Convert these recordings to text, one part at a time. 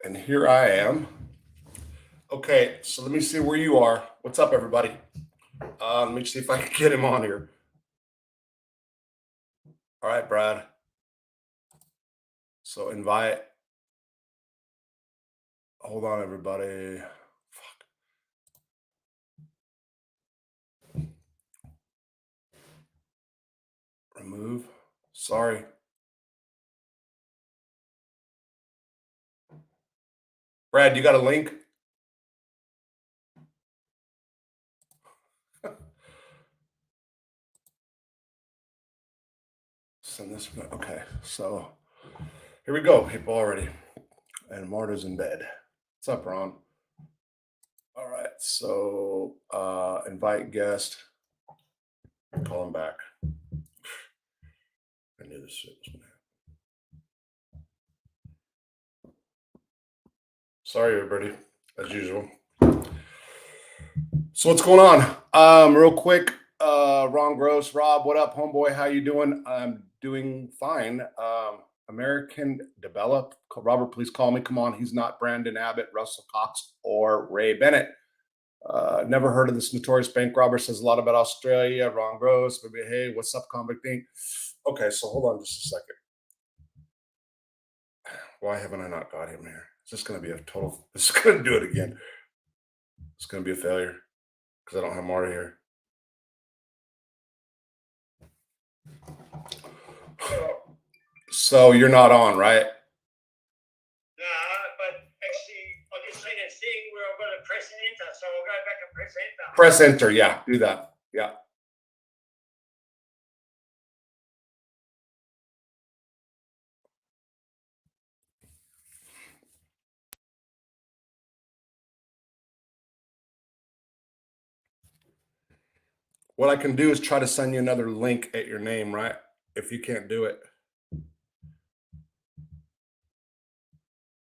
And here I am. Okay, so let me see where you are. What's up, everybody? Let me see if I can get him on here. All right, Brad. So invite. Hold on, everybody. Fuck. Remove. Sorry. Brad, you got a link? Send this. Okay, so here we go, people already. And Marta's in bed. What's up, Ron? All right, so invite guest. Call him back. I knew this shit was gonna happen. Sorry, everybody, as usual. So what's going on? Real quick, Ron Gross, Rob, what up, homeboy? How you doing? I'm doing fine. American Develop. Robert, please call me. Come on, he's not Brandon Abbott, Russell Cox, or Ray Bennett. Never heard of this notorious bank robber. Says a lot about Australia. Ron Gross, maybe. Hey, what's up, Convict Inc? Okay, so hold on just a second. Why haven't I not got him here? Is this going to be a total? This is going to do it again. It's going to be a failure because I don't have Marta here. So you're not on, right? No, but actually, I just seen a thing where I've got to press enter, so I'll go back and press enter. Press enter, yeah, do that. Yeah. What I can do is try to send you another link at your name, right? If you can't do it.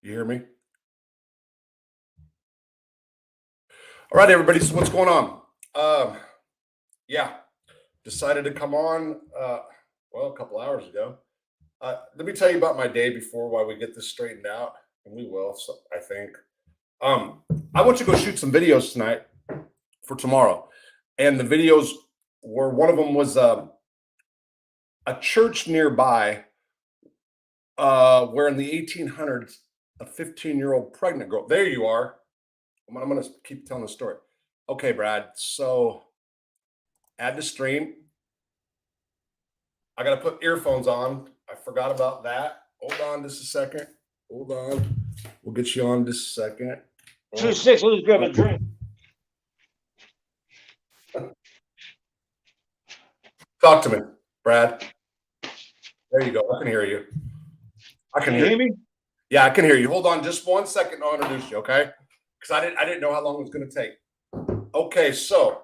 You hear me? All right, everybody. So what's going on? Yeah, decided to come on. Well, a couple hours ago. Let me tell you about my day before while we get this straightened out, and we will. So I think. I went to go shoot some videos tonight for tomorrow, and the videos were one of them was a church nearby, where in the 1800s, a 15-year-old pregnant girl. There you are. I'm going to keep telling the story. Okay, Brad. So add to stream. I got to put earphones on. I forgot about that. Hold on just a second. Hold on. We'll get you on just a second. 2 6, let's grab a drink. Talk to me, Brad. There you go. I can hear you. I can hear me. Yeah, I can hear you. Hold on just 1 second. I'll introduce you, okay? Because I didn't know how long it was going to take. Okay, so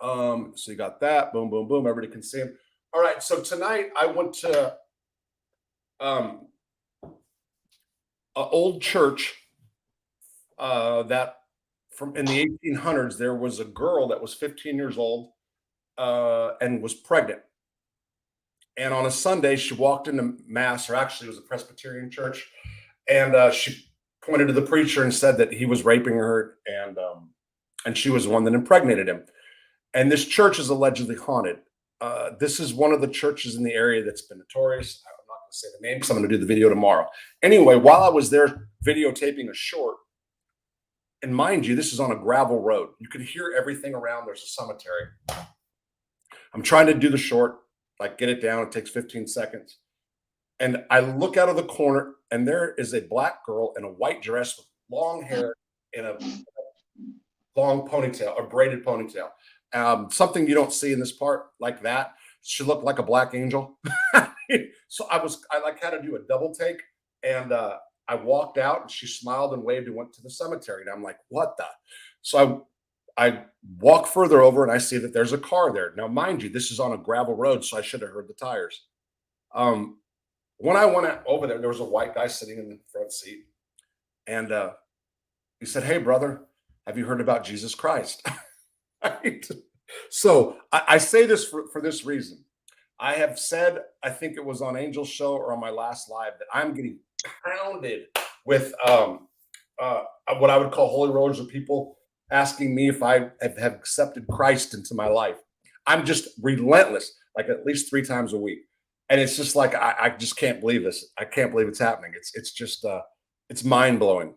you got that. Boom, boom, boom. Everybody can see him. All right. So tonight I went to an old church that from in the 1800s. There was a girl that was 15 years old and was pregnant. And on a Sunday, she walked into mass, or actually it was a Presbyterian church, and she pointed to the preacher and said that he was raping her, and she was the one that impregnated him. And this church is allegedly haunted. This is one of the churches in the area that's been notorious. I'm not going to say the name because I'm going to do the video tomorrow. Anyway, while I was there videotaping a short, and mind you, this is on a gravel road. You can hear everything around. There's a cemetery. I'm trying to do the short, like get it down. It takes 15 seconds. And I look out of the corner, and there is a black girl in a white dress with long hair and a long ponytail, a braided ponytail. Something you don't see in this part like that. She looked like a black angel. So I had to do a double take, and I walked out, and she smiled and waved and went to the cemetery. And I'm like, what the? So I walk further over, and I see that there's a car there. Now, mind you, this is on a gravel road, so I should have heard the tires. When I went over there was a white guy sitting in the front seat, and he said, "Hey, brother, have you heard about Jesus Christ?" Right? So I say this for this reason. I have said, I think it was on Angel's show or on my last live, that I'm getting pounded with what I would call holy rollers, of people asking me if I have accepted Christ into my life. I'm just relentless, like at least 3 times a week. And it's just like I just can't believe this. I can't believe it's happening. It's just it's mind blowing.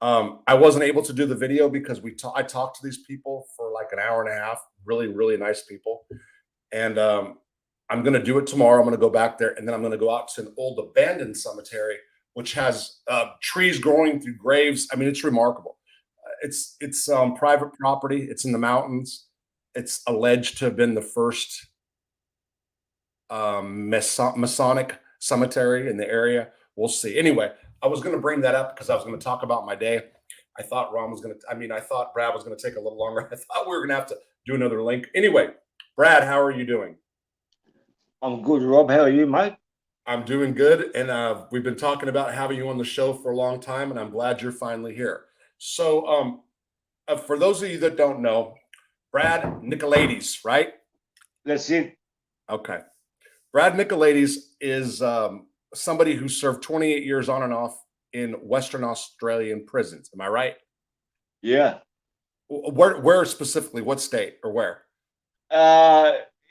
I wasn't able to do the video because I talked to these people for like an hour and a half. Really, really nice people. And I'm going to do it tomorrow. I'm going to go back there, and then I'm going to go out to an old abandoned cemetery, which has trees growing through graves. I mean, it's remarkable. It's private property. It's in the mountains. It's alleged to have been the first Masonic cemetery in the area. We'll see. Anyway, I was going to bring that up because I was going to talk about my day. I thought Ron was going to, I thought Brad was going to take a little longer. I thought we were going to have to do another link. Anyway, Brad, how are you doing? I'm good, Rob. How are you, mate? I'm doing good. And we've been talking about having you on the show for a long time, and I'm glad you're finally here. So for those of you that don't know, Brad Nicolaides, right? That's it. Okay. Brad Nicolaides is somebody who served 28 years on and off in Western Australian prisons. Am I right? Yeah. Where specifically? What state or where?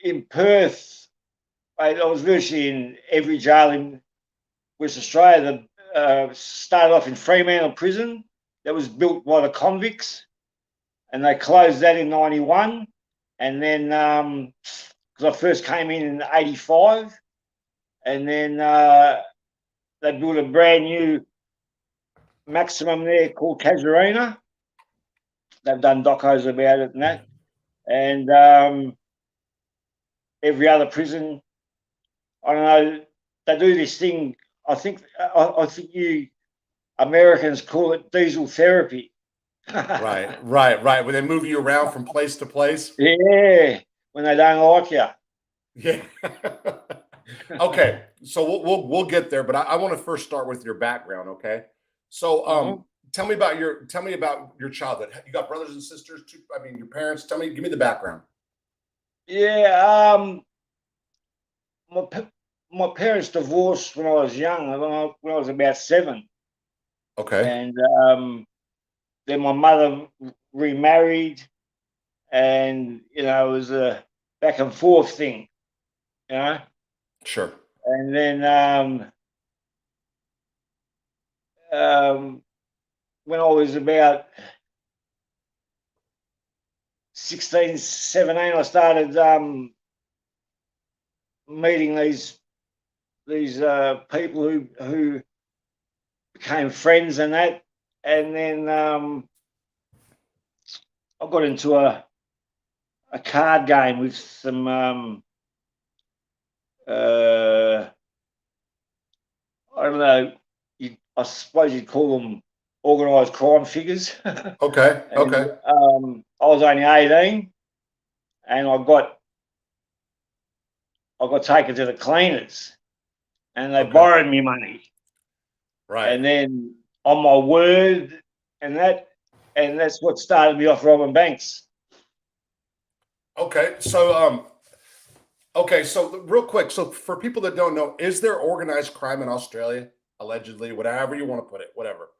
In Perth, I was virtually in every jail in West Australia. Started off in Fremantle Prison. That was built by the convicts, and they closed that in '91. And then, because I first came in '85, and then they built a brand new maximum there called Casuarina. They've done docos about it and that. And every other prison, I don't know, they do this thing. I think you Americans call it diesel therapy. Right. When they move you around from place to place. Yeah, when they don't like you. Yeah. Okay, so we'll get there, but I want to first start with your background. Okay, so tell me about your childhood. You got brothers and sisters too? I mean, your parents. Give me the background. Yeah, my parents divorced when I was young, when I was about 7. Okay. And then my mother remarried, and it was a back and forth thing, Sure. And then when I was about 16, 17, I started meeting these people who became friends and that. And then I got into a card game with some I don't know, I suppose you'd call them organised crime figures. Okay. And, Okay. I was only 18, and I got taken to the cleaners, and they borrowed me money. Right. And then on my word, and that's what started me off robbing banks. Okay. So so real quick, so for people that don't know, is there organized crime in Australia? Allegedly, whatever you want to put it, whatever.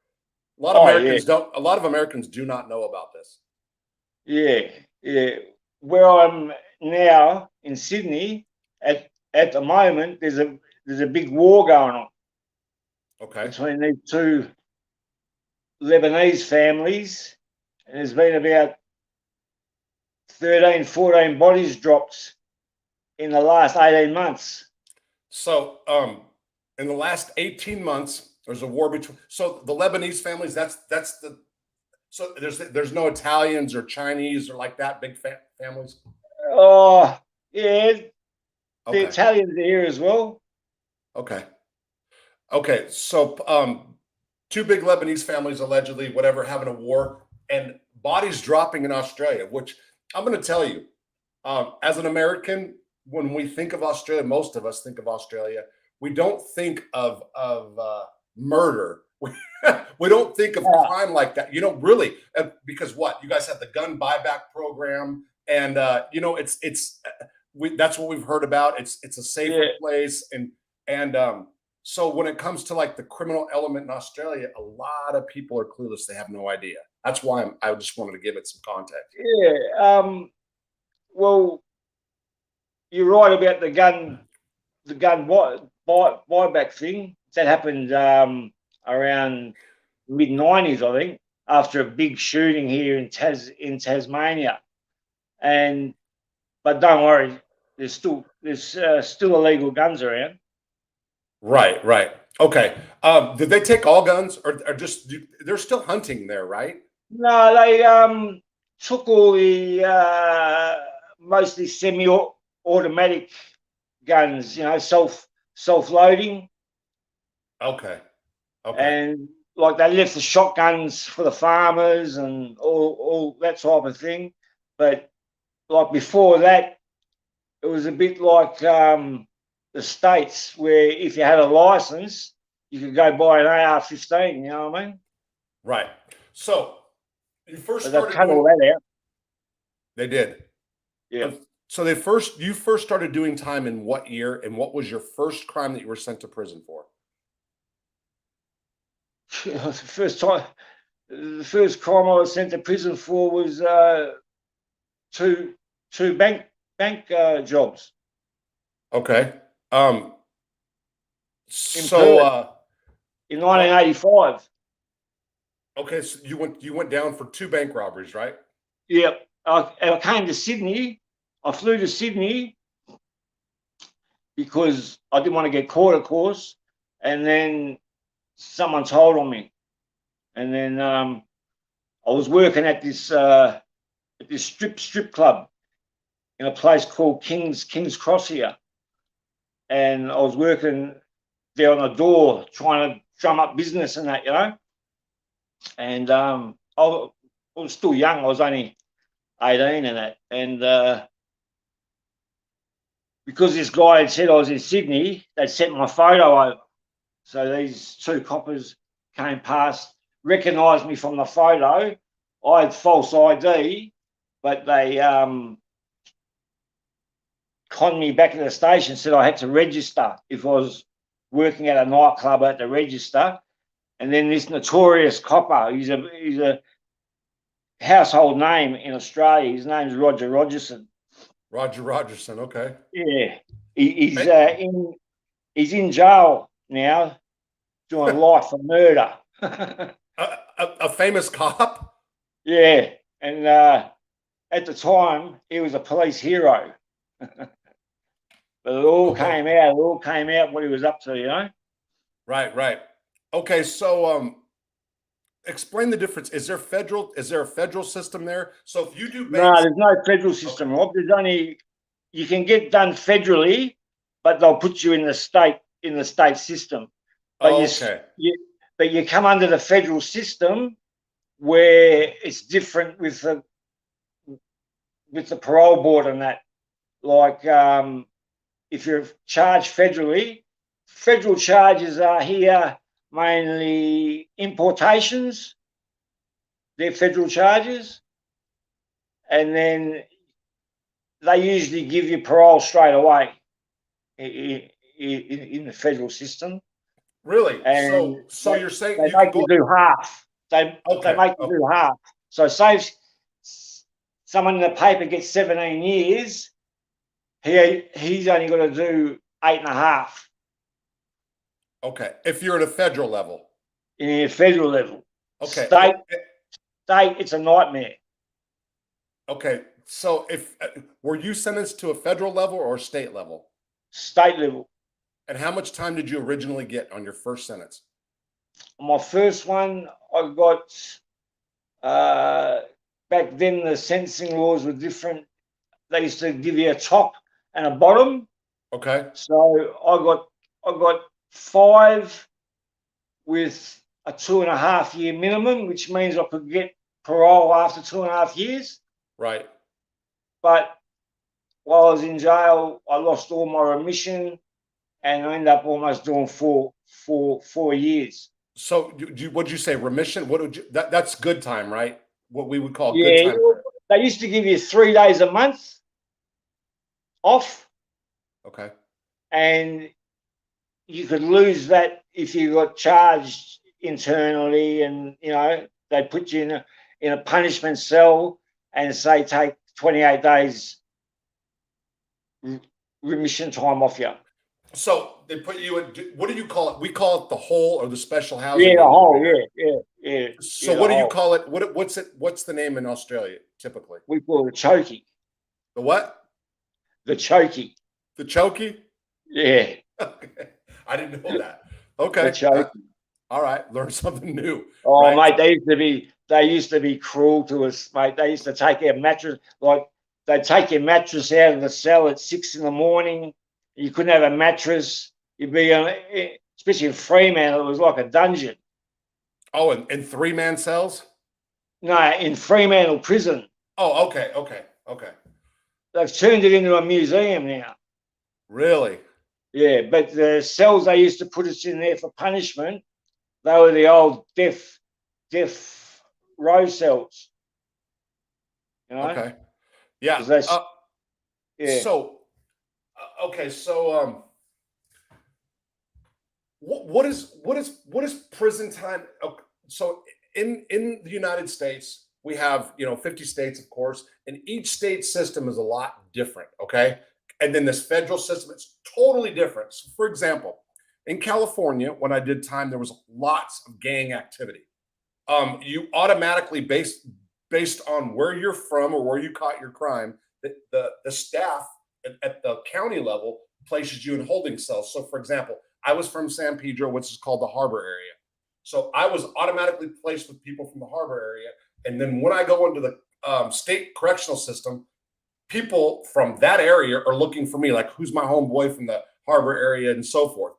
A lot of Americans don't. A lot of Americans do not know about this. Yeah. Where I'm now in Sydney, at the moment, there's a big war going on. Okay. Between these two Lebanese families, and there's been about 13, 14 bodies dropped in the last 18 months. So, in the last 18 months, there's a war between. So the Lebanese families. That's the. So there's no Italians or Chinese or like that big families. Oh yeah, the Italians are here as well. Okay. So 2 big Lebanese families allegedly, whatever, having a war, and bodies dropping in Australia. Which I'm going to tell you, as an American, when we think of Australia, most of us think of Australia. We don't think of murder. We don't think of crime like that. Really, because what? You guys have the gun buyback program, and that's what we've heard about. It's a safer place, and So when it comes to like the criminal element in Australia, a lot of people are clueless. They have no idea. That's why I just wanted to give it some context. Yeah. Well, you're right about the gun buyback thing. That happened around mid-90s, I think, after a big shooting here in Tasmania. But don't worry, there's still illegal guns around. Right, right. Okay. Did they take all guns, or just they're still hunting there, right? No, they took all the mostly semi-automatic guns, self-loading, Okay. Okay. and like they left the shotguns for the farmers and all that type of thing. But like before that, it was a bit like the States, where if you had a license, you could go buy an AR-15. You know what I mean? Right. So you first But they started cut all doing. that out. They did. Yeah. So you first started doing time in what year, and what was your first crime that you were sent to prison for? The first crime I was sent to prison for was two bank jobs. Okay. In 1985. Okay, so you went down for 2 bank robberies, right? Yeah, I came to Sydney. I flew to Sydney because I didn't want to get caught, of course. And then someone told on me, and then I was working at this strip club in a place called King's Cross here, and I was working there on the door trying to drum up business and that, and I was still young. I was only 18 and that, and because this guy had said I was in Sydney, they sent my photo over. So these 2 coppers came past, recognised me from the photo. I had false ID, but they conned me back at the station, said I had to register if I was working at a nightclub. I had to register. And then this Notorious copper, he's a household name in Australia. His name's Roger Rogerson. Roger Rogerson. Okay. Yeah, he's in jail now, doing life for murder. A famous cop. Yeah, and at the time he was a police hero. But it all came out. It all came out what he was up to, Right, right. Okay, so explain the difference. Is there a federal system there? So if you do No, there's no federal system, Rob. There's only, you can get done federally, but they'll put you in the state system. But but you come under the federal system where it's different with the parole board and that. Like if you're charged federally, federal charges are here mainly importations. They're federal charges. And then they usually give you parole straight away in the federal system. Really? And so you're saying they make you do half. They make you do half. So say someone in the paper gets 17 years, he's only got to do 8.5. Okay. If you're at a federal level. In a federal level. Okay. State, it's a nightmare. Okay. So were you sentenced to a federal level or a state level? State level. And how much time did you originally get on your first sentence? My first one, I got, back then the sentencing laws were different. They used to give you a top and a bottom. Okay. So I got 5 with a 2.5 year minimum, which means I could get parole after 2.5 years. Right. But while I was in jail, I lost all my remission, and I ended up almost doing 4 years. So what'd you say, remission? That's good time, right? What we would call good time. They used to give you 3 days a month off. Okay. And you could lose that if you got charged internally, and they put you in a punishment cell and say take 28 days remission time off you. So they put you in. What do you call it? We call it the hole or the special housing. Yeah, the hole. Yeah. So what do you call it? What's it? What's the name in Australia typically? We call it chokey. The what? The chokey. The chokey? Yeah. Okay. I didn't know that. Okay. The chokey. All right. Learn something new. Oh, right? mate, they used to be cruel to us, mate. They used to take our mattress, like they'd take your mattress out of the cell at 6 a.m. You couldn't have a mattress. You'd be especially in Fremantle, it was like a dungeon. Oh, in 3-man cells? No, in Fremantle prison. Oh, okay. They've turned it into a museum now. Really? Yeah, but the cells they used to put us in there for punishment, they were the old death row cells. Okay. Yeah. Yeah. So, okay. So, what is prison time? Okay, so in the United States, we have 50 states, of course, and each state system is a lot different. Okay, and then this federal system, it's totally different. So, for example, in California, when I did time, there was lots of gang activity. You automatically based on where you're from or where you caught your crime, the staff at the county level places you in holding cells. So, for example, I was from San Pedro, which is called the harbor area. So I was automatically placed with people from the harbor area. And then when I go into the state correctional system, people from that area are looking for me, like who's my homeboy from the harbor area and so forth.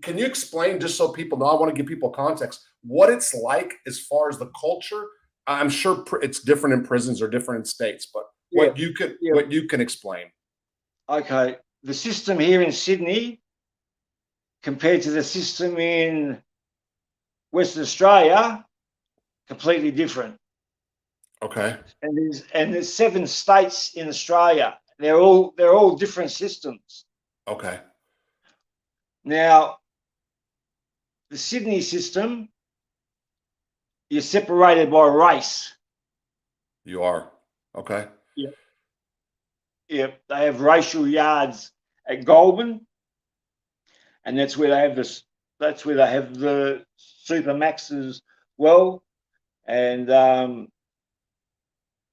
Can you explain, just so people know, I want to give people context, what it's like as far as the culture? I'm sure it's different in prisons or different in states, but what you can explain. Okay. The system here in Sydney compared to the system in Western Australia, completely different. Okay. And there's 7 states in Australia. They're all different systems. Okay. Now, the Sydney system, you're separated by race. You are. Okay. Yeah. They have racial yards at Goulburn, and that's where they have the Supermaxes as well. And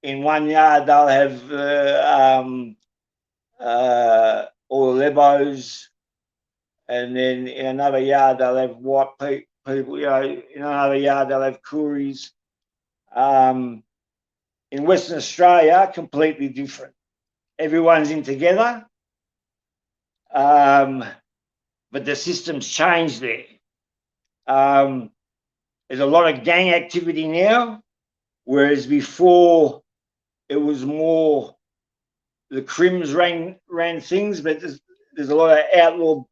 in one yard they'll have all the lebos, and then in another yard they'll have white people. In another yard they'll have Kooris. In Western Australia, completely different. Everyone's in together, but the system's changed there. There's a lot of gang activity now, whereas before it was more the Crims ran things, but there's a lot of outlaw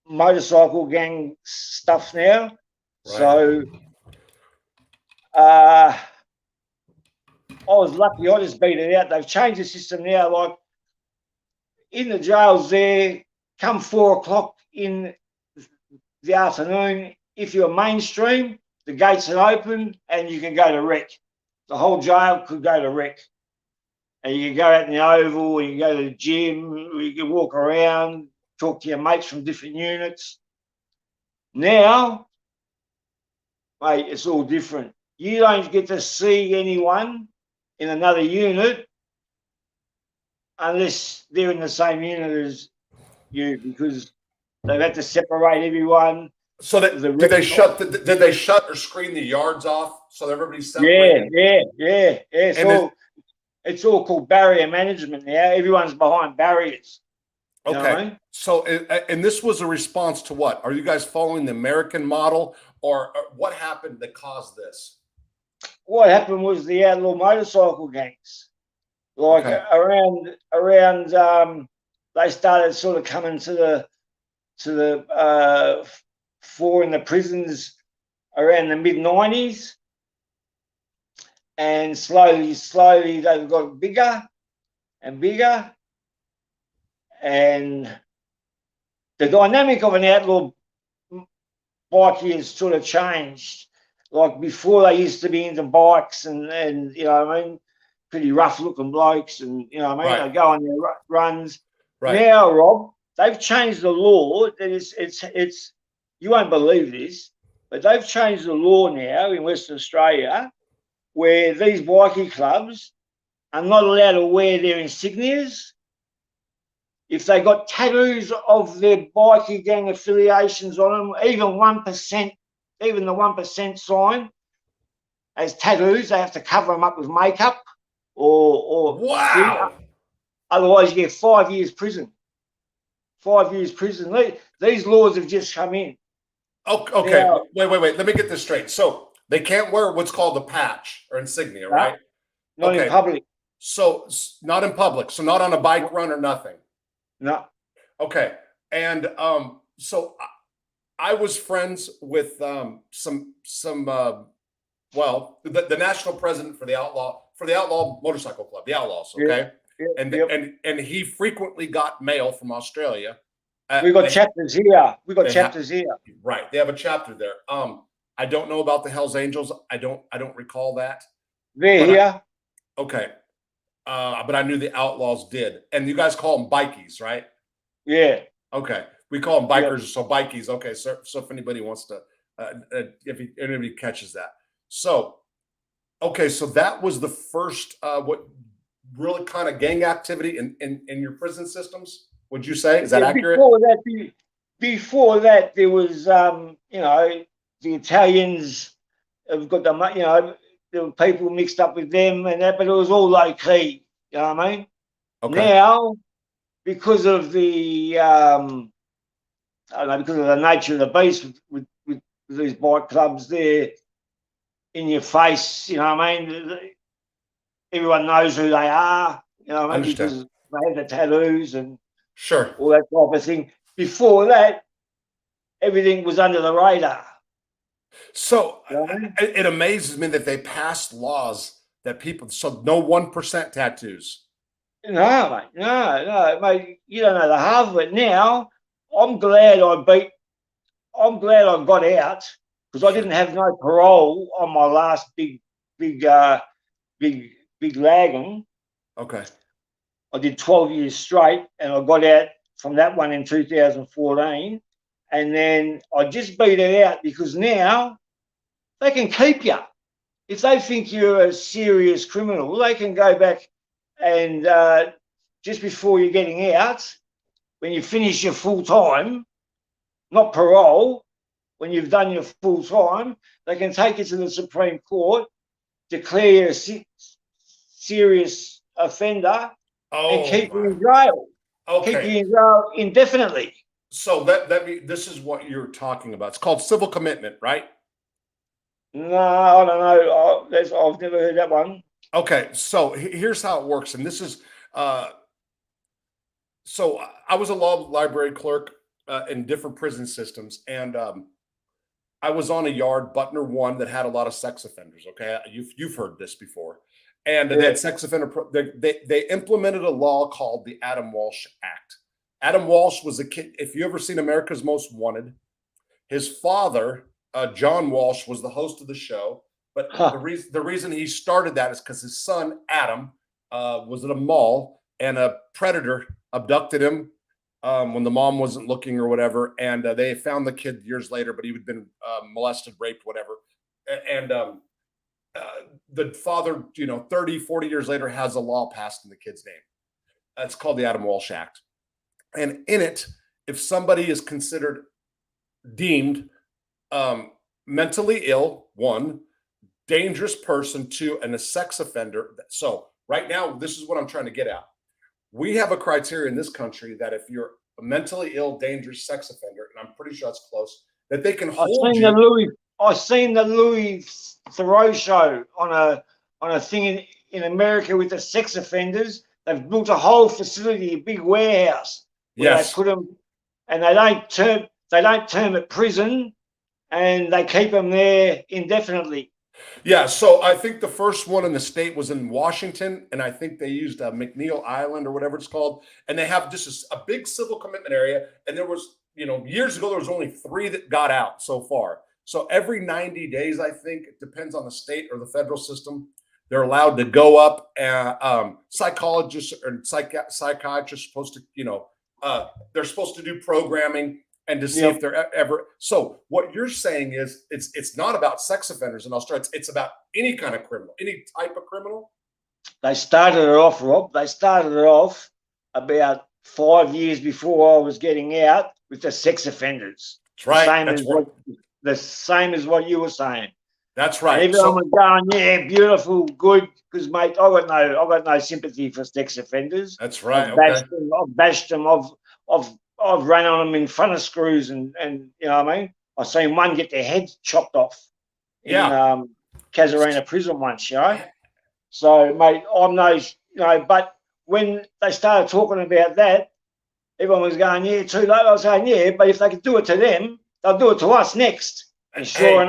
motorcycle gang stuff now. Right. So I was lucky. I just beat it out. They've changed the system now. Like in the jails there, come 4 o'clock in the afternoon, if you're mainstream, the gates are open and you can go to rec. The whole jail could go to rec. And you can go out in the Oval, you can go to the gym, you can walk around, talk to your mates from different units. Now, mate, it's all different. You don't get to see anyone in another unit unless they're in the same unit as you, because they've had to separate everyone. So did they shut or screen the yards off so that everybody's separated? Yeah. It's all called barrier management now. Everyone's behind barriers. Okay. You know what I mean? So, and this was a response to what? Are you guys following the American model, or what happened that caused this? What happened was the outlaw motorcycle gangs. Like around they started sort of coming to the fore in the prisons around the mid-90s, and slowly they've got bigger and bigger, and the dynamic of an outlaw bikie has sort of changed. Like before, they used to be into bikes and you know what I mean, pretty rough looking blokes, and you know what I mean, Right. they go on their runs. Right. Now, Rob, they've changed the law. That it's you won't believe this, but they've changed the law now in Western Australia, where these bikie clubs are not allowed to wear their insignias. If they got tattoos of their bikie gang affiliations on them, even 1%, even the 1% sign as tattoos, they have to cover them up with makeup or Wow. otherwise you get 5 years prison. 5 years prison. These laws have just come in. Okay. Now, Wait. Let me get this straight. So they can't wear what's called a patch or insignia, no, right? not in Okay. public. So not in public. So not on a bike run or nothing. No. Okay. And so I was friends with some well, the national president for the outlaw motorcycle club, the Outlaws. Okay. And he frequently got mail from Australia. We got chapters here. We got they chapters here. Right. They have a chapter there. I don't know about the Hells Angels. I don't recall that. They're here. Okay. But I knew the Outlaws did. And you guys call them bikies, right? Yeah. Okay. We call them bikers, so bikies. Okay. So if anybody wants to, if anybody catches that. So, okay. So that was the first, what really kind of gang activity in your prison systems? Would you say? Is that accurate? Before that, there was, you know, the Italians have got the, you know, there were people mixed up with them and that, but it was all low key. You know what I mean? Okay. Now, because of the, I don't know, because of the nature of the beast with these bike clubs, they're in your face. You know what I mean? Everyone knows who they are. You know what I mean? Because they have the tattoos and sure, all that type of thing. Before that, everything was under the radar. So you know what I mean? it amazes me that they passed laws that people, so no 1% tattoos. No, mate, you don't know the half of it. Now, I'm glad I got out because I didn't have no parole on my last big lagging. Okay. I did 12 years straight, and I got out from that one in 2014. And then I just beat it out because now they can keep you. If they think you're a serious criminal, they can go back and just before you're getting out, when you finish your full time, not parole, when you've done your full time, they can take you to the Supreme Court, declare you a serious offender, and keep you in jail. Okay. Keep you in jail indefinitely. So this is what you're talking about. It's called civil commitment, right? No, I don't know. I've never heard that one. Okay, so here's how it works, and this is so I was a law library clerk in different prison systems, and I was on a yard, Butner 1, that had a lot of sex offenders. Okay, you've heard this before, and they had sex offender. They implemented a law called the Adam Walsh Act. Adam Walsh was a kid. If you ever seen America's Most Wanted, his father, John Walsh, was the host of the show. But the reason he started that is because his son Adam was at a mall and a predator abducted him when the mom wasn't looking or whatever, and they found the kid years later, but he had been molested, raped, whatever. And the father, 30, 40 years later, has a law passed in the kid's name. It's called the Adam Walsh Act. And in it, if somebody is considered deemed mentally ill, 1, dangerous person, 2, and a sex offender. So right now, this is what I'm trying to get at. We have a criteria in this country that if you're a mentally ill, dangerous sex offender, and I'm pretty sure that's close, that they can hold you. I've seen the Louis Theroux show on a thing in America with the sex offenders. They've built a whole facility, a big warehouse where they put them, and they don't term it prison, and they keep them there indefinitely. Yeah, so I think the first one in the state was in Washington, and I think they used McNeil Island or whatever it's called, and they have just a big civil commitment area, and there was years ago, there was only 3 that got out so far. So every 90 days, I think it depends on the state or the federal system. They're allowed to go up. Psychologists or psychiatrists supposed to, they're supposed to do programming and to see if they're ever. So what you're saying is it's not about sex offenders in Australia. It's about any kind of criminal, any type of criminal. They started it off, Rob. They started it off about 5 years before I was getting out with the sex offenders. That's right. The same as what you were saying. That's right. And everyone was going, yeah, beautiful, good, because mate, I got no sympathy for sex offenders. That's right. I've bashed them. I've run on them in front of screws, and you know what I mean. I seen one get their head chopped off in Casuarina prison once, So, mate, I'm no, but when they started talking about that, everyone was going, yeah, too late. I was saying, yeah, but if they could do it to them, they'll do it to us next. And sure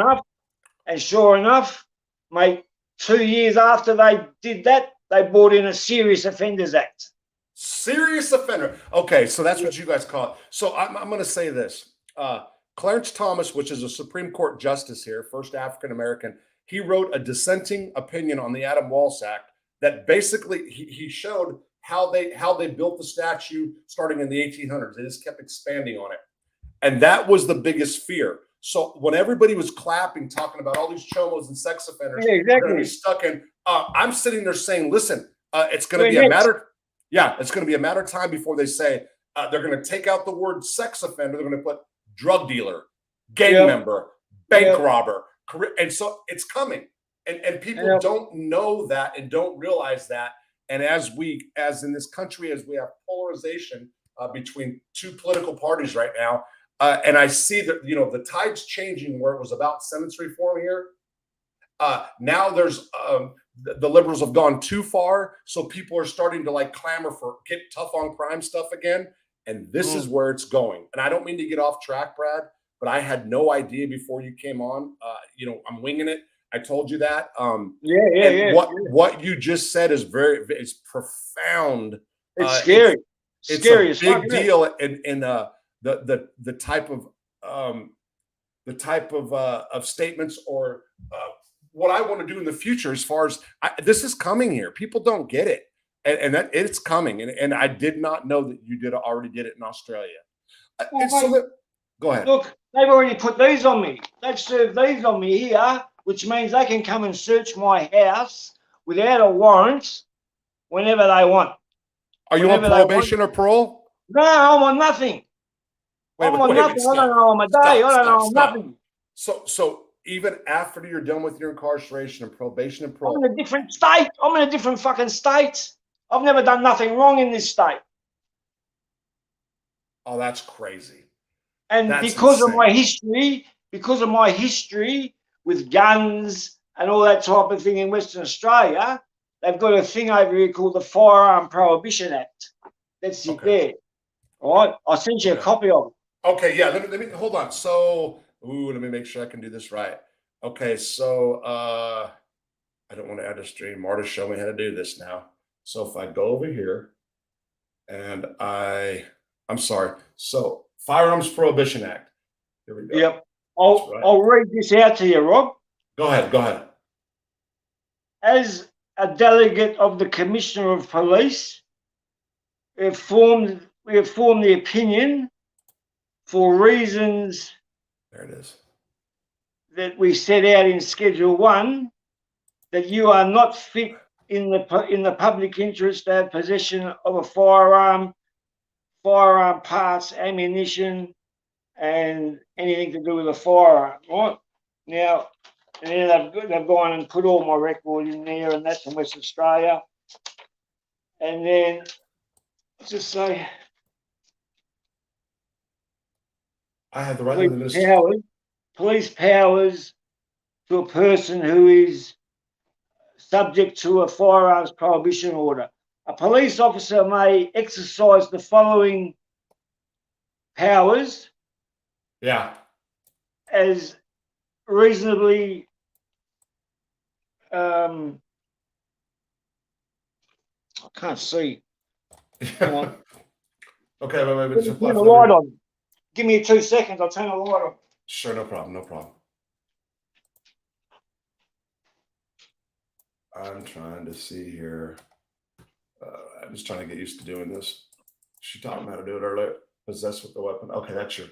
enough, mate, 2 years after they did that, they brought in a Serious Offenders Act. Serious offender. Okay, so that's what you guys call it. So I'm going to say this. Clarence Thomas, which is a Supreme Court justice here, first African American, he wrote a dissenting opinion on the Adam Walsh Act that basically he showed how they built the statute starting in the 1800s. They just kept expanding on it. And that was the biggest fear. So when everybody was clapping, talking about all these chomos and sex offenders, exactly. Be stuck in. I'm sitting there saying, listen, it's going to be a matter. Yeah, it's going to be a matter of time before they say they're going to take out the word sex offender. They're going to put drug dealer, gang member, bank robber. And so it's coming. And people don't know that and don't realize that. And as in this country, as we have polarization between 2 political parties right now, and I see that, the tide's changing where it was about sentence reform here. Now there's the liberals have gone too far. So people are starting to clamor for get tough on crime stuff again. And this is where it's going. And I don't mean to get off track, Brad, but I had no idea before you came on. I'm winging it. I told you that. What you just said is it's profound. It's scary. It's a big deal in the type of statements or what I want to do in the future. As far as this is coming here, people don't get it, and that it's coming. And I did not know that you already did it in Australia. Go ahead. Look, they've already put these on me. They've served these on me here, which means they can come and search my house without a warrant whenever they want. Are you on probation or parole? No, I'm on nothing. I'm on nothing. I don't know on my day. I don't know on nothing. So even after you're done with your incarceration and probation and parole, I'm in a different state. I'm in a different fucking state. I've never done nothing wrong in this state. Oh, that's crazy. And because of my history with guns and all that type of thing in Western Australia, they've got a thing over here called the Firearm Prohibition Act. That's it there. All right. I'll send you a copy of it. Okay, yeah. Let me hold on. So, let me make sure I can do this right. Okay, so I don't want to add a stream. Marta showed me how to do this now. So if I go over here and I'm sorry. So Firearms Prohibition Act. Here we go. Yep. I'll read this out to you, Rob. Go ahead. As a delegate of the Commissioner of Police, we have formed the opinion for reasons there it is that we set out in Schedule 1 that you are not fit in the public interest to have possession of a firearm parts, ammunition, and anything to do with a firearm. Right now, and then they've gone and put all my record in there, and that's in West Australia. And then let's just say I have the right police powers to a person who is subject to a firearms prohibition order. A police officer may exercise the following powers as reasonably I can't see. Okay, but maybe put the light on. give me 2 seconds. I'll turn the light on. Sure, no problem, no problem. I'm trying to see here. I'm just trying to get used to doing this. She taught me how to do it earlier. Possessed with the weapon. Okay, that's your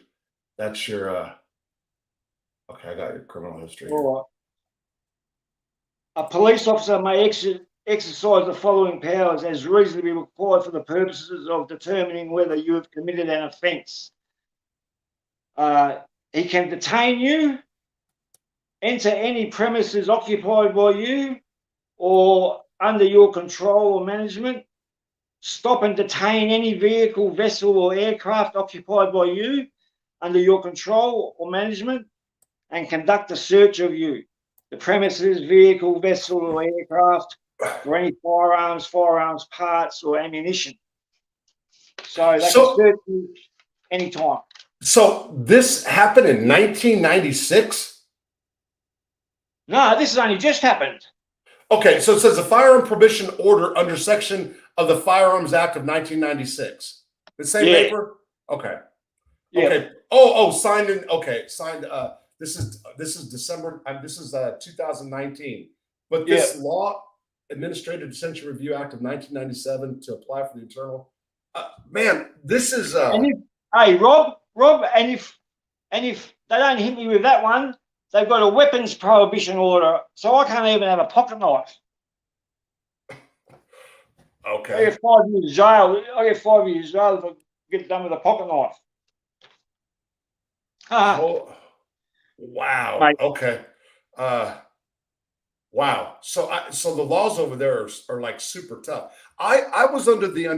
okay, I got your criminal history here. All right. A police officer may exercise the following powers as reasonably required for the purposes of determining whether you have committed an offence. He can detain you, enter any premises occupied by you or under your control or management, stop and detain any vehicle, vessel or aircraft occupied by you under your control or management, and conduct a search of you, the premises, vehicle, vessel or aircraft, for any firearms parts or ammunition. So they can search you anytime. So this happened in 1996? No, this has only just happened. Okay, so it says a firearm prohibition order under section of the Firearms Act of 1996. The same paper? Okay. Yeah. Okay. Oh, signed in. Okay, signed. This is December. This is 2019. But this law, Administrative Detention Review Act of 1997, to apply for the internal. Man, this is. Hey, Rob, and if they don't hit me with that one, they've got a weapons prohibition order, so I can't even have a pocket knife. Okay. I get 5 years jail. I get 5 years jail if I get done with a pocket knife. Oh, wow. Mate. Okay. Wow. So the laws over there are like super tough. I was under the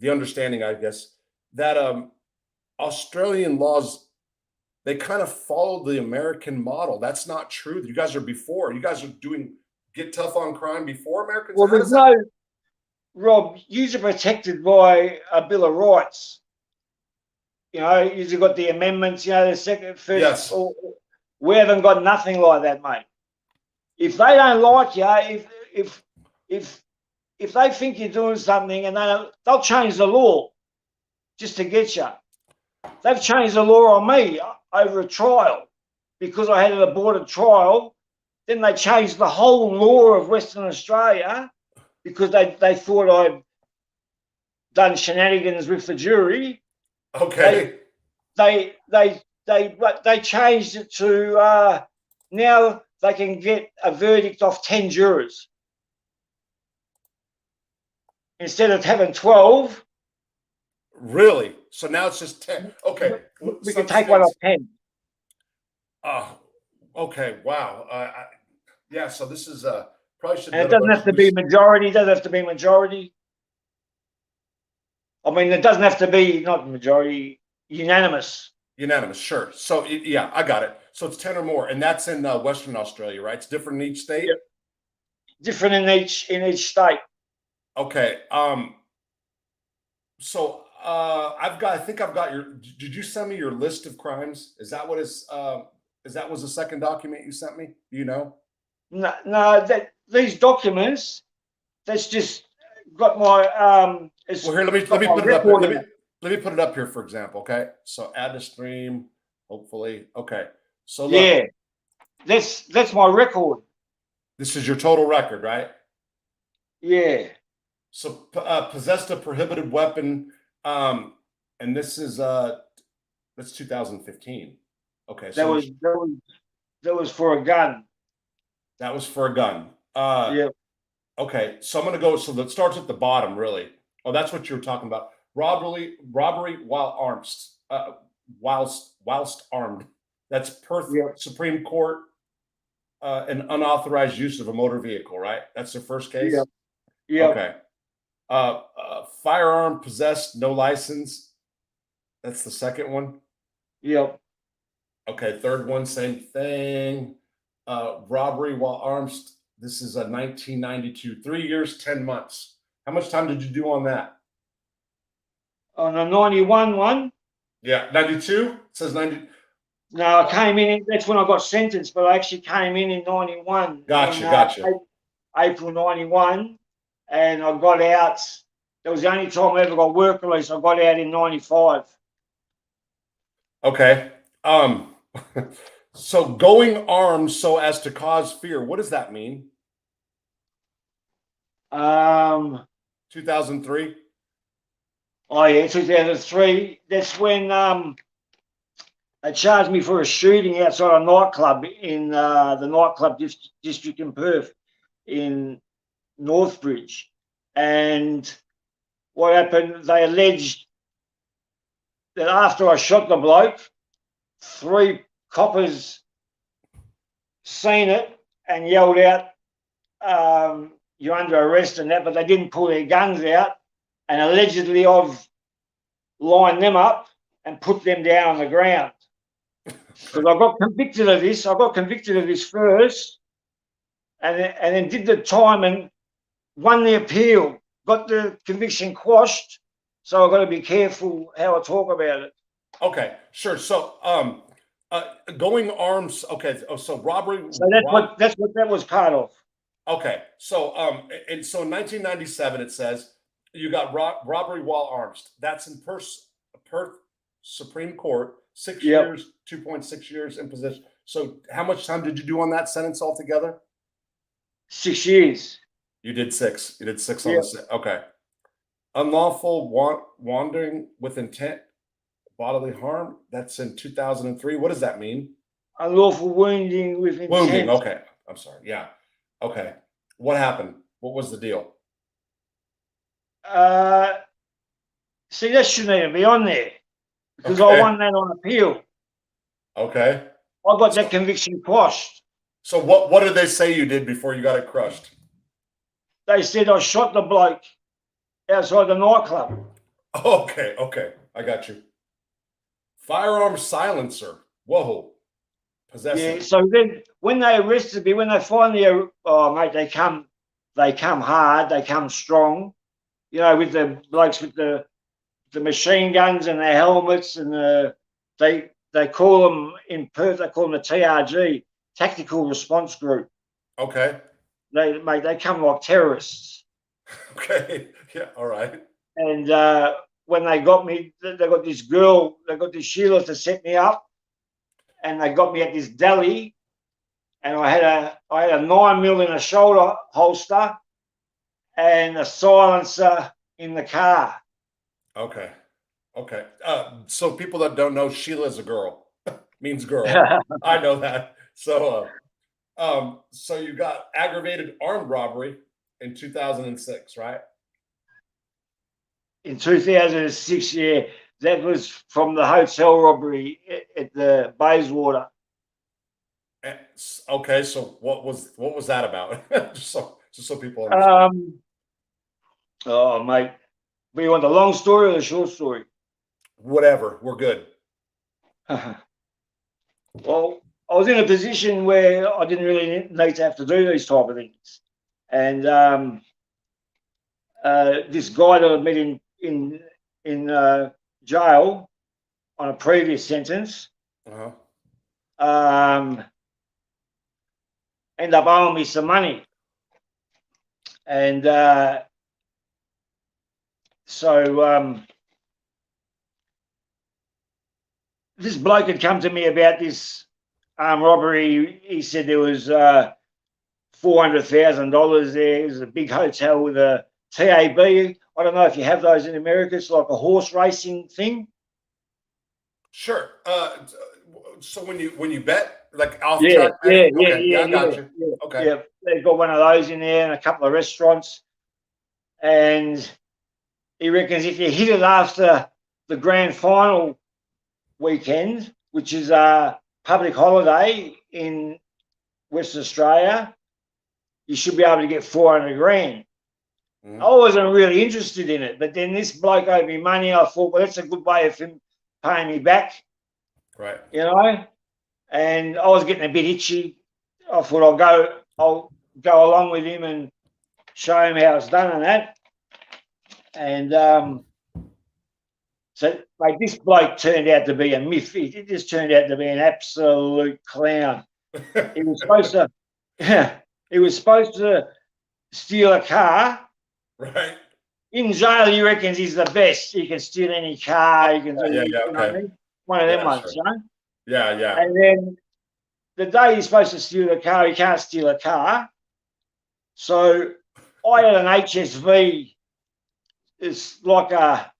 understanding, I guess, that Australian laws, they kind of follow the American model. That's not true. You guys are before. You guys are doing get tough on crime before Americans. Well, there's no, Rob, you're protected by a Bill of Rights. You know, you've got the amendments, you know, the second, first. Yes. We haven't got nothing like that, mate. If they don't like you, if they think you're doing something and they'll change the law just to get you. They've changed the law on me over a trial because I had an aborted trial. Then they changed the whole law of Western Australia because they thought I'd done shenanigans with the jury. Okay. They changed it to now they can get a verdict off 10 jurors instead of having 12. Really? So now it's just 10. Okay. We can take one off 10. Okay. Wow. Yeah. So this is probably should. And it doesn't have to be majority. It doesn't have to be majority. I mean, it doesn't have to be not majority, unanimous. Unanimous, sure. So yeah, I got it. So it's 10 or more, and that's in Western Australia, right? It's different in each state. Yep. Different in each state. Okay. So I think I've got your. Did you send me your list of crimes? Is that what is that was the second document you sent me? Do you know? No. These documents. That's just got my well, here, let me put it up. Let me put it up here, for example. Okay. So add to stream. Hopefully. Okay. So look, yeah, that's my record. This is your total record, right? Yeah. So possessed a prohibited weapon, and this is that's 2015. Okay, so that was for a gun. That was for a gun. Yeah. Okay, so I'm gonna go. So that starts at the bottom, really. Oh, that's what you were talking about. Robbery while armed, whilst armed. That's Perth Supreme Court. An unauthorized use of a motor vehicle, right? That's the first case. Yeah. Okay. Firearm possessed, no license. That's the second one. Yep. Okay. Third one, same thing. Robbery while armed. This is a 1992. 3 years, 10 months. How much time did you do on that? On the 91 one? Yeah, 92. It says 90. No, I came in. That's when I got sentenced, but I actually came in 91. Gotcha. April 91, and I got out. That was the only time I ever got work release. I got out in 95. Okay. So going armed so as to cause fear. What does that mean? 2003. Oh yeah, 2003. That's when they charged me for a shooting outside a nightclub in the nightclub district in Perth, in Northbridge. And what happened? They alleged that after I shot the bloke, 3 coppers seen it and yelled out, "You're under arrest," and that, but they didn't pull their guns out. And allegedly, I've lined them up and put them down on the ground. Because I got convicted of this. I got convicted of this first, and then did the time and won the appeal. Got the conviction quashed. So I've got to be careful how I talk about it. Okay, sure. So, going arms. Okay, so robbery. So that's what that was part of. Okay, so and so in 1997 it says you got robbery while armed. That's in Perth Supreme Court. 6 Yep. years, 2.6 years in position. So how much time did you do on that sentence altogether? 6 years. You did 6. You did 6 on Yep. the okay. Unlawful wandering with intent, bodily harm. That's in 2003. What does that mean? Unlawful wounding with intent. Wounding. Okay. I'm sorry. Yeah. Okay. What happened? What was the deal? See, that shouldn't even be on there because Okay. I won that on appeal. Okay. I got that conviction quashed. So what did they say you did before you got it crushed? They said I shot the bloke outside the nightclub. Okay. Okay. I got you. Firearm silencer. Whoa. Possessing. Yeah. So then, when they arrested me, when they finally, oh mate, they come hard, they come strong. You know, with the blokes with the machine guns and their helmets, and they call them in Perth. They call them the TRG, Tactical Response Group. Okay. They come like terrorists. Okay. Yeah. All right. And when they got me, they got this girl, they got this Sheila to set me up, and they got me at this deli, and I had a 9mm in a shoulder holster, and a silencer in the car. Okay. Okay. So people that don't know, Sheila's a girl. Means girl. I know that. So so you got aggravated armed robbery in 2006, right? In 2006, yeah, that was from the hotel robbery at the Bayswater. Okay, so what was that about? just so people understand. Oh mate, do you want the long story or the short story? Whatever, we're good. Well, I was in a position where I didn't really need to have to do these type of things, and this guy that I met in jail on a previous sentence ended up owing me some money, and so this bloke had come to me about this armed robbery. He said there was $400,000 there. It was a big hotel with a TAB. I don't know if you have those in America. It's like a horse racing thing. Sure. So when you bet, like off Yeah, track betting? Okay, I got you. Yeah, Okay. yeah. They've got one of those in there and a couple of restaurants. And he reckons if you hit it after the grand final weekend, which is a public holiday in Western Australia, you should be able to get 400 grand. I wasn't really interested in it, but then this bloke owed me money. I thought, well, that's a good way of him paying me back. Right. You know? And I was getting a bit itchy. I thought I'll go along with him and show him how it's done and that. And so like this bloke turned out to be a myth. It just turned out to be an absolute clown. He was supposed to steal a car. Right. In jail, he reckons he's the best. He can steal any car. He can do Yeah, you know what I mean? one of them Yeah, ones, sure. you know. Yeah, yeah. And then the day you're supposed to steal a car, you can't steal a car. So I had an HSV. It's like a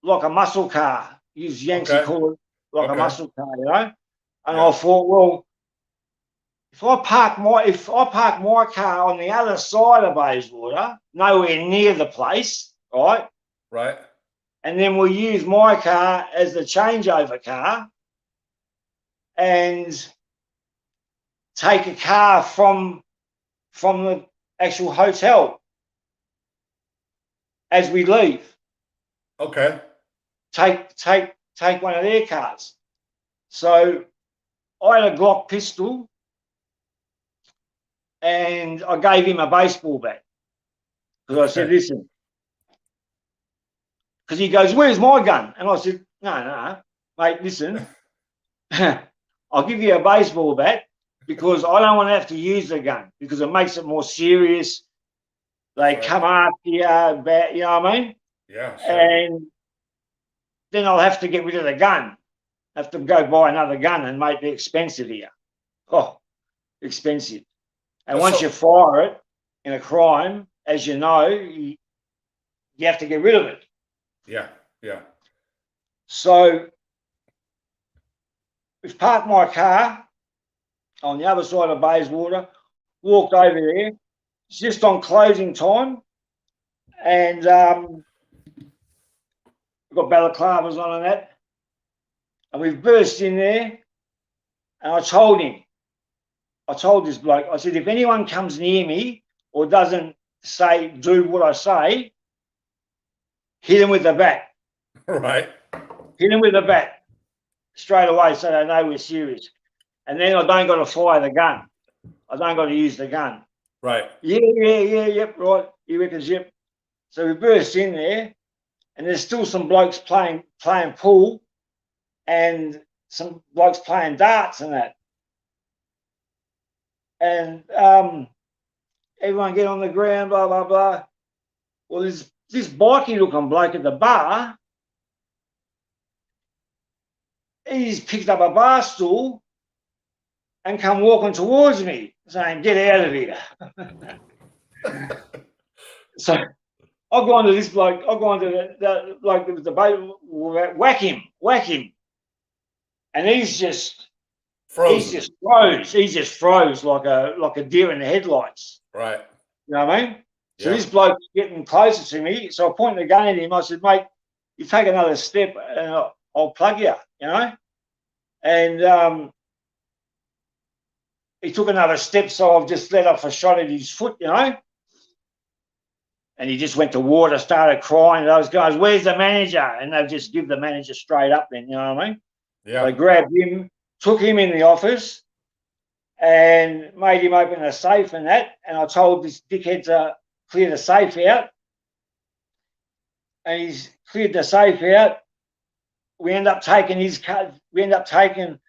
muscle car. Use Yankee Okay. call it like a Okay. muscle car, you know. And Yeah. I thought, well, if I park my car on the other side of Bayswater, nowhere near the place, right? Right. And then we'll use my car as the changeover car and take a car from the actual hotel as we leave. Okay. Take one of their cars. So I had a Glock pistol and I gave him a baseball bat because I said, listen, because he goes, where's my gun? And I said, no, mate, listen, I'll give you a baseball bat because I don't want to have to use the gun because it makes it more serious. They come after you, you know what I mean? Yeah, sure. And then I'll have to get rid of the gun. Have to go buy another gun and make it expensive here. Oh, expensive. And once you fire it in a crime, as you know, you have to get rid of it. Yeah, yeah. So we've parked my car on the other side of Bayswater, walked over there. It's just on closing time. And we've got balaclavas on and that. And we've burst in there. And I told this bloke, I said, if anyone comes near me or doesn't do what I say, hit him with the bat. Right. Hit him with the bat straight away so they know we're serious. And then I don't got to fire the gun. I don't got to use the gun. Right. Yep, right. He reckons, yep. So we burst in there and there's still some blokes playing pool and some blokes playing darts and that. And everyone get on the ground, blah, blah, blah. Well, there's this bikie looking bloke at the bar. He's picked up a bar stool and come walking towards me, saying, get out of here. So I've gone to this bloke, I've gone to the bloke with the boat, whack him. And he's just Frozen. He just froze like a deer in the headlights. Right. You know what I mean? So Yeah. this bloke's getting closer to me. So I point the gun at him. I said, mate, you take another step and I'll plug you, you know? And he took another step, so I've just let off a shot at his foot, you know? And he just went to water, started crying. Those guys, where's the manager? And they've just give the manager straight up then, you know what I mean? Yeah. They grabbed him, took him in the office and made him open a safe and that. And I told this dickhead to clear the safe out. And he's cleared the safe out. We end up taking his car. We end up taking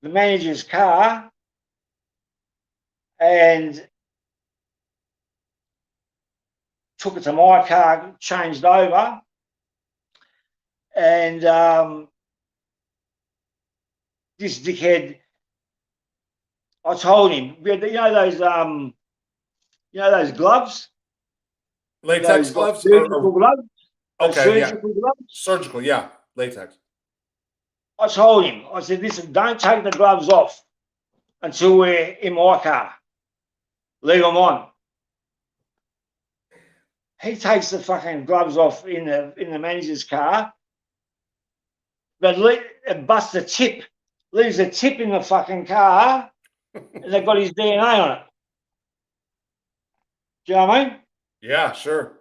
the manager's car and took it to my car, changed over. And this dickhead, I told him, you know those gloves? Latex gloves? Surgical gloves? Okay, yeah. Surgical gloves? Surgical, yeah. Latex. I told him, I said, listen, don't take the gloves off until we're in my car. Leave them on. He takes the fucking gloves off in the manager's car, but it busts a tip, leaves a tip in the fucking car, and they've got his DNA on it. Do you know what I mean? Yeah, sure.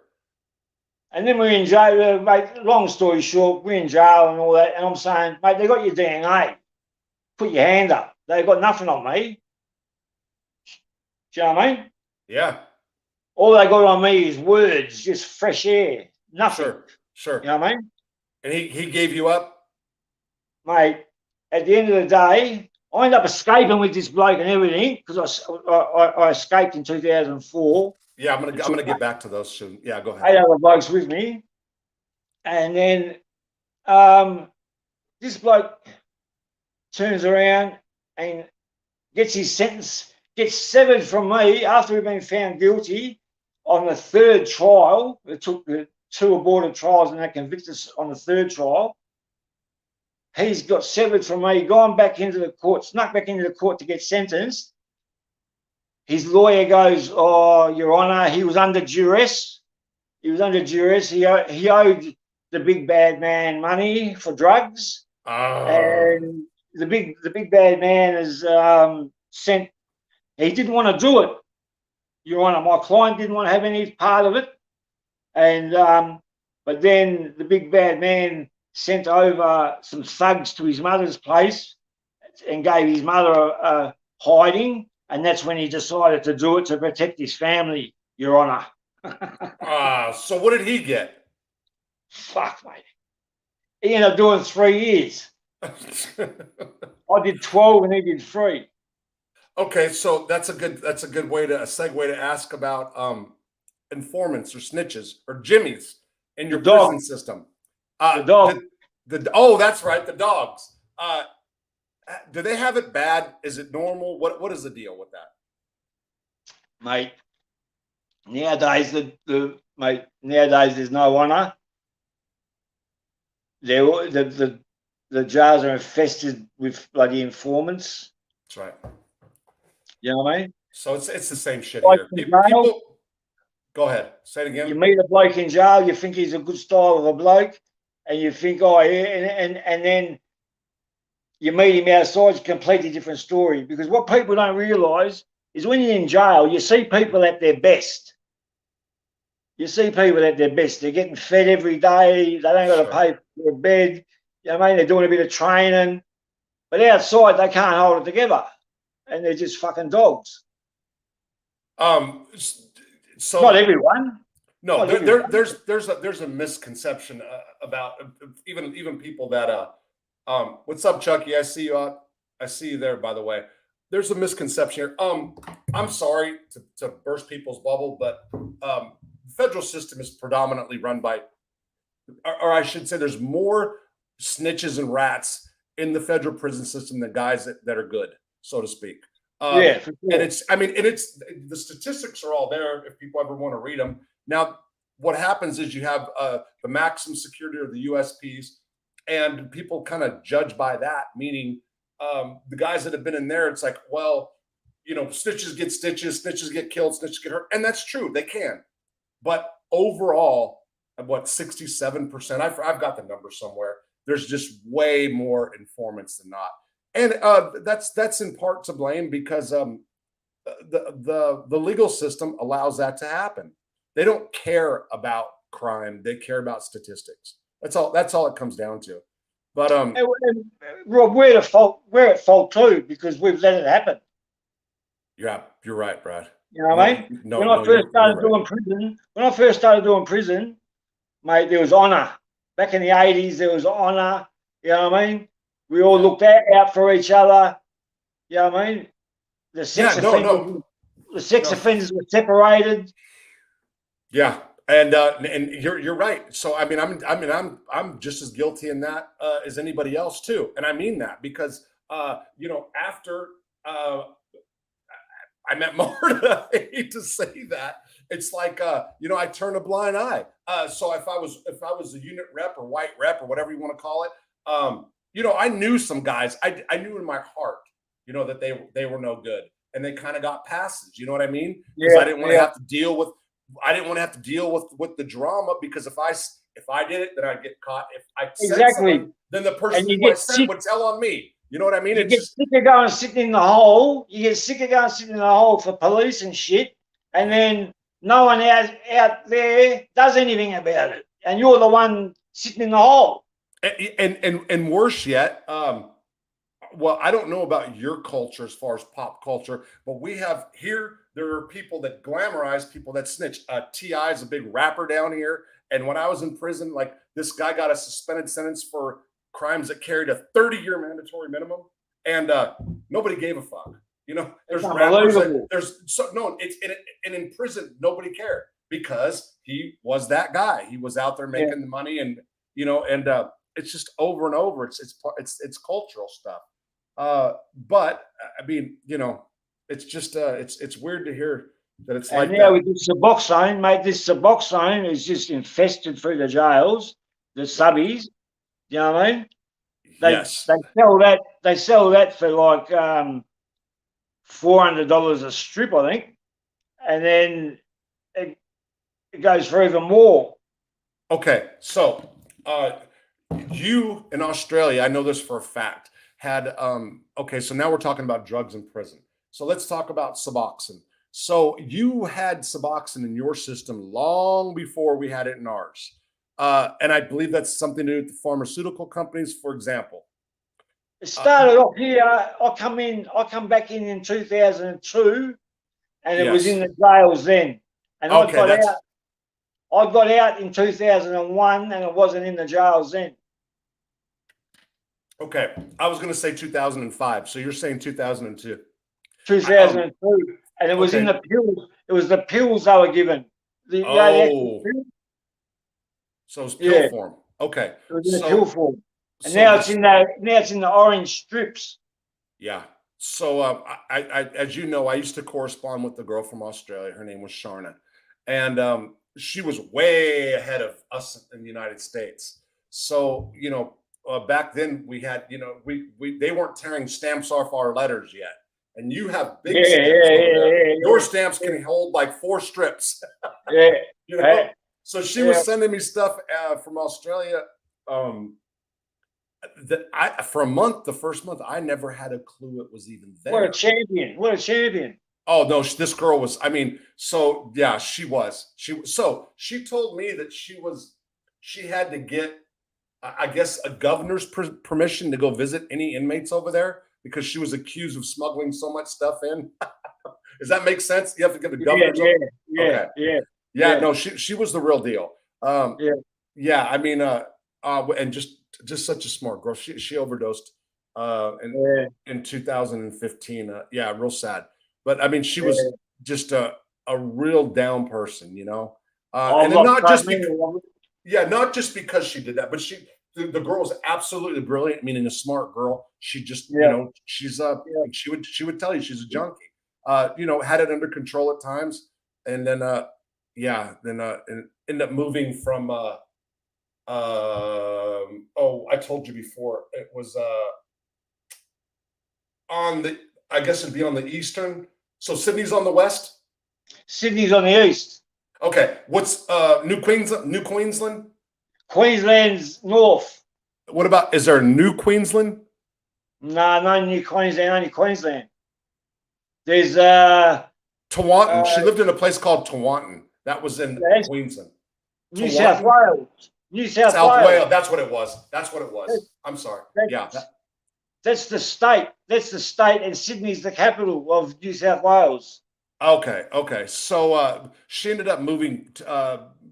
And then we're in jail, mate, long story short, we're in jail and all that, and I'm saying, mate, they got your DNA. Put your hand up. They've got nothing on me. Do you know what I mean? Yeah. All they got on me is words, just fresh air, nothing. Sure. You know what I mean? And he gave you up? Mate, at the end of the day, I ended up escaping with this bloke and everything because I escaped in 2004. Yeah, I'm gonna get back to those soon. Yeah, go ahead. 8 other blokes with me. And then this bloke turns around and gets his sentence, gets severed from me after we've been found guilty on the third trial. It took the 2 aborted trials and they convicted us on the third trial. He's got severed from me, gone back into the court, snuck back into the court to get sentenced. His lawyer goes, "Oh, Your Honour, he was under duress. He was under duress. He owed the big bad man money for drugs." And the big bad man has sent. He didn't want to do it, Your Honour. My client didn't want to have any part of it, and but then the big bad man sent over some thugs to his mother's place and gave his mother a hiding, and that's when he decided to do it to protect his family, Your Honour. So what did he get? Fuck, mate. He ended up doing 3 years. I did 12 and he did 3. Okay, so that's a good segue to ask about informants or snitches or jimmies in your prison system. The dog. Oh, that's right, the dogs. Do they have it bad? Is it normal? What is the deal with that? Mate, nowadays nowadays there's no honour. The jails are infested with bloody informants. That's right. You know what I mean? So it's the same shit Like here. in jail, Go ahead. Say it again. you meet a bloke in jail, you think he's a good style of a bloke, and you think, oh yeah, and then you meet him outside, it's a completely different story. Because what people don't realise is when you're in jail, you see people at their best. You see people at their best. They're getting fed every day. They don't got to pay for their bed. You know what I mean? They're doing a bit of training. But outside, they can't hold it together. And they're just fucking dogs. So not everyone. No, there's a misconception about even people that what's up, Chucky? I see you there, by the way. There's a misconception here. I'm sorry to burst people's bubble, but the federal system is predominantly run by, or I should say, there's more snitches and rats in the federal prison system than guys that are good, so to speak. Yeah, for sure. And it's the statistics are all there if people ever want to read them. Now, what happens is you have the maximum security or the USPs, and people kind of judge by that, meaning the guys that have been in there, it's like, well, you know, snitches get stitches, snitches get killed, snitches get hurt. And that's true, they can. But overall, what, 67%, I've got the number somewhere, there's just way more informants than not. And that's in part to blame because the legal system allows that to happen. They don't care about crime; they care about statistics. That's all it comes down to. But and Rob, we're at fault too because we've let it happen. Yeah, you're right, Brad. You know what I mean? When I first started doing prison, mate, there was honour. Back in the 80s, there was honour. You know what I mean? We all looked out for each other. You know what I mean? The sex offenders were separated. Yeah, and you're right. So I mean I'm just as guilty in that as anybody else too, and I mean that because you know, after I met Marta, I hate to say that. It's like you know, I turn a blind eye. So if I was a unit rep or white rep or whatever you want to call it, you know, I knew some guys. I knew in my heart, you know, that they were no good, and they kind of got passes. You know what I mean? Because I didn't want to have to deal with. I didn't want to have to deal with the drama because if I did it, then I'd get caught. If I said something, then the person who I said would tell on me. You know what I mean? You get sick of going sitting in the hole. You get sick of going sitting in the hole for police and shit, and then no one out there does anything about it, and you're the one sitting in the hole. And worse yet, well, I don't know about your culture as far as pop culture, but we have here, there are people that glamorize people that snitch. T.I. is a big rapper down here. And when I was in prison, like this guy got a suspended sentence for crimes that carried a 30-year mandatory minimum. And nobody gave a fuck. You know, there's rappers, and in prison, nobody cared because he was that guy. He was out there making the money and, you know, and it's just over and over. It's cultural stuff. But I mean, you know, it's just it's weird to hear that it's like And now that. with this Suboxone, mate, this Suboxone is just infested through the jails, the subbies. You know what I mean? Yes. They sell that for like $400 a strip, I think, and then it goes for even more. Okay, so you in Australia, I know this for a fact, had okay, so now we're talking about drugs in prison. So let's talk about Suboxone. So you had Suboxone in your system long before we had it in ours. And I believe that's something to do with the pharmaceutical companies, for example. It started off here. I come back in 2002, and it was in Yes. the jails then. And Okay, that's I got out in 2001, and it wasn't in the jails then. okay. I was going to say 2005. So you're saying 2002. 2002, and it was in Okay. the pills. It was the pills they were given. The actual Oh, pill. so it was pill Yeah, form. Okay. it was in the pill So form. And so now this, it's in the orange strips. yeah. So as you know, I used to correspond with the girl from Australia. Her name was Sharna, and she was way ahead of us in the United States. So you know, back then we had, you know, we they weren't tearing stamps off our letters yet, and you have big Yeah, stamps yeah, over there. yeah, Your yeah, stamps can hold like 4 strips. yeah, You yeah. know, so she Yeah. was sending me stuff from Australia. That I for a month, the first month, I never had a clue it was even What a there. champion! What a champion! Oh no, this girl was. I mean, so yeah, she was. So she told me that she had to get, I guess, a governor's permission to go visit any inmates over there because she was accused of smuggling so much stuff in. Does that make sense? You have to get the governor's. Okay. Yeah. No, she was the real deal. Um, Yeah. yeah. I mean, and just such a smart girl. She overdosed in 2015. Yeah, real sad. But I mean, she was just a real down person, you know. I've And then lost not so just many. because, yeah, not just because she did that, but the girl was absolutely brilliant, meaning a smart girl. She just, you Yeah. know, she's Yeah. she would tell you she's a junkie. You know, had it under control at times, and then yeah, then and ended up moving from oh, I told you before, it was on the, I guess it'd be on the eastern. So Sydney's on the west. Sydney's on the east. Okay, what's New Queensland? New Queensland. Queensland's north. What about, is there New Queensland? No, no New Queensland, only Queensland. There's Tewantin. She lived in a place called Tewantin. That was in Queensland. New South Wales. New South Wales. That's what it was. That's what it was. I'm sorry. Yeah. That's the state. That's the state, and Sydney's the capital of New South Wales. Okay. Okay. So she ended up moving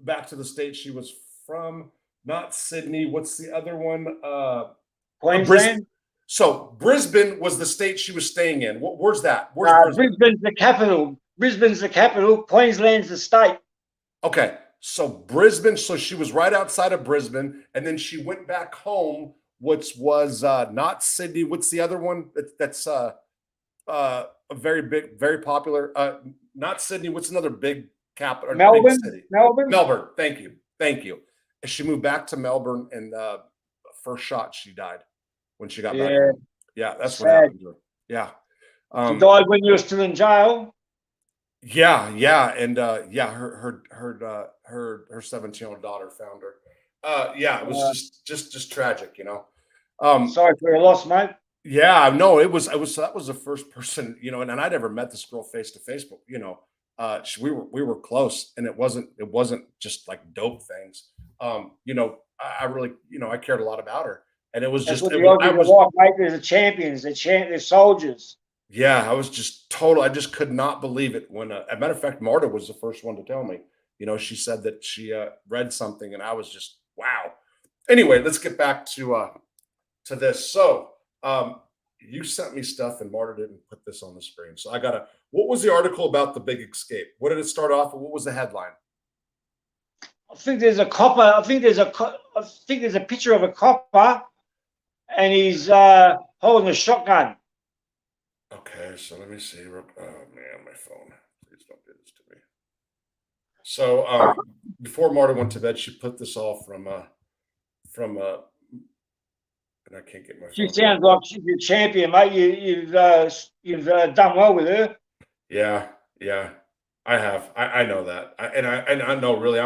back to the state she was from. Not Sydney. What's the other one? Queensland. So Brisbane was the state she was staying in. Where's that? Where's Brisbane? Brisbane's the capital. Brisbane's the capital. Queensland's the state. Okay. So Brisbane. So she was right outside of Brisbane, and then she went back home, which was not Sydney. What's the other one that's a very big, very popular? Not Sydney. What's another big capital? Melbourne. Big city? Melbourne. Melbourne. Thank you. Thank you. And she moved back to Melbourne, and first shot, she died when she got back home. Yeah, that's what happened to her. Yeah. She died when you were still in jail. Yeah, yeah, and yeah, her 17-year-old daughter found her. Yeah, it was just tragic, you know. Sorry for your loss, mate. Yeah, no, it was that was the first person, you know, and I never met this girl face to face, but you know, we were close, and it wasn't just like dope things. You know, I really, you know, I cared a lot about her, and it was That's just, what the Aussies are like, mate. They're the champions. They're soldiers. Yeah, I was just total. I just could not believe it when, as a matter of fact, Marta was the first one to tell me. You know, she said that she read something, and I was just wow. Anyway, let's get back to this. So, you sent me stuff, and Marta didn't put this on the screen, so I gotta. What was the article about the big escape? What did it start off with? What was the headline? I think there's a copper. I think there's a I think there's a picture of a copper, and he's holding a shotgun. Okay, so let me see. Oh man, my phone. Please don't do this to me. So before Marta went to bed, she put this all from and I can't get my She phone. sounds like she's a champion, mate. You've done well with her. Yeah, yeah, I have. I know that, and I know really.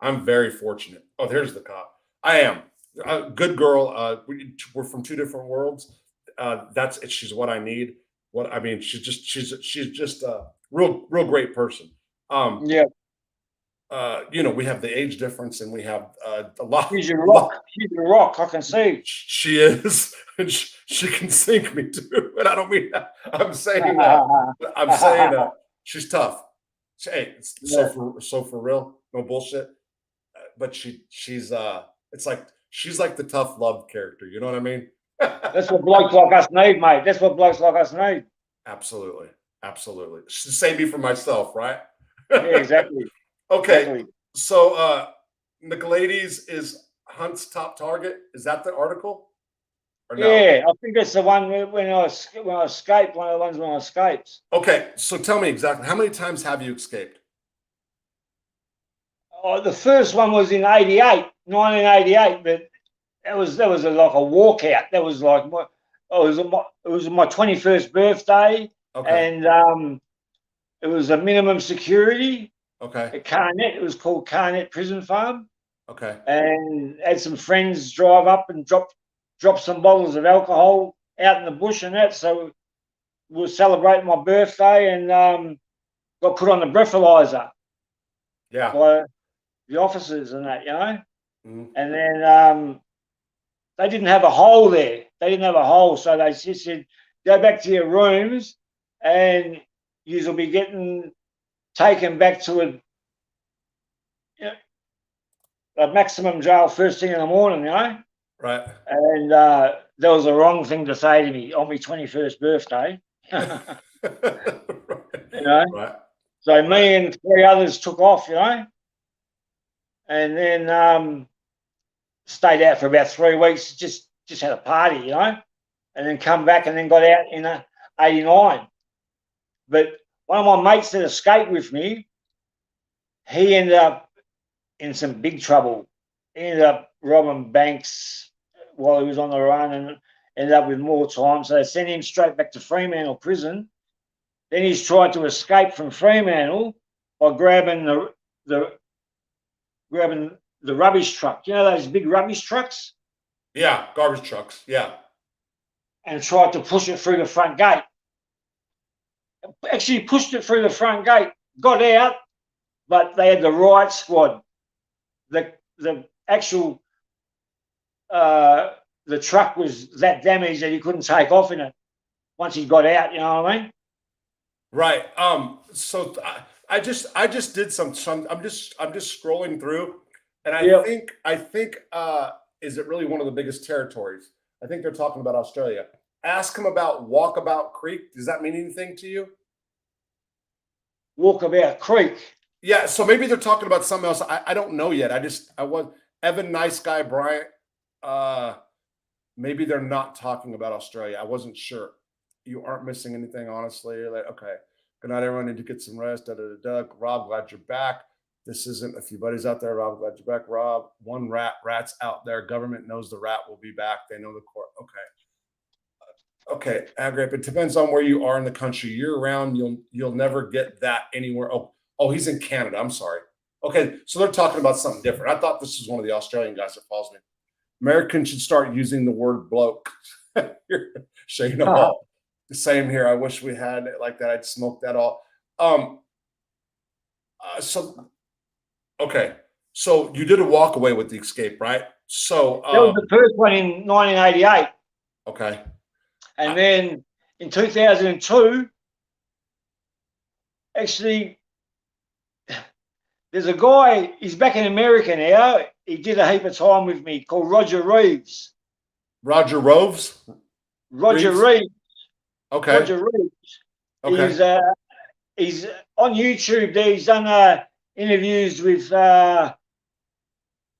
I'm very fortunate. Oh, there's the cop. I am a good girl. We're from two different worlds. That's it. She's what I need. What I mean, she's just a real great person. Um, Yeah, we have the age difference, and we have a lot. she's a rock. She's a rock. I can see. She is, and she can sink me too. And I don't mean that. I'm saying she's tough. Hey, Yeah. so for real, no bullshit. But she's it's like she's like the tough love character. You know what I mean? That's what blokes like us need, mate. That's what blokes like us need. Absolutely, absolutely. Save me for myself, right? Yeah, exactly. Okay, Exactly. so Nicolaides is Hunt's top target. Is that the article? Or no? Yeah, I think that's the one when I escaped. One of the ones when I escaped. Okay, so tell me exactly how many times have you escaped? Oh, the first one was in 1988, but that was like a walkout. That was like it was my 21st birthday, Okay, and it was a minimum security okay, at Carnet. It was called Carnet Prison Farm, okay. and had some friends drive up and drop some bottles of alcohol out in the bush and that. So we were celebrating my birthday and got put on the breathalyzer Yeah. by the officers and that, Mhm. And then they didn't have a hole there. They didn't have a hole, so they just said, "Go back to your rooms, and you will be getting taken back to a maximum jail first thing in the morning." Right. And that was the wrong thing to say to me on my 21st birthday. Right. So Right. me and three others took off, and then stayed out for about 3 weeks. Just had a party, and then come back and then got out in '89. But one of my mates that escaped with me, he ended up in some big trouble. He ended up robbing banks while he was on the run and ended up with more time. So they sent him straight back to Fremantle prison. Then he's tried to escape from Fremantle by grabbing the rubbish truck. You know those big rubbish trucks? Yeah, garbage trucks. Yeah. And tried to push it through the front gate. Actually pushed it through the front gate, got out, but they had the riot squad. The actual the truck was that damaged that he couldn't take off in it once he got out. You know what I mean? Right. So I just did some. I'm just scrolling through, and I think is it really one of the biggest territories? I think they're talking about Australia. Ask him about Walkabout Creek. Does that mean anything to you? Walkabout Creek. Yeah. So maybe they're talking about something else. I don't know yet. I was Evan, nice guy, Bryant. Maybe they're not talking about Australia. I wasn't sure. You aren't missing anything, honestly. You're like, okay, good night, everyone. Need to get some rest. Rob, glad you're back. This isn't a few buddies out there. Rob, glad you're back. Rob, one rat's out there. Government knows the rat will be back. They know the court. Okay. Agrip. It depends on where you are in the country. Year round, you'll never get that anywhere. Oh, he's in Canada. I'm sorry. Okay, so they're talking about something different. I thought this was one of the Australian guys that follows me. Americans should start using the word bloke. Shane Hall. Same here. I wish we had it like that. I'd smoke that all. Okay. So you did a walk away with the escape, right? So that was the first one in 1988. Okay. And then in 2002, actually, there's a guy, he's back in America now. He did a heap of time with me called Roger Reeves. Roger Roves? Roger Reeves. Okay. Roger Reeves. Okay. He's on YouTube there. He's done interviews with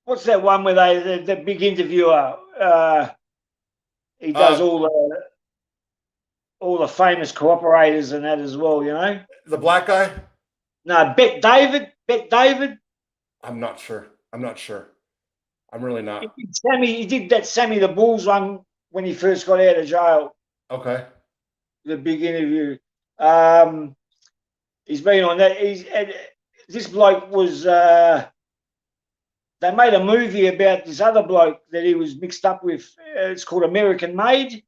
what's that one where the big interviewer? He does all the famous cooperators and that as well. You know. The black guy? No, Bet David. Bet David. I'm not sure. I'm really not. He did that Sammy the Bulls one when he first got out of jail. Okay. The big interview. He's been on that. This bloke was. They made a movie about this other bloke that he was mixed up with. It's called American Made.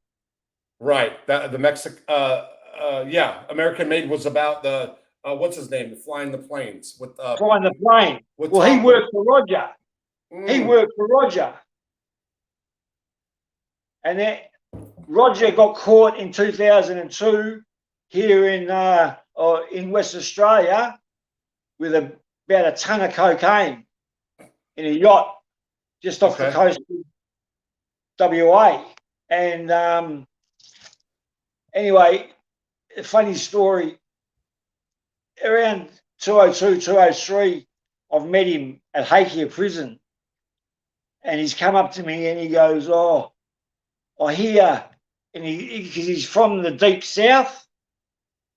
Right. That the Mexican. Yeah. American Made was about the what's his name? Flying the planes with Flying the plane. Well, he worked for Roger. He worked for Roger. And then Roger got caught in 2002 here in West Australia with about a ton of cocaine in a yacht just off the coast of WA. And anyway, a funny story. Around 202, 203, I've met him at Hakea Prison. And he's come up to me and he goes, "Oh, I hear," and because he's from the deep south,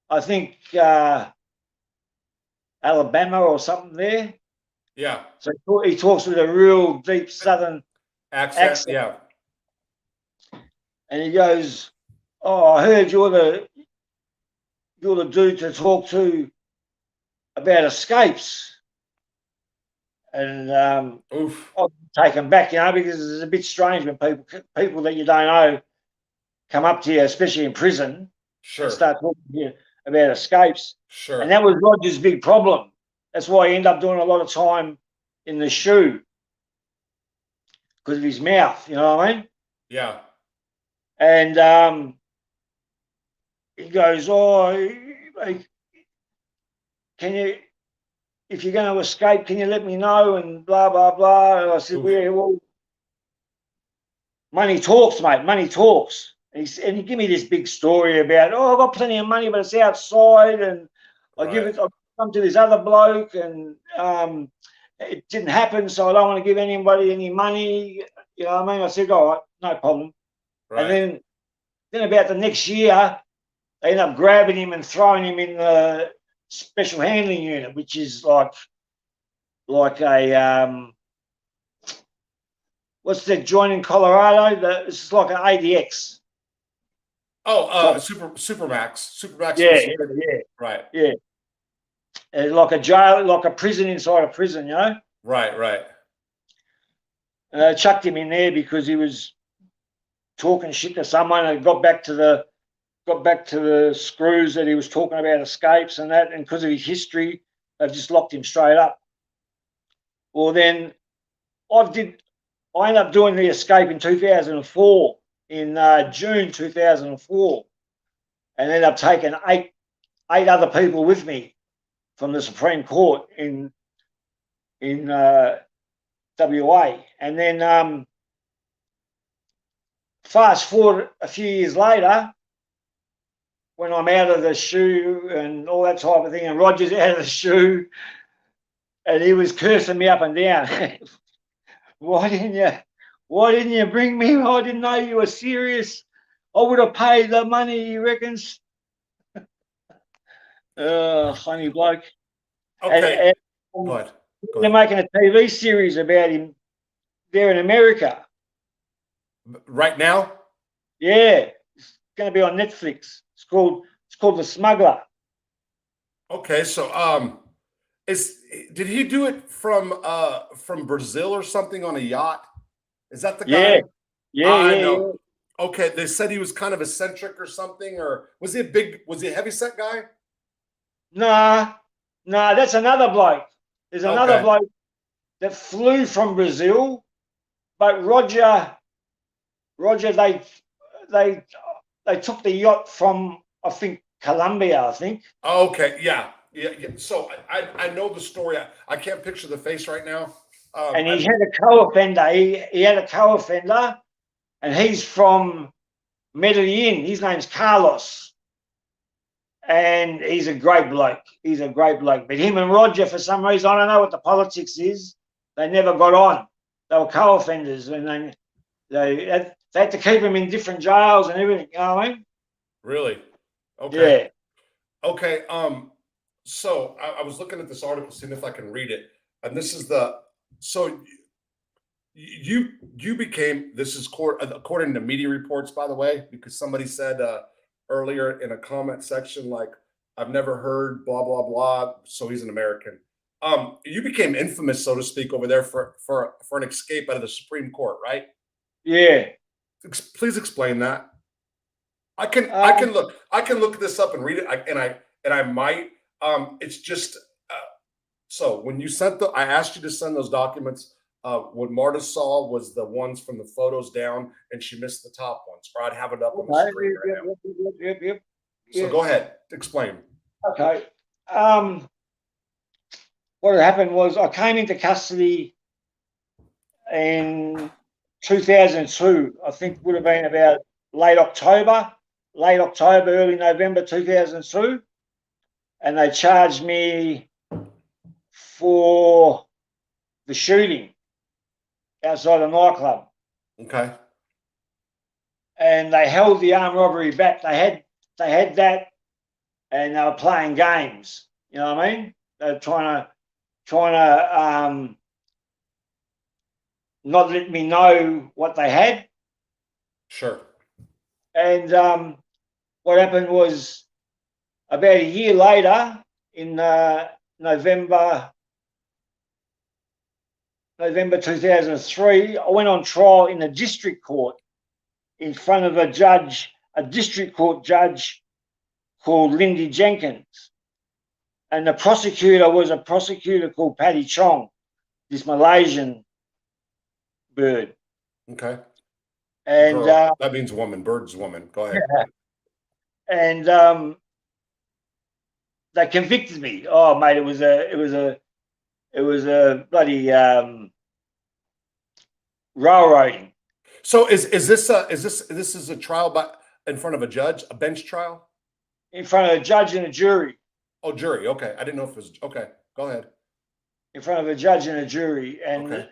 I think Alabama or something there. Yeah. So he talks with a real deep southern accent. Yeah. And he goes, "Oh, I heard you're the dude to talk to about escapes." And I'm taken back, you know, because it's a bit strange when people that you don't know come up to you, especially in prison, and start talking to you about escapes. Sure. And that was Roger's big problem. That's why he ended up doing a lot of time in the shoe because of his mouth, you know what I mean? Yeah. And he goes, "Oh, can you, if you're going to escape, can you let me know?" And blah, blah, blah. And I said, "Well, money talks, mate. Money talks." And he gave me this big story about, "Oh, I've got plenty of money, but it's outside." And I come to this other bloke and it didn't happen, so I don't want to give anybody any money. You know what I mean? I said, "All right, no problem." Right. And then about the next year, they ended up grabbing him and throwing him in the special handling unit, which is like a what's that joint in Colorado? It's like an ADX. Oh, Supermax. Yeah. Right. Yeah. Like a jail, like a prison inside a prison, you know? Right. Chucked him in there because he was talking shit to someone and got back to the screws that he was talking about escapes and that, and because of his history, they've just locked him straight up. Well, then I ended up doing the escape in 2004, in June 2004, and ended up taking eight other people with me from the Supreme Court in WA. And then fast forward a few years later, when I'm out of the shoe and all that type of thing, and Roger's out of the shoe, and he was cursing me up and down. Why didn't you bring me? I didn't know you were serious. I would have paid the money, he reckons. Funny bloke. Okay. And they're making a TV series about him there in America. Right now? Yeah. It's going to be on Netflix. It's called The Smuggler. Okay, so did he do it from Brazil or something on a yacht? Is that the guy? Yeah. I know. Okay, they said he was kind of eccentric or something, or was he a heavyset guy? Nah, that's another bloke. There's another bloke that flew from Brazil, but Roger, they took the yacht from, I think, Colombia, I think. Okay, yeah. So I know the story. I can't picture the face right now. And he had a co-offender. He had a co-offender, and he's from Medellin. His name's Carlos, and he's a great bloke. But him and Roger, for some reason, I don't know what the politics is, they never got on. they were co-offenders, and they had to keep them in different jails and everything. You know what I mean? Really? Okay. Yeah. Okay. So I was looking at this article, seeing if I can read it, and this is so you became, this is according to media reports, by the way, because somebody said earlier in a comment section, like, I've never heard blah blah blah, so he's an American. You became infamous, so to speak, over there for an escape out of the Supreme Court, right? Yeah. Please explain that. I can look this up and read it, and I might. It's just so when you sent I asked you to send those documents. What Marta saw was the ones from the photos down, and she missed the top ones. Or I'd have it up on the screen right now. Yep. So go ahead, explain. Okay. What had happened was I came into custody in 2002. I think would have been about late October, early November 2002, and they charged me for the shooting outside a nightclub. Okay. And they held the armed robbery back. They had that, and they were playing games. You know what I mean? They were trying to not let me know what they had. Sure. And what happened was about a year later, in November 2003, I went on trial in a district court in front of a district court judge called Lindy Jenkins. And the prosecutor was a prosecutor called Paddy Chong, this Malaysian bird. Okay. And that means woman. Bird's woman. Go ahead. And they convicted me. Oh, mate, it was a bloody railroading. So is this a trial in front of a judge, a bench trial? In front of a judge and a jury. Oh, jury. Okay, I didn't know if it was okay. Go ahead. In front of a judge and a jury, and okay.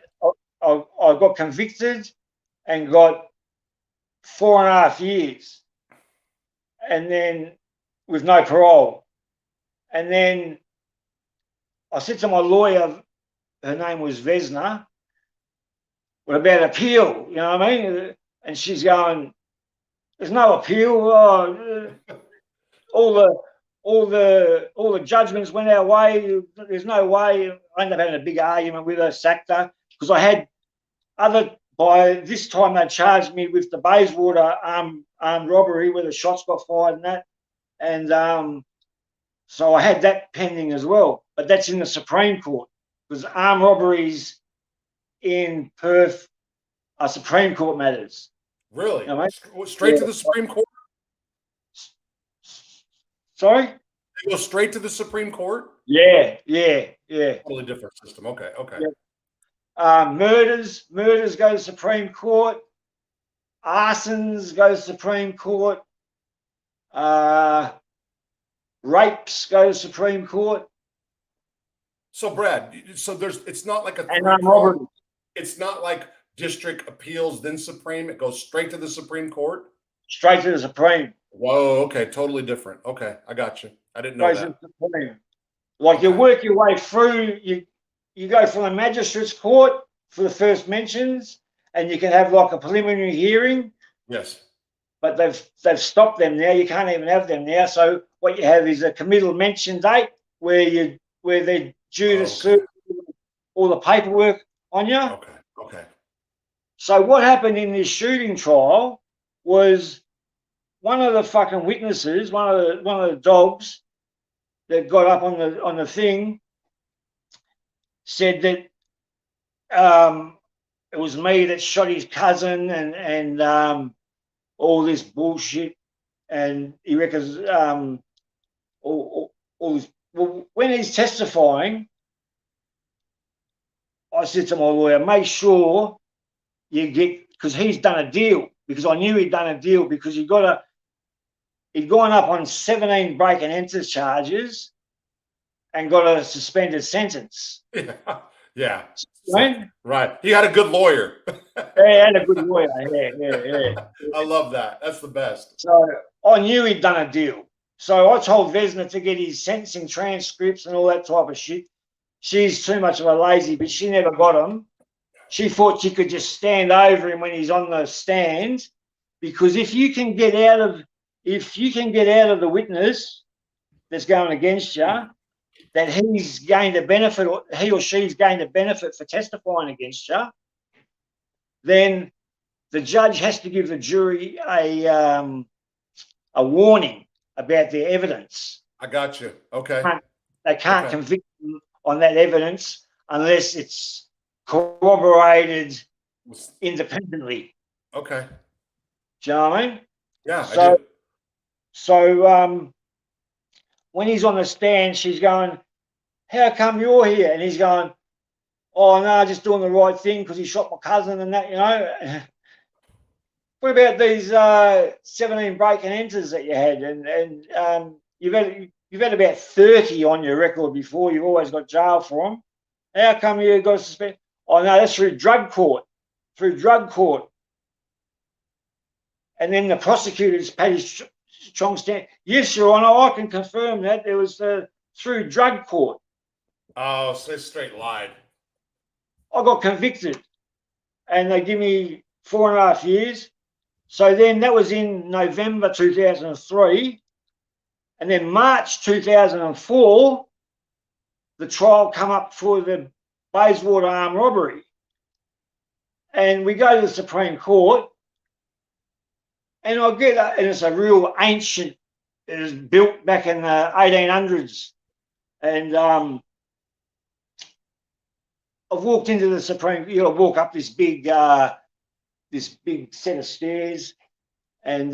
I got convicted and got 4.5 years, and then with no parole. And then I said to my lawyer, her name was Vesna, what about appeal? You know what I mean? And she's going, there's no appeal. All the judgments went our way. There's no way. I ended up having a big argument with her, sacked her, because I had by this time they charged me with the Bayswater armed robbery where the shots got fired and that. And so I had that pending as well. But that's in the Supreme Court, because armed robberies in Perth are Supreme Court matters. Really? You know, straight to the Supreme Court? Sorry? They go straight to the Supreme Court? Yeah. Totally different system. Okay. Yeah. Murders go to Supreme Court. Arsons go to Supreme Court. Rapes go to Supreme Court. So Brad, it's not like it's not like district appeals then Supreme. It goes straight to the Supreme Court. Straight to the Supreme. Whoa. Okay. Totally different. Okay, I got you. I didn't know that. Like you work your way through. You go from the magistrate's court for the first mentions, and you can have like a preliminary hearing. Yes. But they've stopped them now. You can't even have them now. So what you have is a committal mention date where they're due to serve all the paperwork on you. Okay. So what happened in this shooting trial was one of the fucking witnesses, one of the dogs that got up on the thing, said that it was me that shot his cousin and all this bullshit, and he reckons all this. Well, when he's testifying, I said to my lawyer, make sure you get, because he's done a deal, because I knew he'd done a deal, because he'd gone up on 17 break and enter charges and got a suspended sentence. Yeah. Right? Right. He had a good lawyer. Yeah, had a good lawyer. Yeah. I love that. That's the best. So I knew he'd done a deal. So I told Vesna to get his sentencing transcripts and all that type of shit. She's too much of a lazy, but she never got them. She thought she could just stand over him when he's on the stand, because if you can get out of the witness that's going against you, that he's gained a benefit, or he or she's gained a benefit for testifying against you, then the judge has to give the jury a warning about their evidence. I got you. Okay. They can't convict them on that evidence unless it's corroborated independently. Okay. Do you know what I mean? Yeah, I do. So when he's on the stand, she's going, "How come you're here?" And he's going, "Oh no, just doing the right thing because he shot my cousin and that, you know." What about these 17 break and enters that you had, and you've had about 30 on your record before. You've always got jail for them. How come you got suspended? Oh no, that's through drug court. And then the prosecutors paid his strong stand. Yes, Your Honour, I can confirm that it was through drug court. Oh, so they straight lied. I got convicted, and they give me 4.5 years. So then that was in November 2003, and then March 2004, the trial come up for the Bayswater armed robbery, and we go to the Supreme Court, and I get and it's a real ancient. It was built back in the 1800s, and I've walked into the Supreme. You know, walk up this big set of stairs, and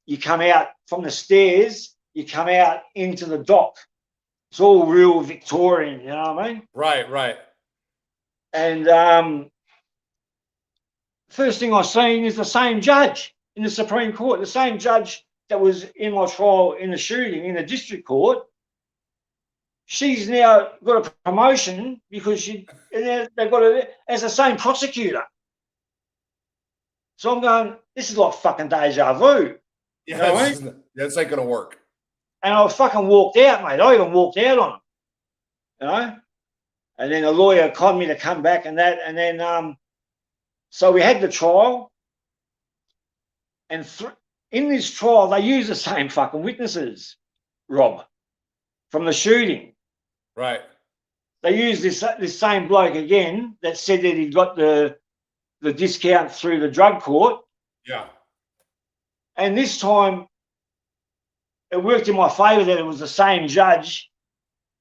you come out from the stairs. You come out into the dock. It's all real Victorian, you know what I mean? Right. And first thing I seen is the same judge in the Supreme Court, the same judge that was in my trial in the shooting in the district court. She's now got a promotion because they've got her as the same prosecutor. So I'm going, this is like fucking deja vu. Yeah, You know what I mean? this ain't gonna work. And I fucking walked out, mate. I even walked out on him, you know. And then the lawyer called me to come back and that. And then, so we had the trial. And in this trial, they used the same fucking witnesses, Rob, from the shooting. Right. They used this same bloke again that said that he got the discount through the drug court. Yeah. And this time, it worked in my favour that it was the same judge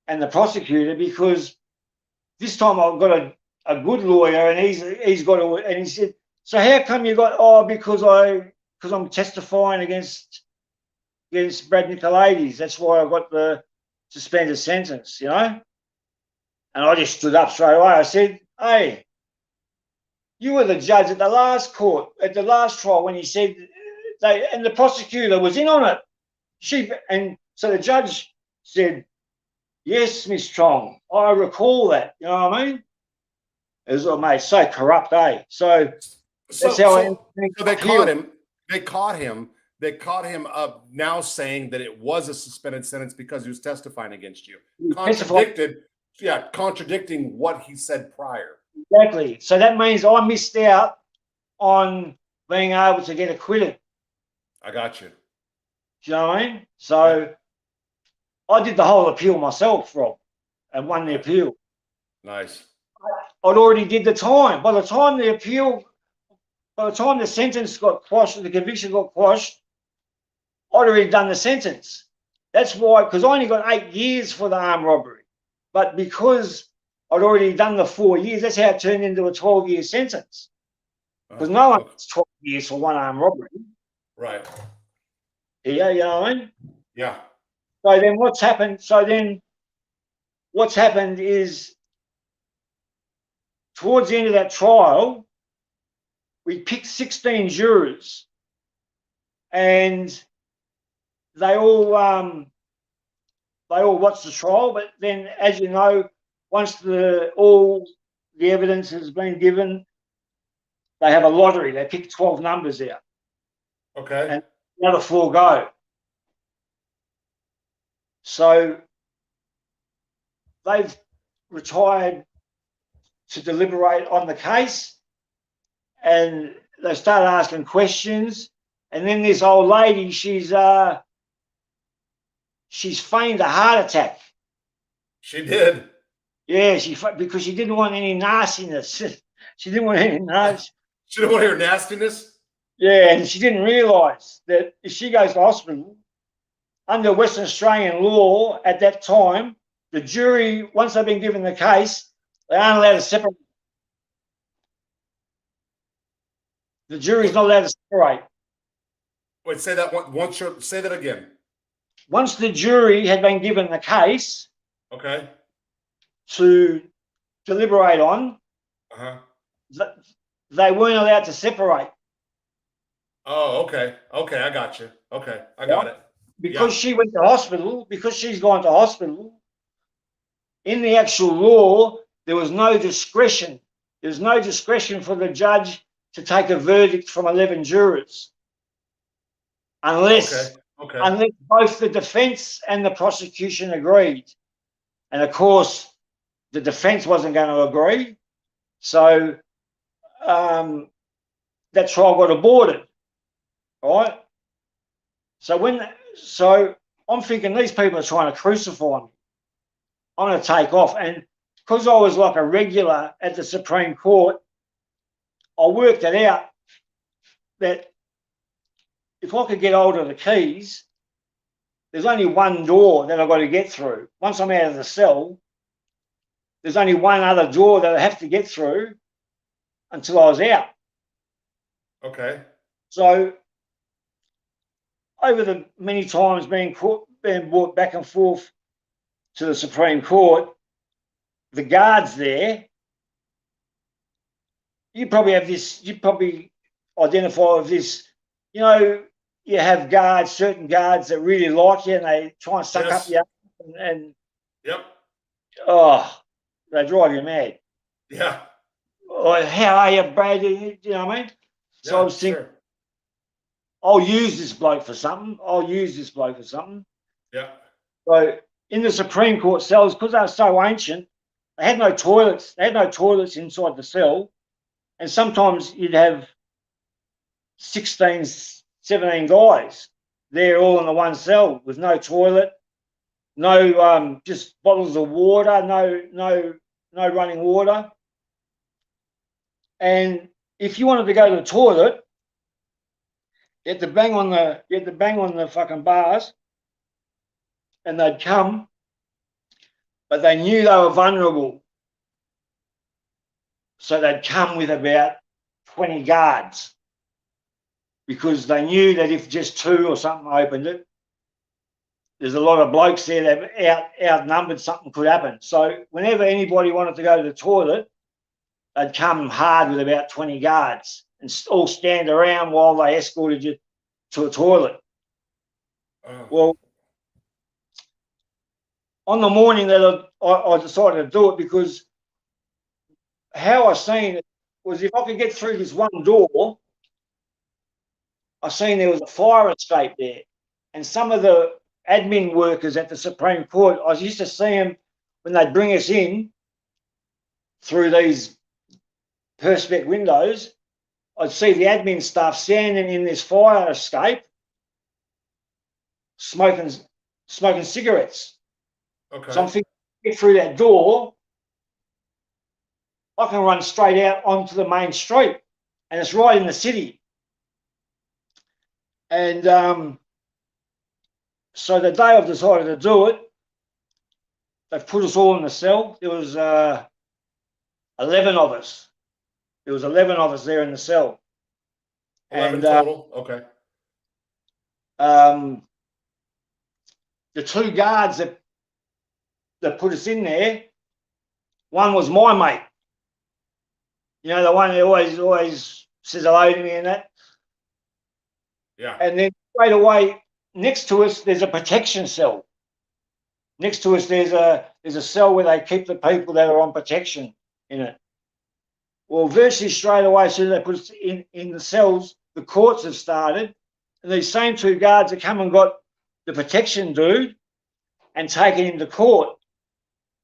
and the prosecutor, because this time I've got a good lawyer, and he's got and he said, "So how come you got?" "Oh, because I'm testifying against Brad Nicolaides. That's why I got the suspended sentence," you know. And I just stood up straight away. I said, "Hey, you were the judge at the last trial when he said and the prosecutor was in on it." And so the judge said, "Yes, Miss Chong, I recall that." You know what I mean? It was, oh, mate, so corrupt, eh? So that's how they caught him. They caught him up now saying that it was a suspended sentence because he was testifying against you. Contradicting what he said prior. Exactly. So that means I missed out on being able to get acquitted. I got you. Do you know what I mean? So I did the whole appeal myself, Rob, and won the appeal. Nice. I'd already did the time. By the time the sentence got quashed, the conviction got quashed, I'd already done the sentence. That's why, because I only got 8 years for the armed robbery. But because I'd already done the 4 years, that's how it turned into a 12-year sentence. Because no one gets 12 years for one armed robbery. Right. Yeah, you know what I mean? Yeah. So then what's happened? Is towards the end of that trial, we picked 16 jurors, and they all watched the trial. But then, as you know, once all the evidence has been given, they have a lottery. They pick 12 numbers out. Okay. And the other 4 go. So they've retired to deliberate on the case, and they started asking questions. And then this old lady, she's feigned a heart attack. She did. Yeah, because she didn't want any nastiness. She didn't want any nastiness. She didn't want to hear nastiness. Yeah, and she didn't realise that if she goes to hospital, under Western Australian law at that time, the jury, once they've been given the case, they aren't allowed to separate. The jury's not allowed to separate. Wait, say that one. Say that again. Once the jury had been given the case, okay, to deliberate on, they weren't allowed to separate. Oh, okay. Okay, I got you. Okay, I got it. Because she went to hospital, because she's gone to hospital, in the actual law, there was no discretion. There's no discretion for the judge to take a verdict from 11 jurors. Unless both the defence and the prosecution agreed. And of course, the defence wasn't going to agree. So that trial got aborted. Right? So I'm thinking these people are trying to crucify me. I'm going to take off. And because I was like a regular at the Supreme Court, I worked it out that if I could get hold of the keys, there's only one door that I've got to get through. Once I'm out of the cell, there's only one other door that I have to get through until I was out. Okay. So over the many times being brought back and forth to the Supreme Court, the guards there, you probably identify with this, you know, you have certain guards that really like you and they try and suck up you and they drive you mad. Yeah. Or how are you, Brad? You know what I mean? So I was thinking, I'll use this bloke for something. Yeah. So in the Supreme Court cells, because they were so ancient, they had no toilets. They had no toilets inside the cell. And sometimes you'd have 16, 17 guys there all in the one cell with no toilet, no just bottles of water, no running water. And if you wanted to go to the toilet, you had to bang on the fucking bars and they'd come, but they knew they were vulnerable. So they'd come with about 20 guards because they knew that if just 2 or something opened it, there's a lot of blokes there that outnumbered, something could happen. So whenever anybody wanted to go to the toilet, they'd come hard with about 20 guards and all stand around while they escorted you to a toilet. Well, on the morning that I decided to do it, because how I seen it was if I could get through this one door, I seen there was a fire escape there. And some of the admin workers at the Supreme Court, I used to see them when they'd bring us in through these perspex windows, I'd see the admin staff standing in this fire escape smoking cigarettes. Okay. So I'm thinking, get through that door, I can run straight out onto the main street, and it's right in the city. And so the day I've decided to do it, they've put us all in the cell. There was 11 of us. There was 11 of us there in the cell. 11 total? Okay. The 2 guards that put us in there, one was my mate. You know, the one who always says hello to me and that. Yeah. And then straight away, next to us, there's a protection cell. Next to us, there's a cell where they keep the people that are on protection in it. Well, virtually straight away, as soon as they put us in the cells, the courts have started, and these same two guards have come and got the protection dude and taken him to court.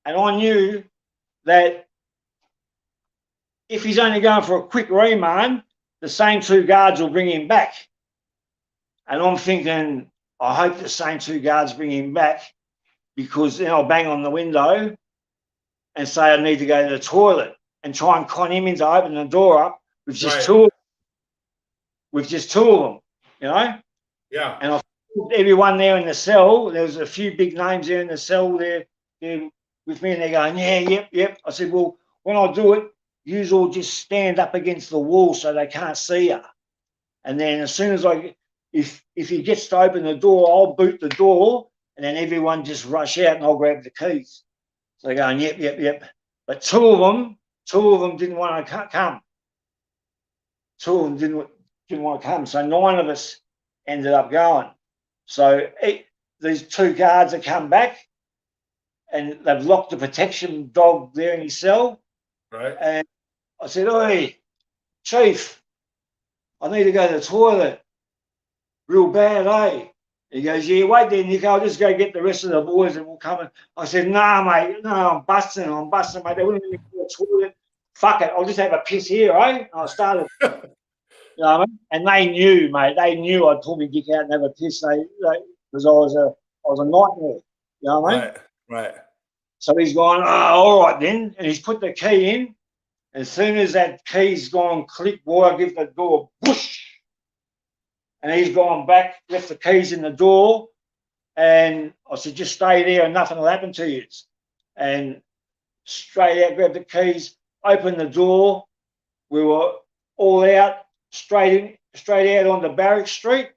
And I knew that if he's only going for a quick remand, the same two guards will bring him back. And I'm thinking, I hope the same two guards bring him back, because then I'll bang on the window and say I need to go to the toilet and try and con him into opening the door up with just two of them, you know? Yeah. And I put everyone there in the cell. There was a few big names there in the cell there with me, and they're going, yeah, yep. I said, well, when I do it, you all just stand up against the wall so they can't see you. And then as soon as if he gets to open the door, I'll boot the door, and then everyone just rush out and I'll grab the keys. So they're going, yep. But two of them didn't want to come. Two of them didn't want to come. So 9 of us ended up going. So these two guards have come back, and they've locked the protection dog there in his cell. Right. And I said, "Oi, Chief, I need to go to the toilet. Real bad, eh?" He goes, "Yeah, wait there, Nico. I'll just go get the rest of the boys and we'll come in." I said, "Nah, mate. No, I'm busting, mate. They wouldn't let me go to the toilet. Fuck it. I'll just have a piss here, eh?" And I started, you know what I mean? And they knew, mate. They knew I'd pull my dick out and have a piss. Because I was a nightmare. You know what I mean? Right. So he's gone, "Oh, all right then." And he's put the key in. As soon as that key's gone click, boy, I give the door a push. And he's gone back, left the keys in the door. And I said, "Just stay there and nothing will happen to you." And straight out, grabbed the keys, opened the door. We were all out, straight out onto Barrack Street.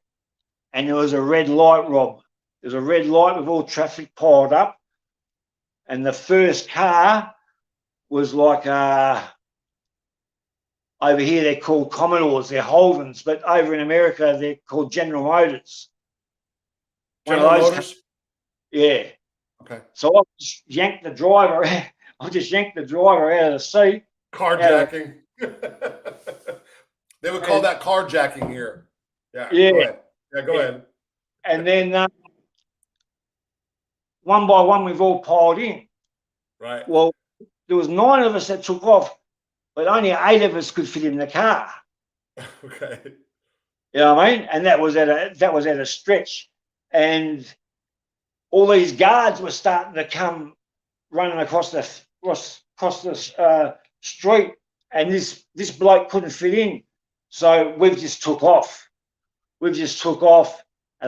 And there was a red light, Rob. There was a red light with all traffic piled up. And the first car was like over here they're called Commodores, they're Holdens, but over in America they're called General Motors. General Motors? Yeah. Okay. So I just yanked the driver out. I just yanked the driver out of the seat. Carjacking. They would call that carjacking here. Yeah. Go ahead. And then one by one we've all piled in. Right. Well, there was 9 of us that took off, but only 8 of us could fit in the car. Okay. You know what I mean? And that was at a stretch. And all these guards were starting to come running across the street, and this bloke couldn't fit in. So we've just took off. And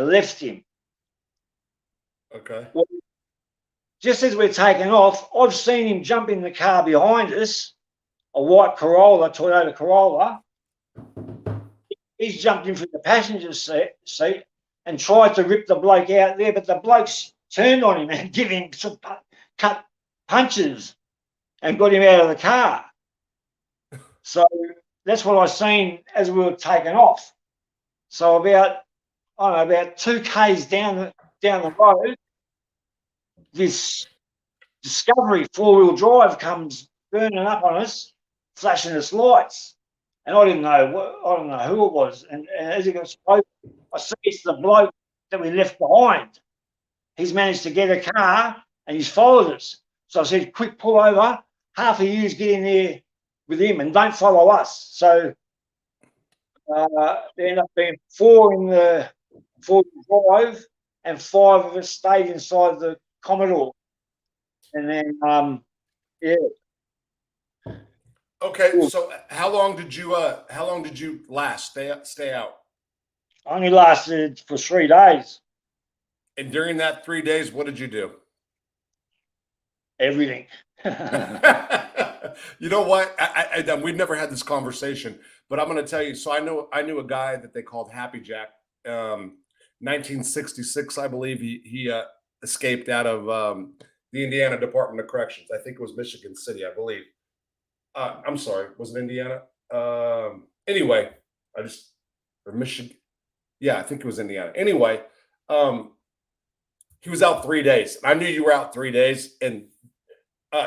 left him. Okay. Well, just as we're taking off, I've seen him jump in the car behind us, a white Corolla, Toyota Corolla. He's jumped in from the passenger seat and tried to rip the bloke out there, but the bloke's turned on him and give him some cut punches and got him out of the car. So that's what I seen as we were taking off. So about 2 k's down the road, this Discovery 4-wheel drive comes burning up on us, flashing us lights, and I don't know who it was. And as he got close, I see it's the bloke that we left behind. He's managed to get a car and he's followed us. So I said, "Quick, pull over. Half of you get in there with him and don't follow us." So there ended up being 4 in the 4-wheel drive and 5 of us stayed inside the Commodore. And then, Okay, so how long did you last? Stay out? only lasted for 3 days. And during that 3 days, what did you do? Everything. You know what? We've never had this conversation, but I'm going to tell you. So I knew a guy that they called Happy Jack. 1966, I believe he escaped out of the Indiana Department of Corrections. I think it was Michigan City, I believe. I'm sorry, was it Indiana? Anyway, or Michigan. Yeah, I think it was Indiana. Anyway, he was out 3 days. I knew you were out 3 days, and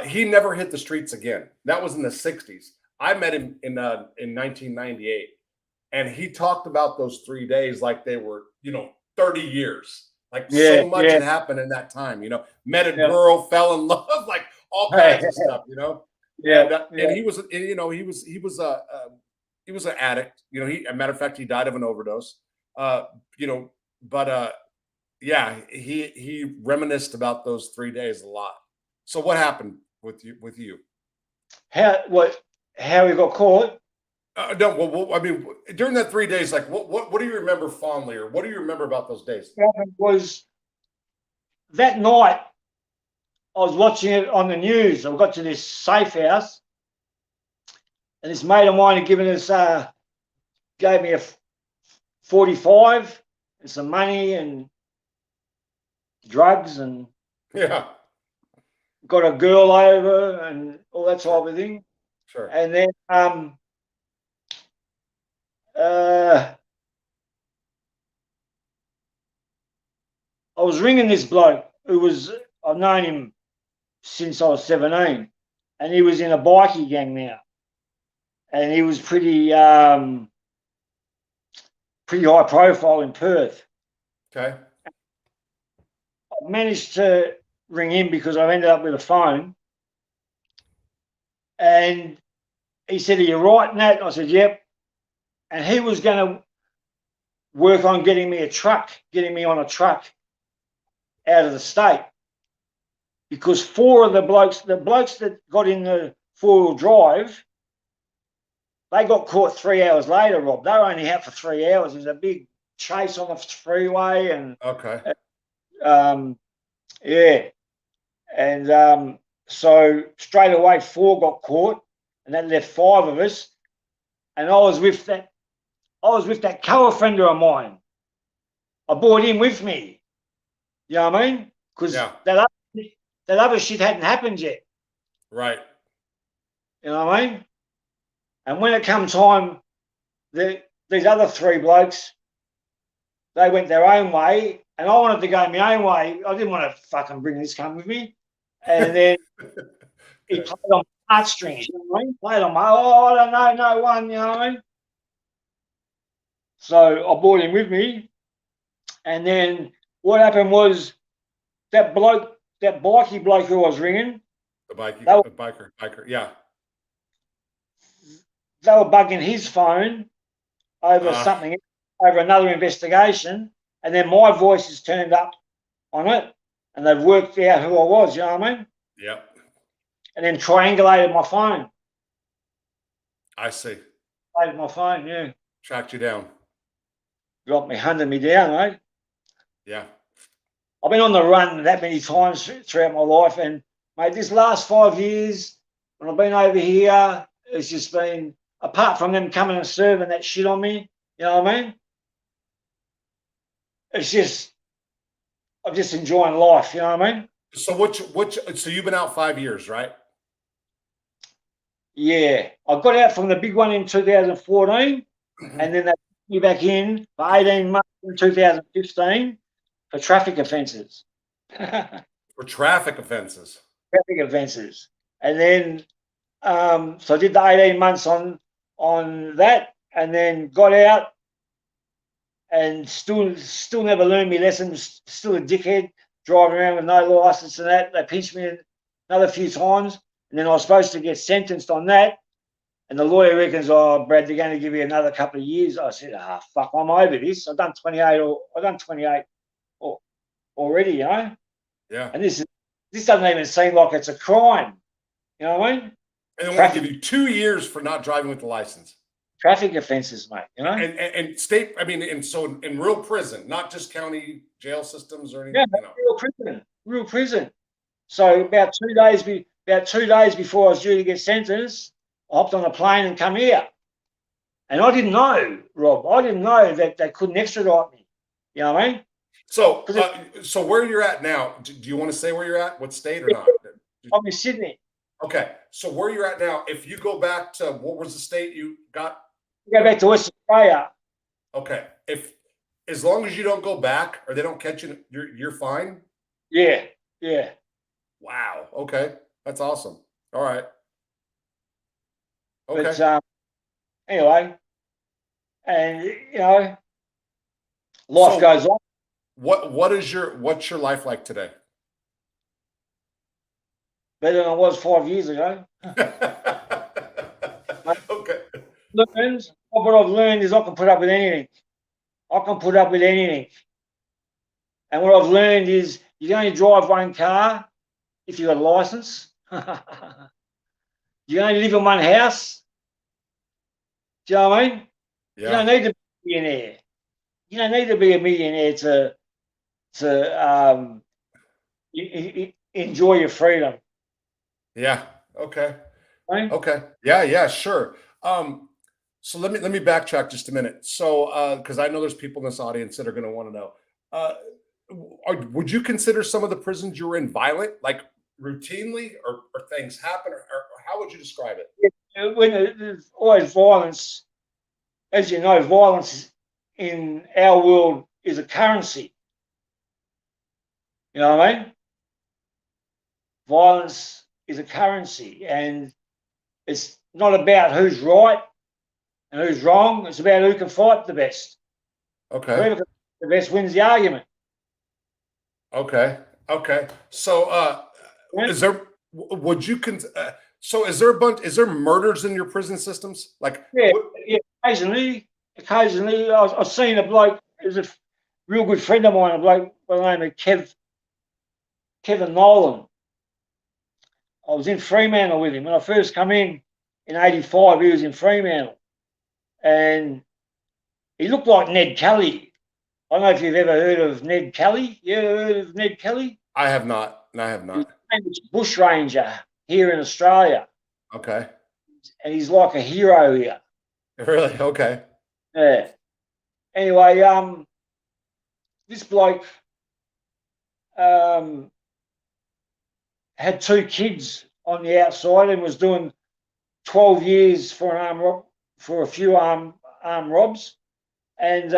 he never hit the streets again. That was in the 60s. I met him in 1998, and he talked about those 3 days like they were, 30 years. Like Yeah, so much yeah, had happened in that time. Met a yeah, girl, fell in love, like all kinds of stuff. yeah, And yeah. he was, he was an addict. A matter of fact, he died of an overdose. Uh, but yeah, he reminisced about those 3 days a lot. So what happened with you? How he got caught? No, I mean, during that 3 days, like, what do you remember fondly, or what do you remember about those days? What happened was that night I was watching it on the news. I got to this safe house, and this mate of mine had gave me a 45 and some money and drugs, and Yeah, got a girl over and all that type of thing. sure. And then I was ringing this bloke I've known him since I was 17, and he was in a bikie gang now, and he was pretty high profile in Perth. Okay. I managed to ring him because I ended up with a phone, and he said, "Are you writing that?" And I said, "Yep." And he was going to work on getting me on a truck out of the state, because four of the blokes that got in the four-wheel drive, they got caught 3 hours later, Rob. They were only out for 3 hours. There was a big chase on the freeway, and Okay. yeah, and so straight away 4 got caught, and that left 5 of us. And I was with that co-offender of mine. I brought him with me. You know what I mean? Because Yeah. that other shit hadn't happened yet. Right. You know what I mean? And when it come time, these other 3 blokes, they went their own way, and I wanted to go my own way. I didn't want to fucking bring this cunt with me. And then he played on my heartstrings, you know what I mean? Played on I don't know, no one, you know what I mean? So I brought him with me, and then what happened was that bikie bloke who I was ringing, The biker. Yeah. they were bugging his phone over something, over another investigation, and then my voice is turned up on it, and they've worked out who I was, you know what I mean? Yep. And then triangulated my phone. I see. Played my phone, yeah. Tracked you down. Hunted me down, mate. Yeah. I've been on the run that many times throughout my life, and mate, this last 5 years when I've been over here, it's just been, apart from them coming and serving that shit on me, you know what I mean? It's just, I'm just enjoying life, you know what I mean? So so you've been out 5 years, right? Yeah, I got out from the big one in 2014, and then they put me back in for 18 months in 2015 for traffic offences. For traffic offenses. Traffic offences. And then, so I did the 18 months on that, and then got out, and still never learned my lesson. Still a dickhead, driving around with no license and that. They pinched me another few times, and then I was supposed to get sentenced on that. And the lawyer reckons, "Oh, Brad, they're going to give you another couple of years." I said, fuck, I'm over this. I've done 28 already, you know? Yeah. And this doesn't even seem like it's a crime. You know what I mean? And they want to give you 2 years for not driving with the license. Traffic offences, mate, you know? And state, I mean, and so in real prison, not just county jail systems or anything. Yeah, real prison. So about 2 days before I was due to get sentenced, I hopped on a plane and come here. And I didn't know, Rob. I didn't know that they couldn't extradite me. You know what I mean? So, so where you're at now? Do you want to say where you're at? What state or not? I'm in Sydney. Okay, so where you're at now? If you go back to what was the state you got? Go back to West Australia. Okay, as long as you don't go back or they don't catch you, you're fine. Yeah. Wow. Okay, that's awesome. All right. Okay. But anyway, and life So goes on. what's your life like today? Better than I was 5 years ago. Okay. What I've learned is I can put up with anything. I can put up with anything. And what I've learned is you can only drive one car if you've got a license. You only live in one house. Do you know what I mean? You Yeah. don't need to be a millionaire. You don't need to be a millionaire to enjoy your freedom. Yeah. Okay. Right? Okay. Yeah, yeah, sure. So let me backtrack just a minute. So because I know there's people in this audience that are going to want to know. Uh would you consider some of the prisons you were in violent, like routinely, or things happen, or how would you describe it? When there's always violence, as you know, violence in our world is a currency. You know what I mean? Violence is a currency, and it's not about who's right and who's wrong. It's about who can fight the best. Okay. Whoever can fight the best wins the argument. Okay. Okay. So Yeah. is there would you so is there murders in your prison systems? Like Yeah, occasionally, I've seen a bloke. There's a real good friend of mine, a bloke by the name of Kevin Nolan. I was in Fremantle with him when I first come in '85. He was in Fremantle, and he looked like Ned Kelly. I don't know if you've ever heard of Ned Kelly. You ever heard of Ned Kelly? I have not. No, I have He's not. a famous bushranger here in Australia, Okay. and he's like a hero here. Really? Okay. Yeah. Anyway, this bloke had 2 kids on the outside and was doing 12 years for a few armed robs, and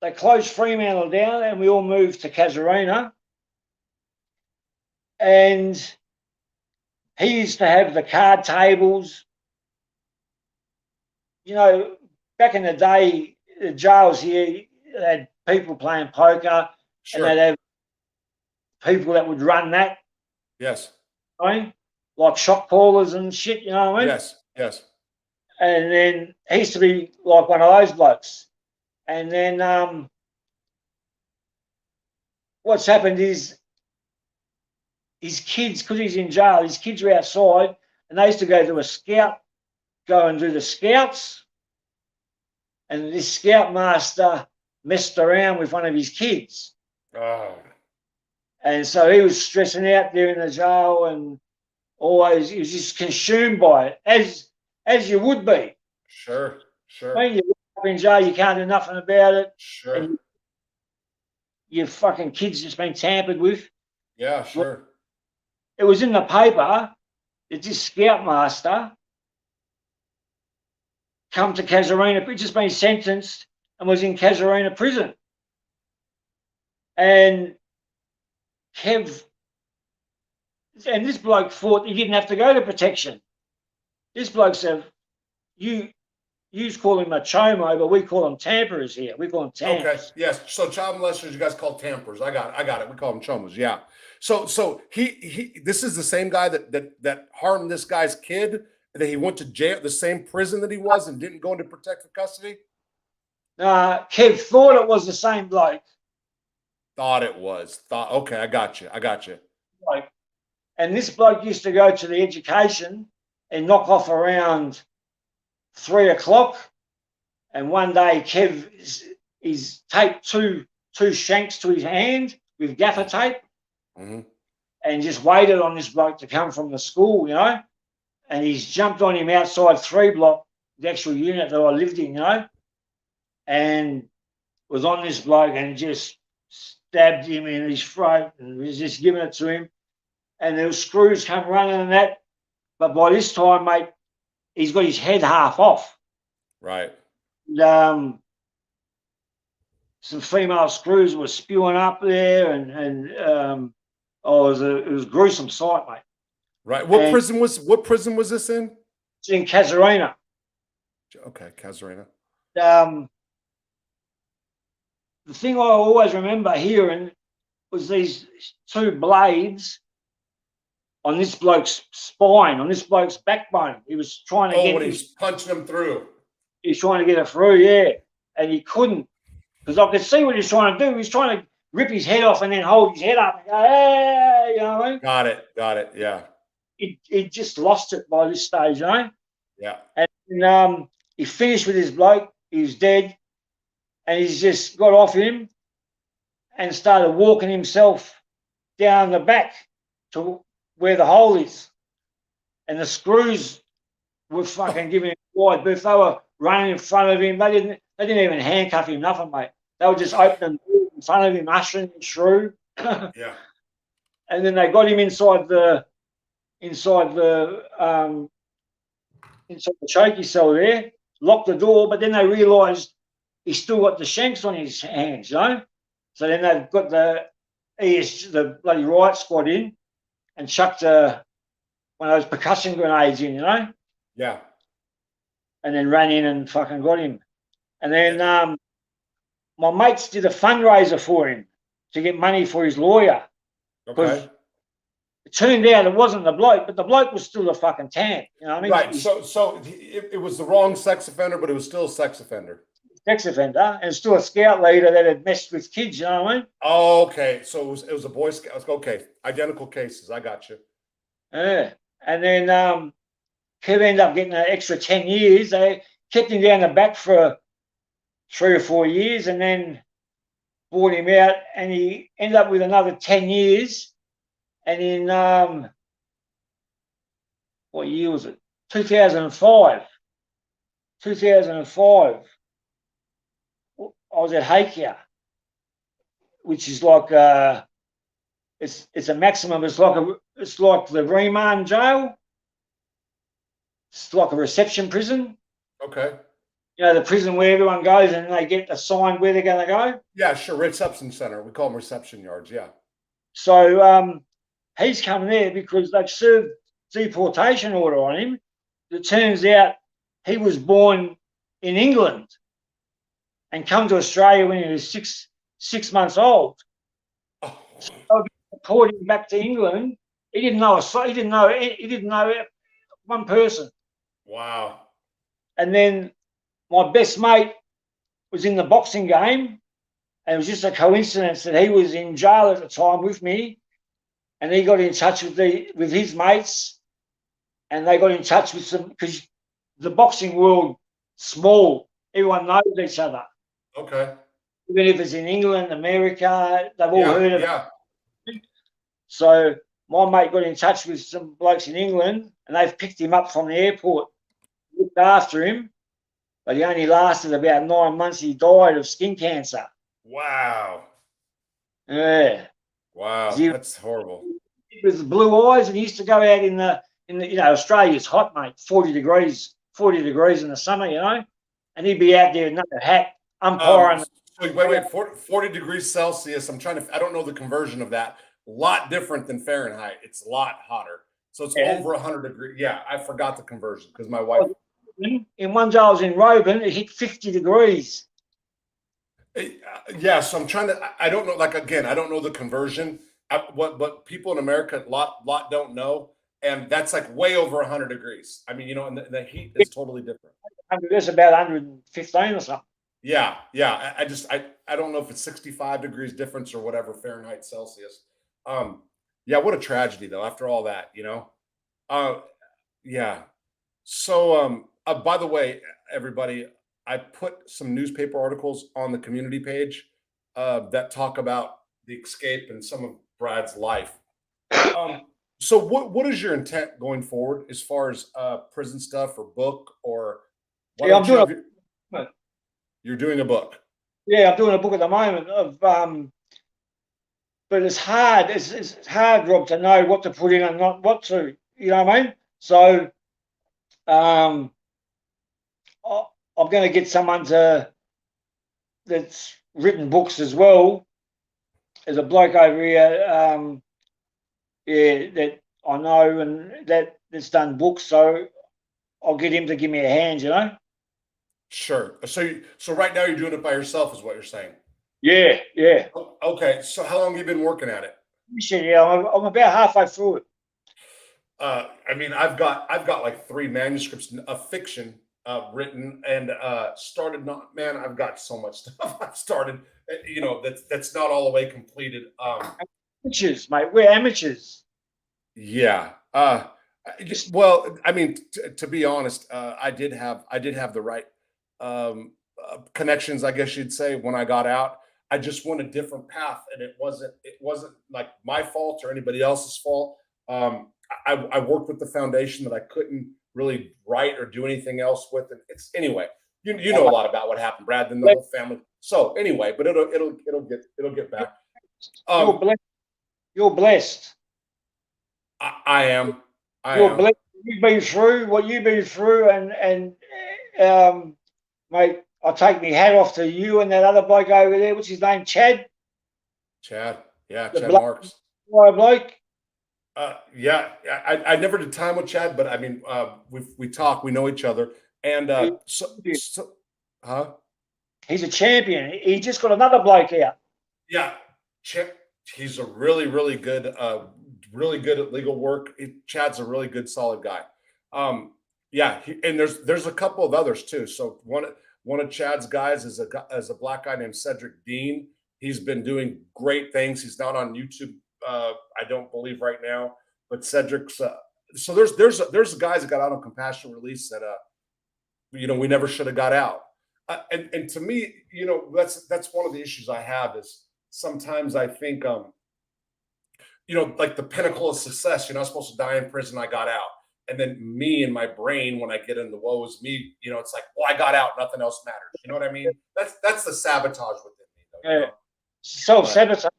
they closed Fremantle down, and we all moved to Casuarina. And he used to have the card tables. You know, back in the day, the jails here had people playing poker, Sure. and they'd have people that would run that, Yes. right? Like shot callers and shit, you know what I mean? Yes. Yes. And then he used to be like one of those blokes. And then what's happened is his kids, because he's in jail, his kids were outside, and they used to go and do the scouts. And this scoutmaster messed around with one of his kids. Oh. And so he was stressing out there in the jail, and always he was just consumed by it, as you would be. Sure. Sure. When you're up in jail, you can't do nothing about it. Sure. And your fucking kids just been tampered with. Yeah, sure. It was in the paper that this scoutmaster come to Casuarina, he'd just been sentenced and was in Casuarina prison. And this bloke thought he didn't have to go to protection. This bloke said, you call him a chomo, but we call them tamperers here. We call them tampers. Okay. Yes. So child molesters, you guys call tampers. I got it. We call them chomos. Yeah. So he this is the same guy that harmed this guy's kid, that he went to jail, the same prison that he was, and didn't go into protective custody. Kev thought it was the same bloke. Thought it was. Okay, I got you. And this bloke used to go to the education and knock off around 3 o'clock. And one day Kev is taped two shanks to his hand with gaffer tape, and just waited on this bloke to come from the school, you know. And he's jumped on him outside 3 block, the actual unit that I lived in, you know, and was on this bloke and just stabbed him in his throat and was just giving it to him. And there was screws come running and that. But by this time, mate, he's got his head half off. Right. And, some female screws were spewing up there, and it was a gruesome sight, mate. Right. What And prison was this in? it's in Casuarina. Okay, Casuarina. The thing I always remember hearing was these two blades on this bloke's spine, on this bloke's backbone. He was trying to Oh, get when he's punching them through. he's trying to get it through, yeah. And he couldn't, because I could see what he's trying to do. He's trying to rip his head off and then hold his head up and go, hey, you know what I mean? Got it. Yeah. He just lost it by this stage, you know? Yeah. And he finished with his bloke. He was dead. And he's just got off him and started walking himself down the back to where the hole is. And the screws were fucking giving him wide berth. They were running in front of him. They didn't even handcuff him, nothing, mate. They were just opening in front of him, ushering him through. Yeah. And then they got him inside the choky cell there, locked the door, but then they realised he's still got the shanks on his hands, you know? So then they've got the bloody riot squad in and chucked one of those percussion grenades in, you know? Yeah. And then ran in and fucking got him. And then my mates did a fundraiser for him to get money for his lawyer. Okay. It turned out it wasn't the bloke, but the bloke was still a fucking tank. You know what I mean? Right. So it was the wrong sex offender, but it was still a sex offender. Sex offender, and still a scout leader that had messed with kids. You know what I mean? Oh, okay. So it was a Boy Scout. Okay. Identical cases. I got you. Yeah. And then Kev ended up getting an extra 10 years. They kept him down the back for 3 or 4 years, and then brought him out, and he ended up with another 10 years. And in what year was it? 2005. 2005. I was at Hakia, which is like it's a maximum. It's like the remand jail. It's like a reception prison. Okay. You know, the prison where everyone goes and they get assigned where they're going to go. Yeah, sure. Reception center. We call them reception yards. Yeah. So he's come there because they've served deportation order on him. It turns out he was born in England and come to Australia when he was six months old. Oh. So deported him back to England. He didn't know one person. Wow. And then my best mate was in the boxing game, and it was just a coincidence that he was in jail at the time with me, and he got in touch with his mates, and they got in touch with some, because the boxing world small, everyone knows each other. Okay. Even if it's in England, America, they've all heard of it. So my mate got in touch with some blokes in England, and they've picked him up from the airport, looked after him, but he only lasted about 9 months. He died of skin cancer. Wow. Yeah. Wow. That's horrible. With blue eyes, and he used to go out in the Australia's hot, mate, 40 degrees in the summer, you know, and he'd be out there with another hat, umpiring. Wait, 40 degrees Celsius. I don't know the conversion of that. A lot different than Fahrenheit. It's a lot hotter. So it's over 100 degrees. Yeah, I forgot the conversion because my wife. In one day I was in Roban, it hit 50 degrees. Yeah, so I'm trying to. I don't know. Like again, I don't know the conversion. What people in America a lot don't know, and that's like way over 100 degrees. I mean, you know, and the heat is totally different. It's about 115 or something. Yeah. I don't know if it's 65 degrees difference or whatever Fahrenheit Celsius. Yeah, what a tragedy though. After all that, you know. Yeah. So, by the way, everybody, I put some newspaper articles on the community page that talk about the escape and some of Brad's life. So what is your intent going forward as far as prison stuff or book or? You're doing a book. Yeah, I'm doing a book at the moment of, but it's hard. It's hard, Rob, to know what to put in and not what to. You know what I mean? So, I'm going to get someone that's written books as well. There's a bloke over here, that I know and that's done books, so I'll get him to give me a hand, you know? Sure. So right now you're doing it by yourself, is what you're saying. Yeah, yeah. Okay. So how long have you been working at it? Yeah, I'm about halfway through it. I mean, I've got like 3 manuscripts of fiction written and started. Not man, I've got so much stuff. I've started. That's not all the way completed. Amateurs, mate. We're amateurs. Yeah. Well, I mean, to be honest, I did have the right connections, I guess you'd say, when I got out. I just went a different path, and it wasn't like my fault or anybody else's fault. I worked with the foundation that I couldn't really write or do anything else with, and it's anyway. You know a lot about what happened, Brad, than the whole family. So anyway, but it'll get back. You're blessed. You're blessed. I am. You're blessed. You've been through what you've been through, and mate, I take my hat off to you and that other bloke over there. What's his name? Chad. Chad. Yeah, The Chad Marks. bloke. Yeah, I never did time with Chad, but I mean, we talk, we know each other, and huh? He's a champion. He just got another bloke out. Yeah, Chad, he's a really good, really good at legal work. Chad's a really good, solid guy. Yeah, and there's a couple of others too. So one of Chad's guys is a black guy named Cedric Dean. He's been doing great things. He's not on YouTube. I don't believe right now, but Cedric's. So there's guys that got out on compassionate release that we never should have got out. And to me, that's one of the issues I have is sometimes I think like the pinnacle of success. You're not supposed to die in prison. I got out, and then me in my brain when I get into woe is me. It's like, well, I got out. Nothing else matters. You know what I mean? That's the sabotage within me, though. Yeah. Self-sabotage.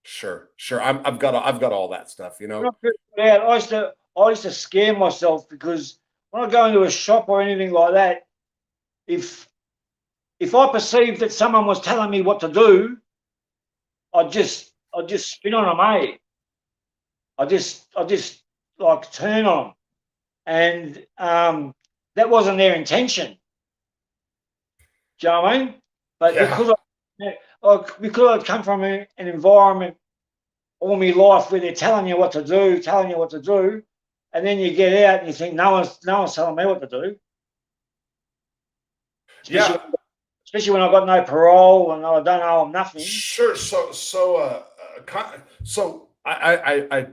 Sure. I've got all that stuff. I used to scare myself because when I go into a shop or anything like that, if I perceived that someone was telling me what to do, I'd just spin on them, eh? I just like turn on them, and that wasn't their intention. Do you know what I mean? But Yeah. because I'd come from an environment all my life where they're telling you what to do, and then you get out and you think no one's telling me what to do. Especially when I've got no parole and I don't owe them nothing. Sure. So I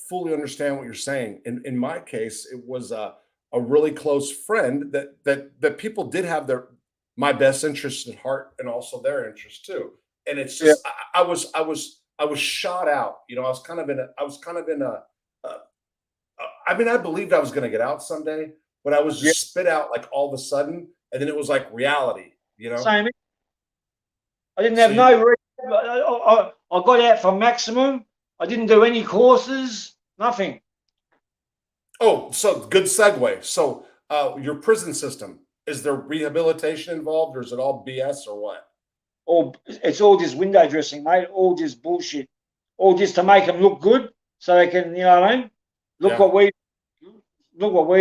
fully understand what you're saying. In my case, it was a really close friend that people did have my best interests at heart and also their interests too. And it's just I was shot out. I was kind of in a I mean, I believed I was going to get out someday, but I was just spit out like all of a sudden, and then it was like reality. Same. I didn't have no reason. I got out for maximum. I didn't do any courses, nothing. Oh, so good segue. So your prison system, is there rehabilitation involved, or is it all BS or what? It's all just window dressing, mate. All just bullshit. All just to make them look good, so they can, you know what I mean? Look what we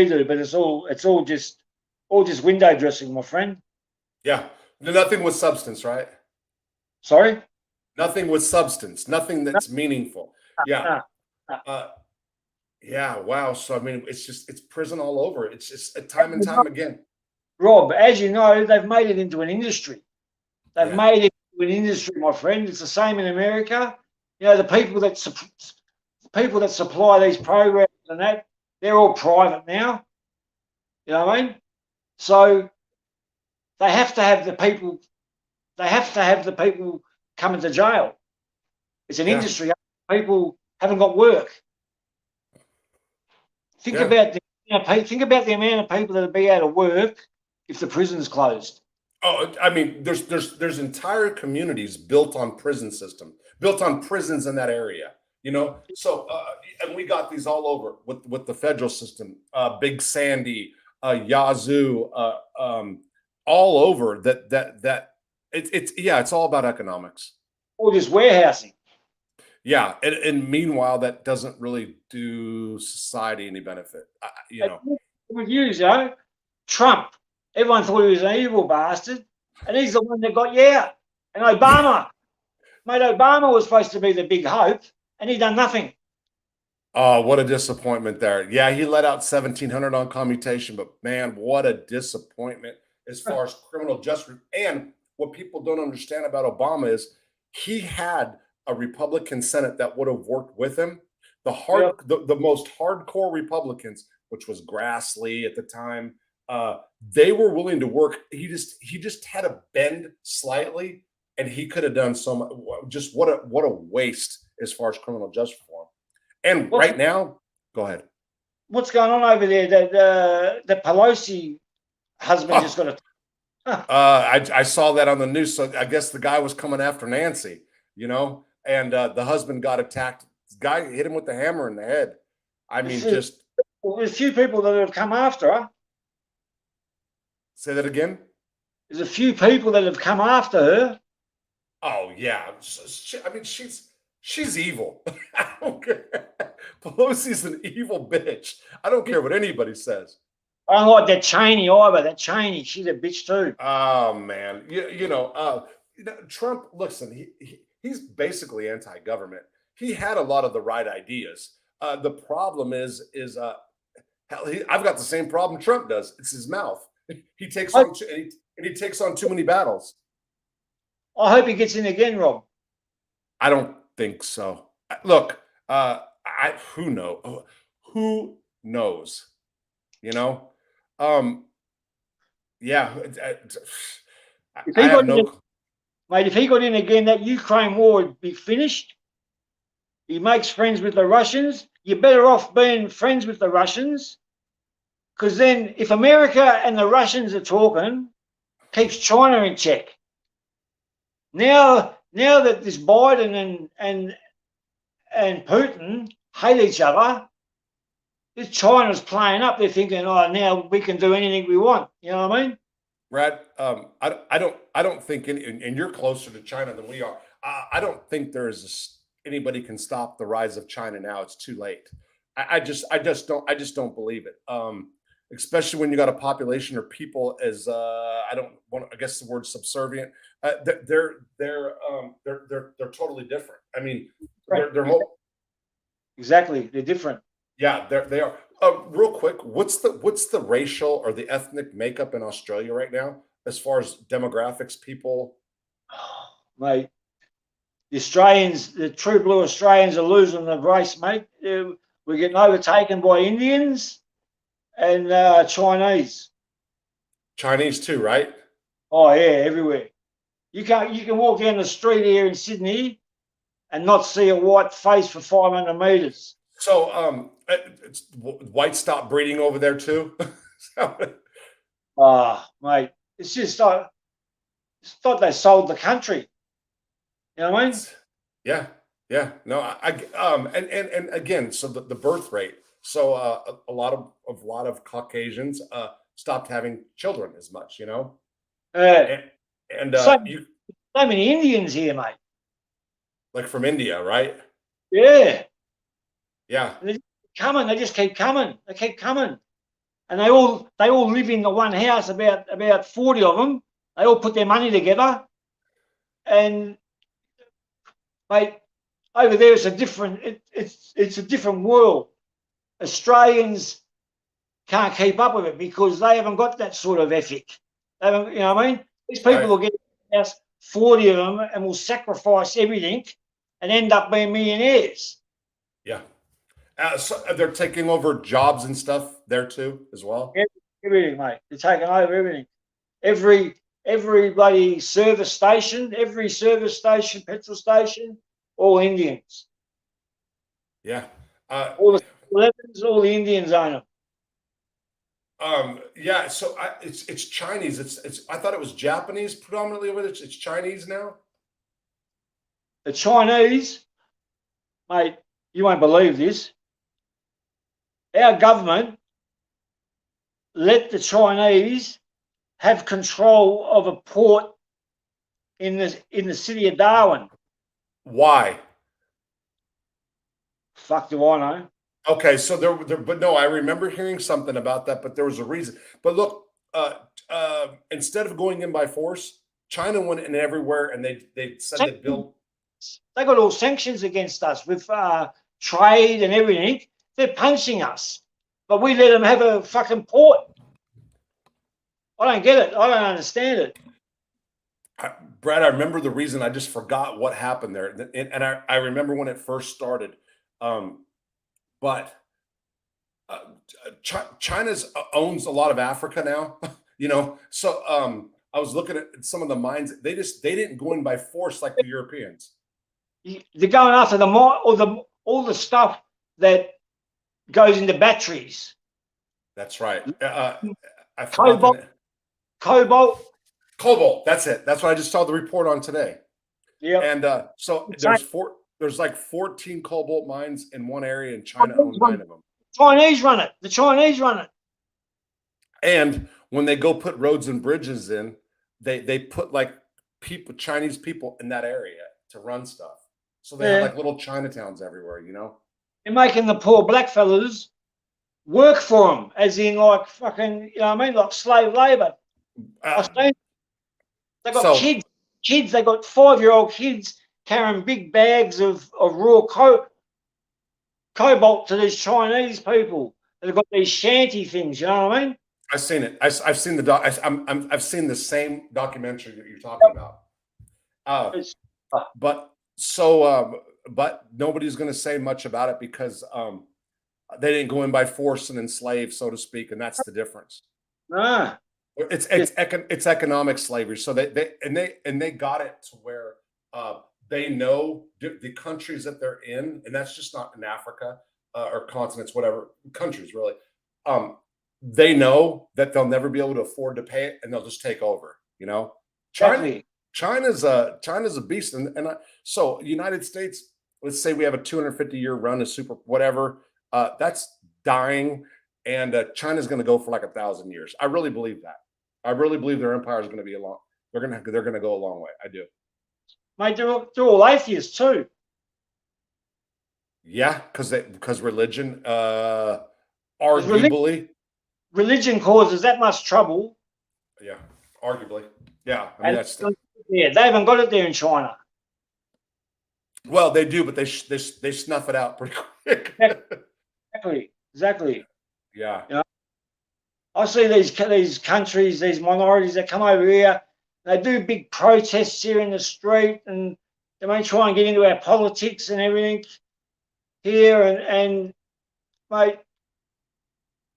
do, but it's all just window dressing, my friend. Yeah, nothing with substance, right? Sorry? Nothing with substance, nothing that's meaningful. Yeah. Yeah, wow. So I mean, it's prison all over. It's just time and time again. Rob, as you know, they've made it into an industry. They've made it into an industry, my friend. It's the same in America. The people that supply these programs and that, they're all private now. You know what I mean? So they have to have the people. They have to have the people coming to jail. It's an industry. People haven't got work. Think about the amount of people that'll be out of work if the prison's closed. Oh, I mean, there's entire communities built on prison system, built on prisons in that area. So and we got these all over with the federal system, Big Sandy, Yazoo, all over. It's all about economics. Or just warehousing. Yeah, and meanwhile, that doesn't really do society any benefit. You know, With you, though, Trump, everyone thought he was an evil bastard, and he's the one that got you out. And Obama, mate, Obama was supposed to be the big hope, and he done nothing. oh, what a disappointment there. Yeah, he let out 1,700 on commutation, but man, what a disappointment as far as criminal justice. And what people don't understand about Obama is he had a Republican Senate that would have worked with him. Yeah. The most hardcore Republicans, which was Grassley at the time, they were willing to work. He just had to bend slightly, and he could have done so much. Just what a waste as far as criminal justice reform. And right now, go ahead. What's going on over there? The Pelosi husband just got a. I saw that on the news. So I guess the guy was coming after Nancy, and the husband got attacked. The guy hit him with the hammer in the head. I mean, just there's a few people that have come after her. Say that again. There's a few people that have come after her. Oh yeah, I mean she's evil. I don't care. Pelosi's an evil bitch. I don't care what anybody says. I don't like that Cheney either. That Cheney, she's a bitch too. Oh man, Trump. Listen, he's basically anti-government. He had a lot of the right ideas. The problem is hell, I've got the same problem Trump does. It's his mouth. He takes on he takes on too many battles. I hope he gets in again, Rob. I don't think so. Look, who knows? Who knows? Yeah. If he got in, mate, if he got in again, that Ukraine war would be finished. He makes friends with the Russians. You're better off being friends with the Russians, because then if America and the Russians are talking, keeps China in check. Now that this Biden and Putin hate each other, this China's playing up. They're thinking, oh, now we can do anything we want. You know what I mean? Brad, I don't think, and you're closer to China than we are. I don't think anybody can stop the rise of China now. It's too late. I just don't believe it. Especially when you got a population or people as I don't want, I guess the word subservient. They're totally different. I mean, they're exactly, they're different. Yeah, they are. Real quick, what's the racial or the ethnic makeup in Australia right now as far as demographics? People, mate, the Australians, the true blue Australians, are losing the race, mate. We're getting overtaken by Indians and Chinese. Chinese too, right? Oh yeah, everywhere. You can walk down the street here in Sydney and not see a white face for 500 meters. So, whites stop breeding over there too. Mate, it's just like they sold the country. You know what I mean? Yeah. No, and again, so the birth rate. So a lot of Caucasians stopped having children as much. And so many Indians here, mate. Like from India, right? Yeah. Yeah. They just keep coming. They keep coming. And they all live in the one house, about 40 of them. They all put their money together. And mate, over there it's a different world. Australians can't keep up with it because they haven't got that sort of ethic. They haven't, you know what I mean? These people will get in the house, 40 of them, and will sacrifice everything and end up being millionaires. Yeah. So they're taking over jobs and stuff there too, as well. Everything, mate. They're taking over everything. Every bloody service station, petrol station, all Indians. Yeah. All the 11s, all the Indians own them. Yeah. So it's Chinese. It's. I thought it was Japanese predominantly over there. It's Chinese now. The Chinese, mate, you won't believe this. Our government let the Chinese have control of a port in the city of Darwin. Why? Fuck do I know? Okay, so but no, I remember hearing something about that, but there was a reason. But look, instead of going in by force, China went in everywhere, and they said they built. They got all sanctions against us with trade and everything. They're punching us, but we let them have a fucking port. I don't get it. I don't understand it. Brad, I remember the reason. I just forgot what happened there, and I remember when it first started. But China's owns a lot of Africa now, So I was looking at some of the mines. They didn't go in by force like the Europeans. They're going after the mine, all the stuff that goes into batteries. That's right. I Cobalt. forgot Cobalt. Cobalt. That's it. That's what I just saw the report on today. Yeah. And so there's like 14 cobalt mines in one area, and China owns 9 of them. Chinese run it. The Chinese run it. And when they go put roads and bridges in, they put like Chinese people in that area to run stuff. So they have like little Chinatowns everywhere, They're making the poor black fellas work for them, as in like fucking, like slave labor. They got kids. They got 5-year-old kids carrying big bags of raw cobalt to these Chinese people. They've got these shanty things. You know what I mean? I've seen it. I've seen the I've seen the same documentary that you're talking about. But nobody's going to say much about it because they didn't go in by force and enslave, so to speak, and that's the difference. It's economic slavery. So they got it to where they know the countries that they're in, and that's just not in Africa or continents, whatever countries really. They know that they'll never be able to afford to pay it, and they'll just take over. China's a beast, and so United States. Let's say we have a 250-year run of super whatever. That's dying, and China's going to go for like 1,000 years. I really believe that. I really believe their empire is going to be long. They're going to go a long way. I do. Mate, they're all atheists too. Yeah, because religion, arguably, religion causes that much trouble. Yeah, arguably. Yeah, I mean they haven't got it there in China. Well, they do, but they snuff it out pretty quick. Exactly. Yeah. I see these countries, these minorities that come over here. They do big protests here in the street, and they may try and get into our politics and everything here. And mate,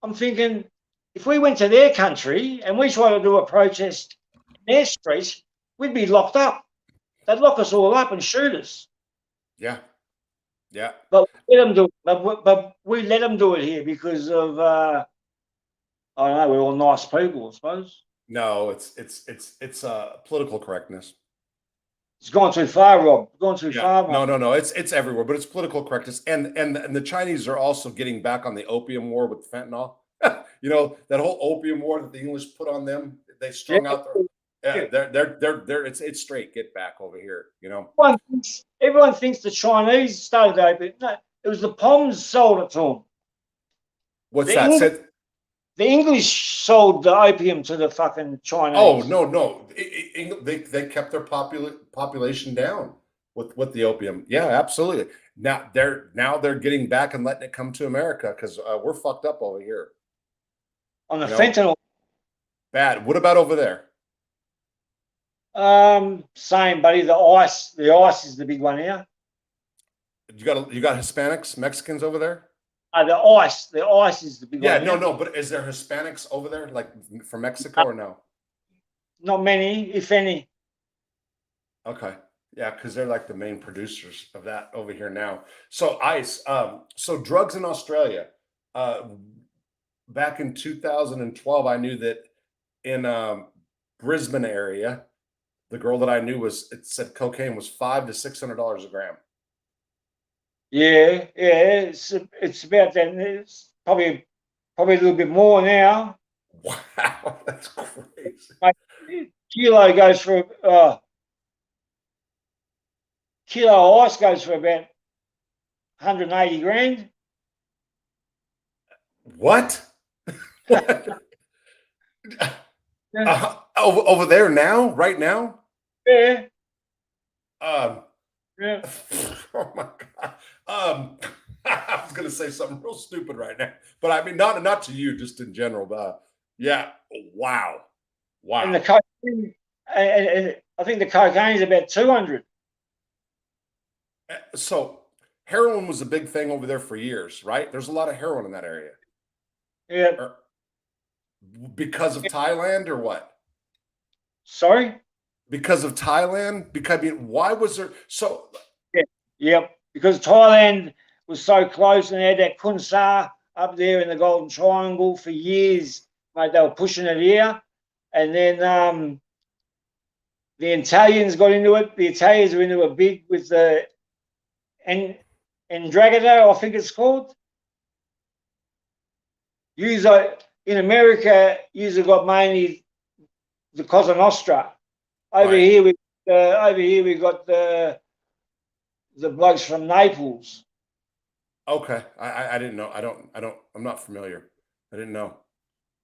I'm thinking, if we went to their country and we tried to do a protest in their streets, we'd be locked up. They'd lock us all up and shoot us. Yeah. But we let them do it. But we let them do it here because of I don't know. We're all nice people, I suppose. No, it's political correctness. It's gone too far, Rob. Gone too far. No. It's everywhere, but it's political correctness, and the Chinese are also getting back on the opium war with fentanyl. That whole opium war that the English put on them. They strung out their. Yeah, they're it's straight get back over here. Everyone thinks the Chinese started opium. No, it was the Poms sold it to them. What's that? The English sold the opium to the fucking Chinese. Oh no! They kept their population down with the opium. Yeah, absolutely. Now they're getting back and letting it come to America because we're fucked up over here. On the fentanyl. Bad. What about over there? Same, buddy. The ice is the big one here. You got Hispanics, Mexicans over there? The ice is the big one. Yeah, no, but is there Hispanics over there, like from Mexico, or no? Not many, if any. Okay, yeah, because they're like the main producers of that over here now. So ice, so drugs in Australia. Back in 2012, I knew that in Brisbane area, the girl that I knew it said cocaine was $500 to $600 a gram. Yeah, it's about that. It's probably a little bit more now. Wow, that's crazy. Kilo goes for kilo ice goes for about 180 grand. What? Yeah. Over there now, right now? Yeah. Um, Yeah. oh my God. I was gonna say something real stupid right now, but I mean not to you, just in general. But yeah, wow, And the wow. cocaine, and I think the cocaine is about 200. So heroin was a big thing over there for years, right? There's a lot of heroin in that area. Yeah. Or because of Thailand or what? Sorry? Because of Thailand? Because I mean, why was there so Yeah. Yep. Because Thailand was so close and they had that Kunsa up there in the Golden Triangle for years. Mate, they were pushing it here. And then the Italians got into it. The Italians were into it big with the Ndragado, I think it's called. User in America, user got mainly the Cosa Nostra. Over right? here, we got the blokes from Naples. Okay. I didn't know. I'm not familiar. I didn't know.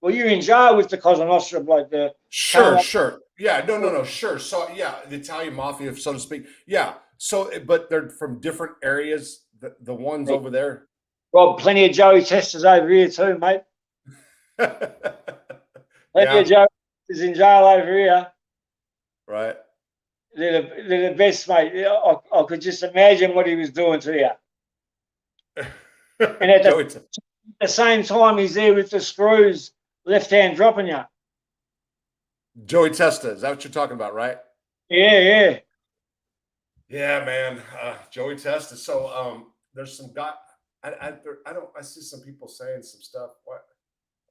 Well, you're in jail with the Cosa Nostra bloke. Sure, sure. Yeah, no, sure. So yeah, the Italian mafia, so to speak. Yeah. So but they're from different areas, the ones over there. Well, plenty of Joey Testers over here too, mate. Plenty of Yeah, Joey Testers in jail over here. right. They're the best, mate. I could just imagine what he was doing to you. And at Joey, the same time, he's there with the screws, left hand dropping you. Joey Testa, is that what you're talking about, right? Yeah, yeah. Yeah, man. Joey Testa. So there's some guy. I see some people saying some stuff. What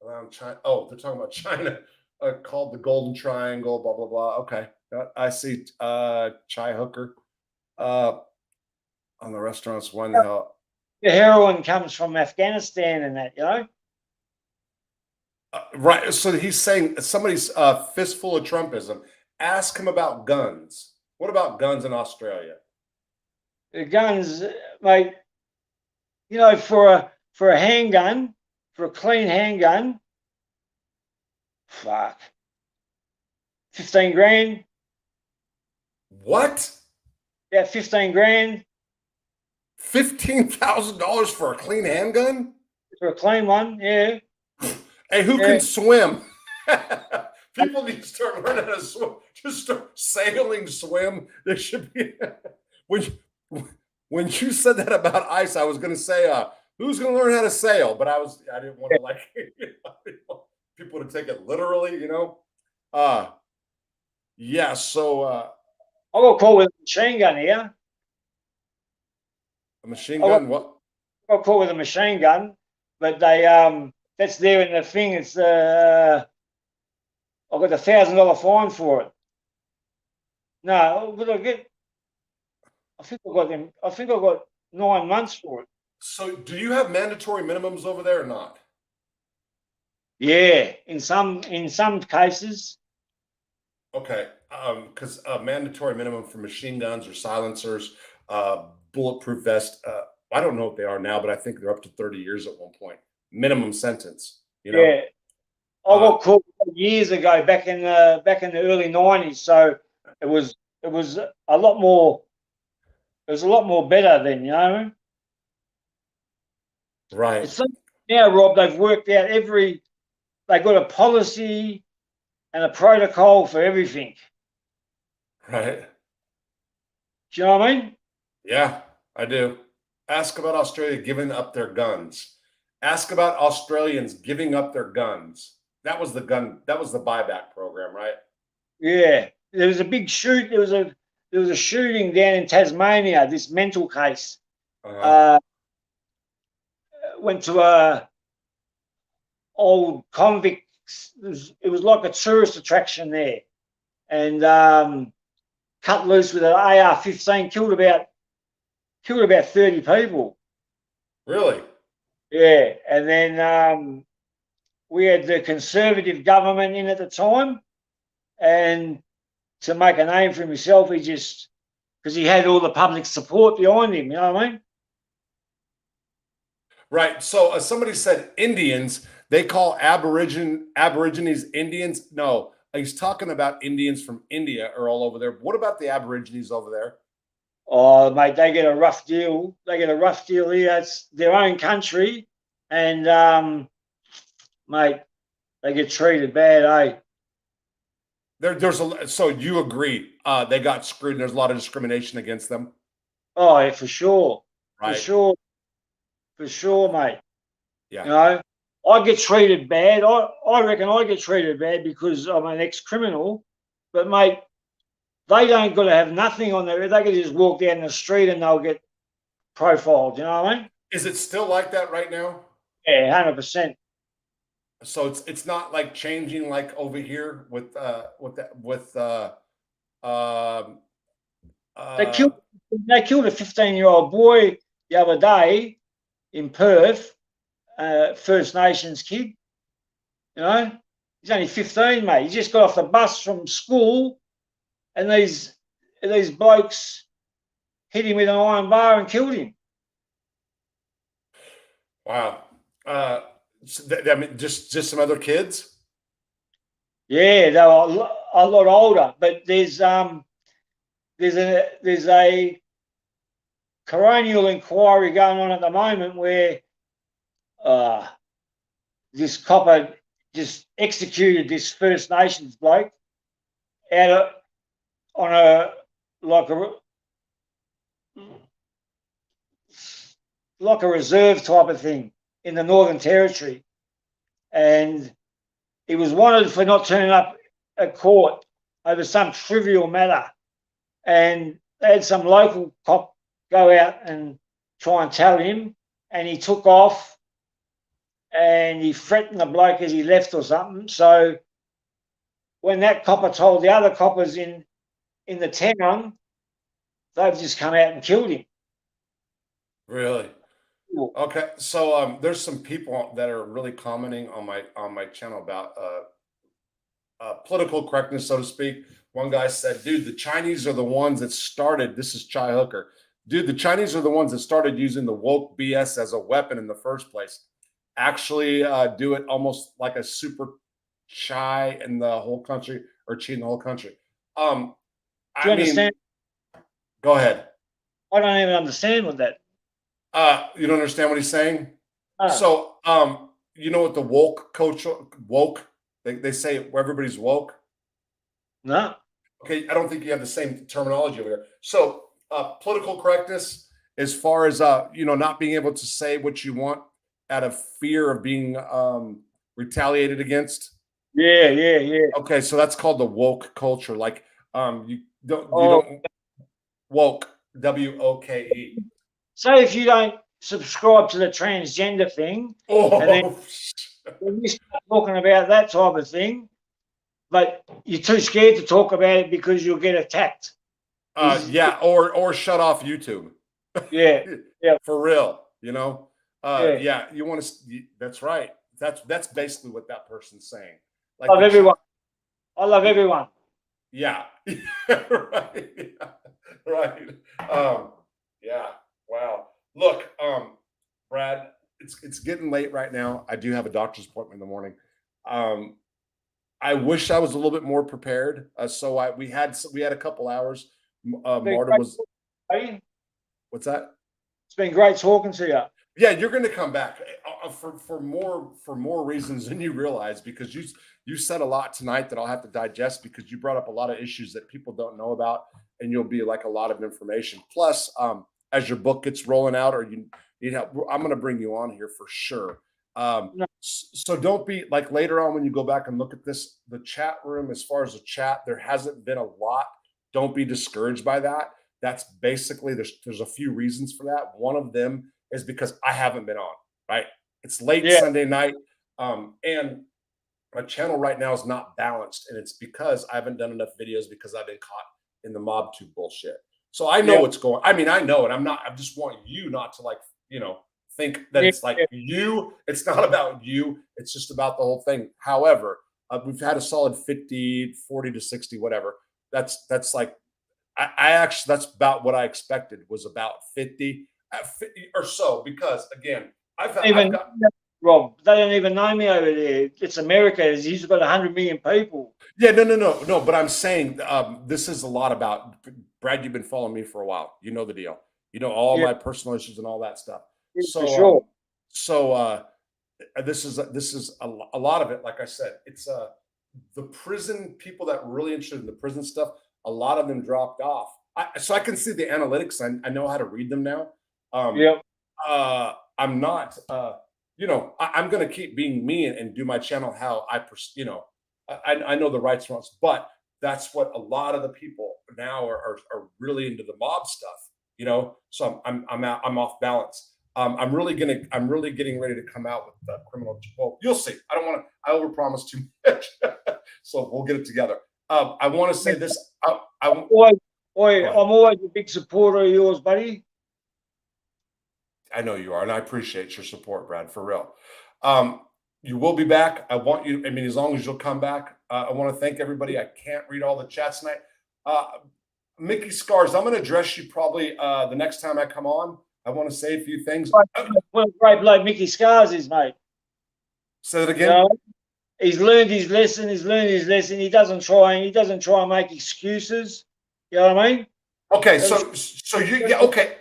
around China? Oh, they're talking about China. Called the Golden Triangle. Blah blah blah. Okay, I see. Chai hooker. On the restaurants. One the hell. The heroin comes from Afghanistan and that, you know. Right. So he's saying somebody's fistful of Trumpism. Ask him about guns. What about guns in Australia? The guns, mate. You know, for a handgun, for a clean handgun, fuck, 15 grand. What? Yeah, 15 grand $15,000 for a clean handgun? for a clean one. Yeah. Hey, who Yeah. can swim? People need to start learning how to swim. Just start sailing, swim. There should be. when you said that about ice, I was going to say, who's going to learn how to sail? But I didn't want to like people to take it literally, you know. Yeah. So I got caught with a machine gun here. a machine gun. What? I got caught with a machine gun, but they that's there in the thing. It's I got $1,000 fine for it. No, but I get. I think I got 9 months for it. So, do you have mandatory minimums over there or not? Yeah, in some cases. Okay, because mandatory minimum for machine guns or silencers, bulletproof vest. I don't know what they are now, but I think they're up to 30 years at one point. Minimum sentence. You know. Yeah, I got caught years ago, back in the early '90s. So it was a lot more. It was a lot more better then, you know. Right. It's now, Rob, they've worked out they got a policy and a protocol for everything. Right. Do you know what I mean? Yeah, I do. Ask about Australia giving up their guns. Ask about Australians giving up their guns. That was the buyback program, right? Yeah. There was a big shoot. There was a shooting down in Tasmania. This mental case went to a old convict. It was like a tourist attraction there, and cut loose with an AR-15, killed about 30 people. Really? Yeah, and then we had the Conservative government in at the time, and to make a name for himself, because he had all the public support behind him. You know what I mean? Right. So somebody said Indians. They call Aborigines Indians. No, he's talking about Indians from India are all over there. What about the Aborigines over there? Oh, mate, they get a rough deal. They get a rough deal here. It's their own country, and mate, they get treated bad, eh? So you agree they got screwed and there's a lot of discrimination against them, Oh, yeah, for sure, for right? sure, for sure, mate. Yeah. You know, I get treated bad. I reckon I get treated bad because I'm an ex-criminal. But mate, they don't got to have nothing on there. They can just walk down the street and they'll get profiled. You know what I mean? Is it still like that right now? Yeah, 100%. So it's not like changing like over here with um They uh killed they killed a 15-year-old boy the other day in Perth, First Nations kid. You know, he's only 15, mate. He just got off the bus from school, and these blokes hit him with an iron bar and killed him. wow. I mean, just some other kids. Yeah, they were a lot older, but there's a coronial inquiry going on at the moment where uh, this copper just executed this First Nations bloke out of, on a like a reserve type of thing in the Northern Territory, and he was wanted for not turning up at court over some trivial matter, and they had some local cop go out and try and tell him, and he took off and he threatened the bloke as he left or something. So when that copper told the other coppers in the town, they've just come out and killed him. Really? Okay. So there's some people that are really commenting on my channel about political correctness, so to speak. One guy said, "Dude, the Chinese are the ones that started." This is Chai Hooker. Dude, the Chinese are the ones that started using the woke BS as a weapon in the first place. Actually, do it almost like a super Chai in the whole country or Chi in the whole country. Do you understand? Go ahead. I don't even understand what that. You don't understand what he's saying? Oh, So, you know what the woke, they say where everybody's woke. no. Okay, I don't think you have the same terminology over here. So, political correctness, as far as not being able to say what you want out of fear of being retaliated against. Yeah. Okay, so that's called the woke culture. Like, you Oh, don't woke, WOKE. say if you don't subscribe to the transgender thing, and then Oh, when you start talking about that type of thing, but you're too scared to talk about it because you'll get attacked. yeah, or shut off YouTube. Yeah, For real, you know. yeah. Yeah, you want to. That's right. That's basically what that person's saying. Like Love everyone. I love everyone. Yeah. Right. Yeah. Right. Yeah. Wow. Look, Brad, it's getting late right now. I do have a doctor's appointment in the morning. I wish I was a little bit more prepared. We had a couple hours. Marta was. What's that? It's been great talking to you. Yeah, you're going to come back for more reasons than you realize, because you said a lot tonight that I'll have to digest, because you brought up a lot of issues that people don't know about, and you'll be like a lot of information. Plus, as your book gets rolling out, or you need help, I'm going to bring you on here for sure. No. So don't be like, later on when you go back and look at this, the chat room, as far as the chat, there hasn't been a lot. Don't be discouraged by that. That's basically, there's a few reasons for that. One of them is because I haven't been on, right? It's late Sunday night. And my channel right now is not balanced. And it's because I haven't done enough videos, because I've been caught in the mob tube bullshit. So I know what's going. I mean, I know, and I just want you not to, like, think that it's like you. It's not about you. It's just about the whole thing. However, we've had a solid 40 to 60, whatever. That's like, I actually, that's about what I expected, was about 50 or so, because again, I've Even got Rob, they don't even know me over there. It's America. He's got 100 million people. Yeah, no. But I'm saying this is a lot about Brad. You've been following me for a while. You know the deal. You know all Yeah, my personal issues and all that stuff. yeah, for So sure. this is a lot of it. Like I said, it's the prison people that were really interested in the prison stuff. A lot of them dropped off. So I can see the analytics. I know how to read them now. Um, Yeah. I'm not. I'm going to keep being me and do my channel how I know the rights and wrongs, but that's what a lot of the people now are really into the mob stuff, So I'm off balance. I'm really getting ready to come out with the criminal. Well, you'll see. I don't want to. I overpromise too much, so we'll get it together. I want to say this. I'm Go ahead. always a big supporter of yours, buddy. I know you are, and I appreciate your support, Brad, for real. You will be back. I want you. I mean, as long as you'll come back. I want to thank everybody. I can't read all the chats tonight. Mickey Scars, I'm going to address you probably the next time I come on. I want to say a few things. What a great bloke Mickey Scars is, mate. Say that You again. know, he's learned his lesson. He doesn't try and make excuses. You know what I mean? Okay, so okay.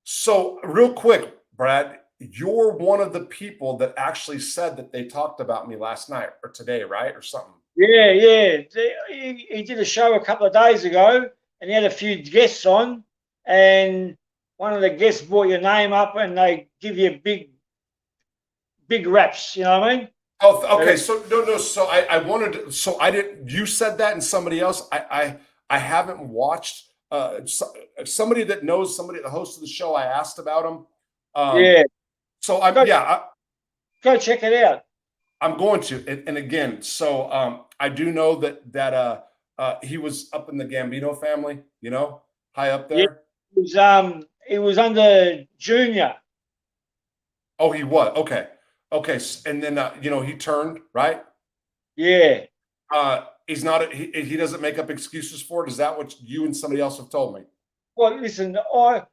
So real quick, Brad, you're one of the people that actually said that they talked about me last night or today, right? Or something. Yeah. He did a show a couple of days ago, and he had a few guests on, and one of the guests brought your name up, and they give you big raps. You know what I mean? Oh, okay. So no. So I wanted to, so I didn't. You said that, and somebody else. I haven't watched. Somebody that knows somebody, the host of the show. I asked about him. Yeah. So Go check it out. I'm going to. And again, so I do know that he was up in the Gambino family. High up there. Yeah, he was under Junior. Oh, he was. Okay. And then he turned right. Yeah. He's not. He doesn't make up excuses for it. Is that what you and somebody else have told me? Well, listen, I've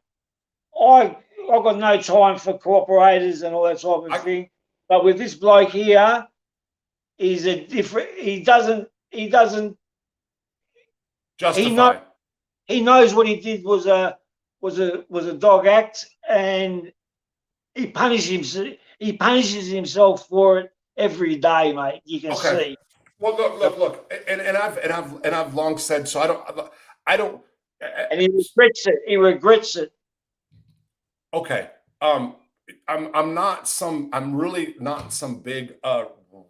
got no time for cooperators and all that sort of thing. But with this bloke here, he's a different. He doesn't justify. He knows what he did was a dog act, and he punishes himself for it every day, mate. You can see. Well, look, and I've long said so. I don't. And he regrets it. He regrets it. Okay. I'm really not some big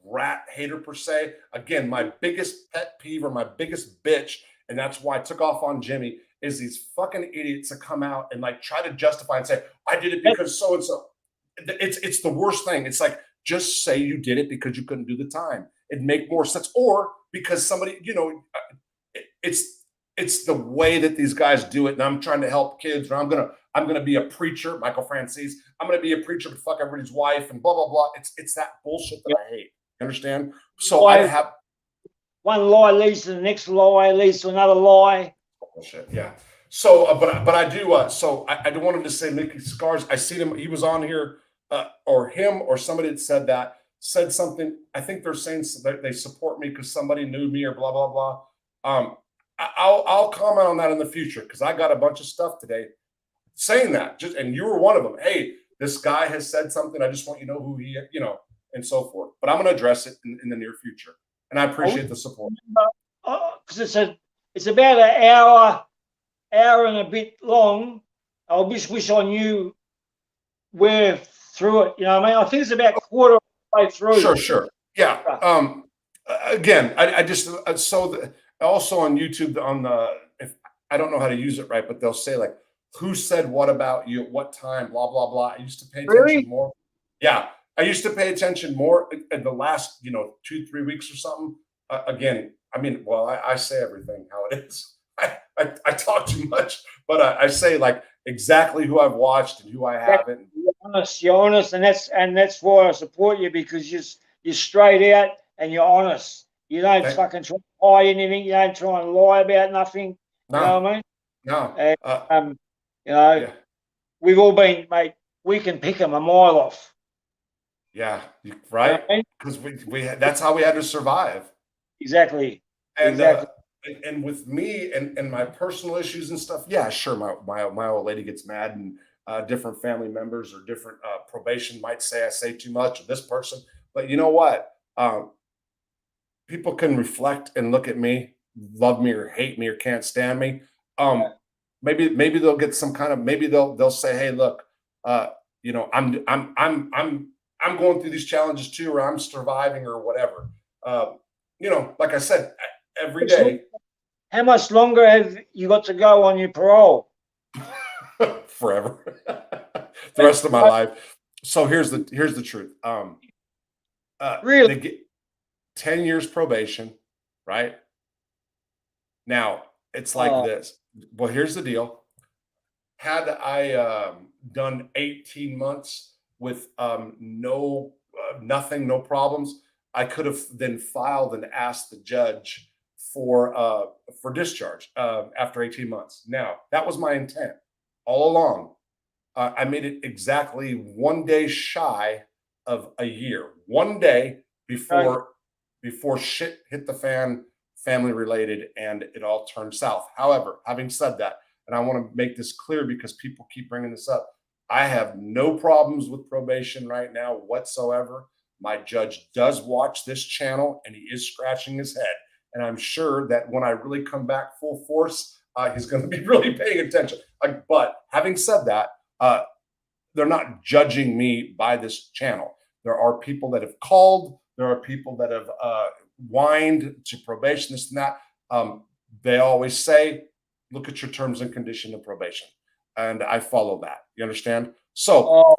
rat hater per se. Again, my biggest pet peeve or my biggest bitch, and that's why I took off on Jimmy, is these fucking idiots that come out and like try to justify and say, I did it because so and so. It's the worst thing. It's like, just say you did it because you couldn't do the time. It'd make more sense. Or because somebody, it's the way that these guys do it. And I'm trying to help kids, or I'm gonna be a preacher, Michael Francis. I'm gonna be a preacher to fuck everybody's wife and blah blah blah. It's that bullshit that I hate. You understand? So I have one lie leads to the next lie, leads to another lie. Bullshit. Yeah. So, but I do. So I do want him to say Mickey Scars. I seen him. He was on here, or him, or somebody that said something. I think they're saying that they support me because somebody knew me or blah blah blah. I'll comment on that in the future because I got a bunch of stuff today saying that. And you were one of them. Hey, this guy has said something. I just want you to know who he, and so forth. But I'm going to address it in the near future, and I appreciate the support. Because it's about an hour and a bit long. I just wish I knew where through it. You know what I mean? I think it's about quarter of the way through. Sure. Yeah. Again, I just also on YouTube if I don't know how to use it right, but they'll say like, who said what about you at what time, blah blah blah. I used to pay attention more. Yeah, I used to pay attention more in the last 2-3 weeks or something. Again, I mean, well, I say everything how it is. I talk too much, but I say like exactly who I've watched and who I haven't. You're honest, and that's why I support you, because you're straight out and you're honest. You don't fucking try to hide anything. You don't try and lie about nothing. No. You know what I mean? No. And, we've all been, mate. we can pick them a mile off. Yeah, right. Right? Because that's how we had to survive. Exactly. And Exactly. and with me and my personal issues and stuff, yeah, sure, my old lady gets mad, and different family members or different probation might say I say too much, or this person. But you know what? People can reflect and look at me, love me or hate me or can't stand me. Um, maybe they'll get some kind of, maybe they'll say, hey, look, uh, you know, I'm going through these challenges too, or I'm surviving or whatever. You know, like I said, every day. How much longer have you got to go on your parole? Forever. The rest of my life. So here's the truth. Really? They get 10 years probation, right? Now, it's like Oh, this. Well, here's the deal. Had I done 18 months with nothing, no problems, I could have then filed and asked the judge for discharge after 18 months. Now, that was my intent all along. I made it exactly 1 day shy of a year. 1 day okay. before shit hit the fan, family related, and it all turned south. However, having said that, and I want to make this clear because people keep bringing this up, I have no problems with probation right now whatsoever. My judge does watch this channel, and he is scratching his head. And I'm sure that when I really come back full force, he's going to be really paying attention. But having said that, they're not judging me by this channel. There are people that have called. There are people that have whined to probation, this and that. They always say, look at your terms and condition of probation. And I follow that. You understand? So,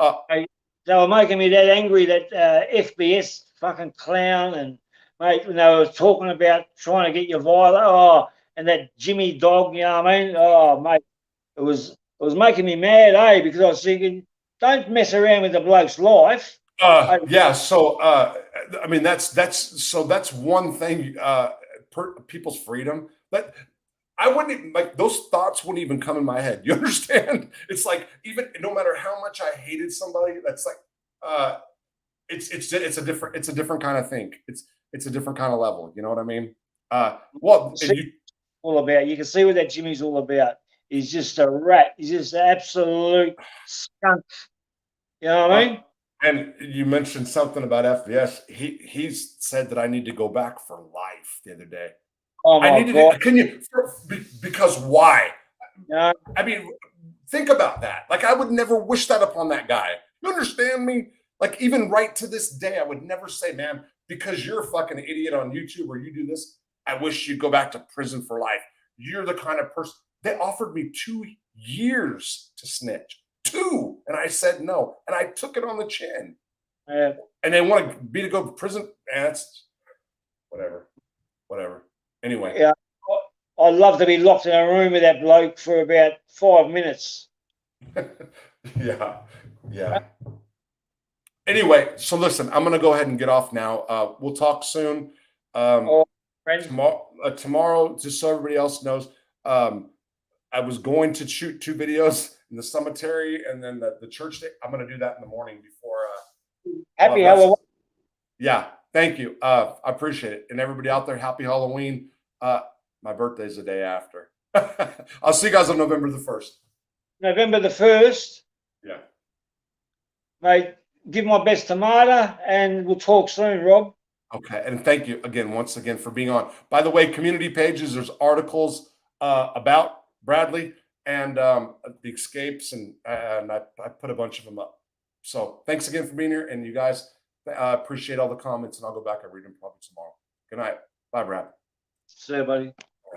they were making me that angry, that FBS fucking clown, and mate, when they were talking about trying to get you violent, and that Jimmy dog, you know what I mean? Oh, mate, it was making me mad, because I was thinking, don't mess around with the bloke's life. yeah. So, I mean, that's one thing. People's freedom, but I wouldn't even, like, those thoughts wouldn't even come in my head. You understand? It's like, even no matter how much I hated somebody, that's like, it's a different kind of thing. It's a different kind of level. You know what I mean? Well, and you, all about. You can see what that Jimmy's all about. He's just a rat. He's just an absolute skunk. You know what I mean? And you mentioned something about FBS. He's said that I need to go back for life the other day. Oh my I needed God. it. Can you? Because why? No. I mean, think about that. Like, I would never wish that upon that guy. You understand me? Like, even right to this day, I would never say, man, because you're a fucking idiot on YouTube or you do this, I wish you'd go back to prison for life. You're the kind of person. They offered me 2 years to snitch. 2. And I said no. And I took it on the chin. And they want me to go to prison. And it's whatever. Anyway. Yeah. I'd love to be locked in a room with that bloke for about 5 minutes. Yeah. Anyway, so listen, I'm gonna go ahead and get off now. We'll talk soon. Tomorrow, just so everybody else knows, I was going to shoot 2 videos in the cemetery and then the church day. I'm gonna do that in the morning before. Happy Halloween. Yeah, thank you. I appreciate it. And everybody out there, happy Halloween. My birthday's the day after. I'll see you guys on November the 1st. November the 1st. Yeah. Mate, give my best to Marta, and we'll talk soon, Rob. Okay, and thank you once again for being on. By the way, community pages, there's articles about Bradley and the escapes, and I put a bunch of them up. So thanks again for being here, and you guys, appreciate all the comments, and I'll go back and read them probably tomorrow. Good night. Bye, Brad. See you, buddy.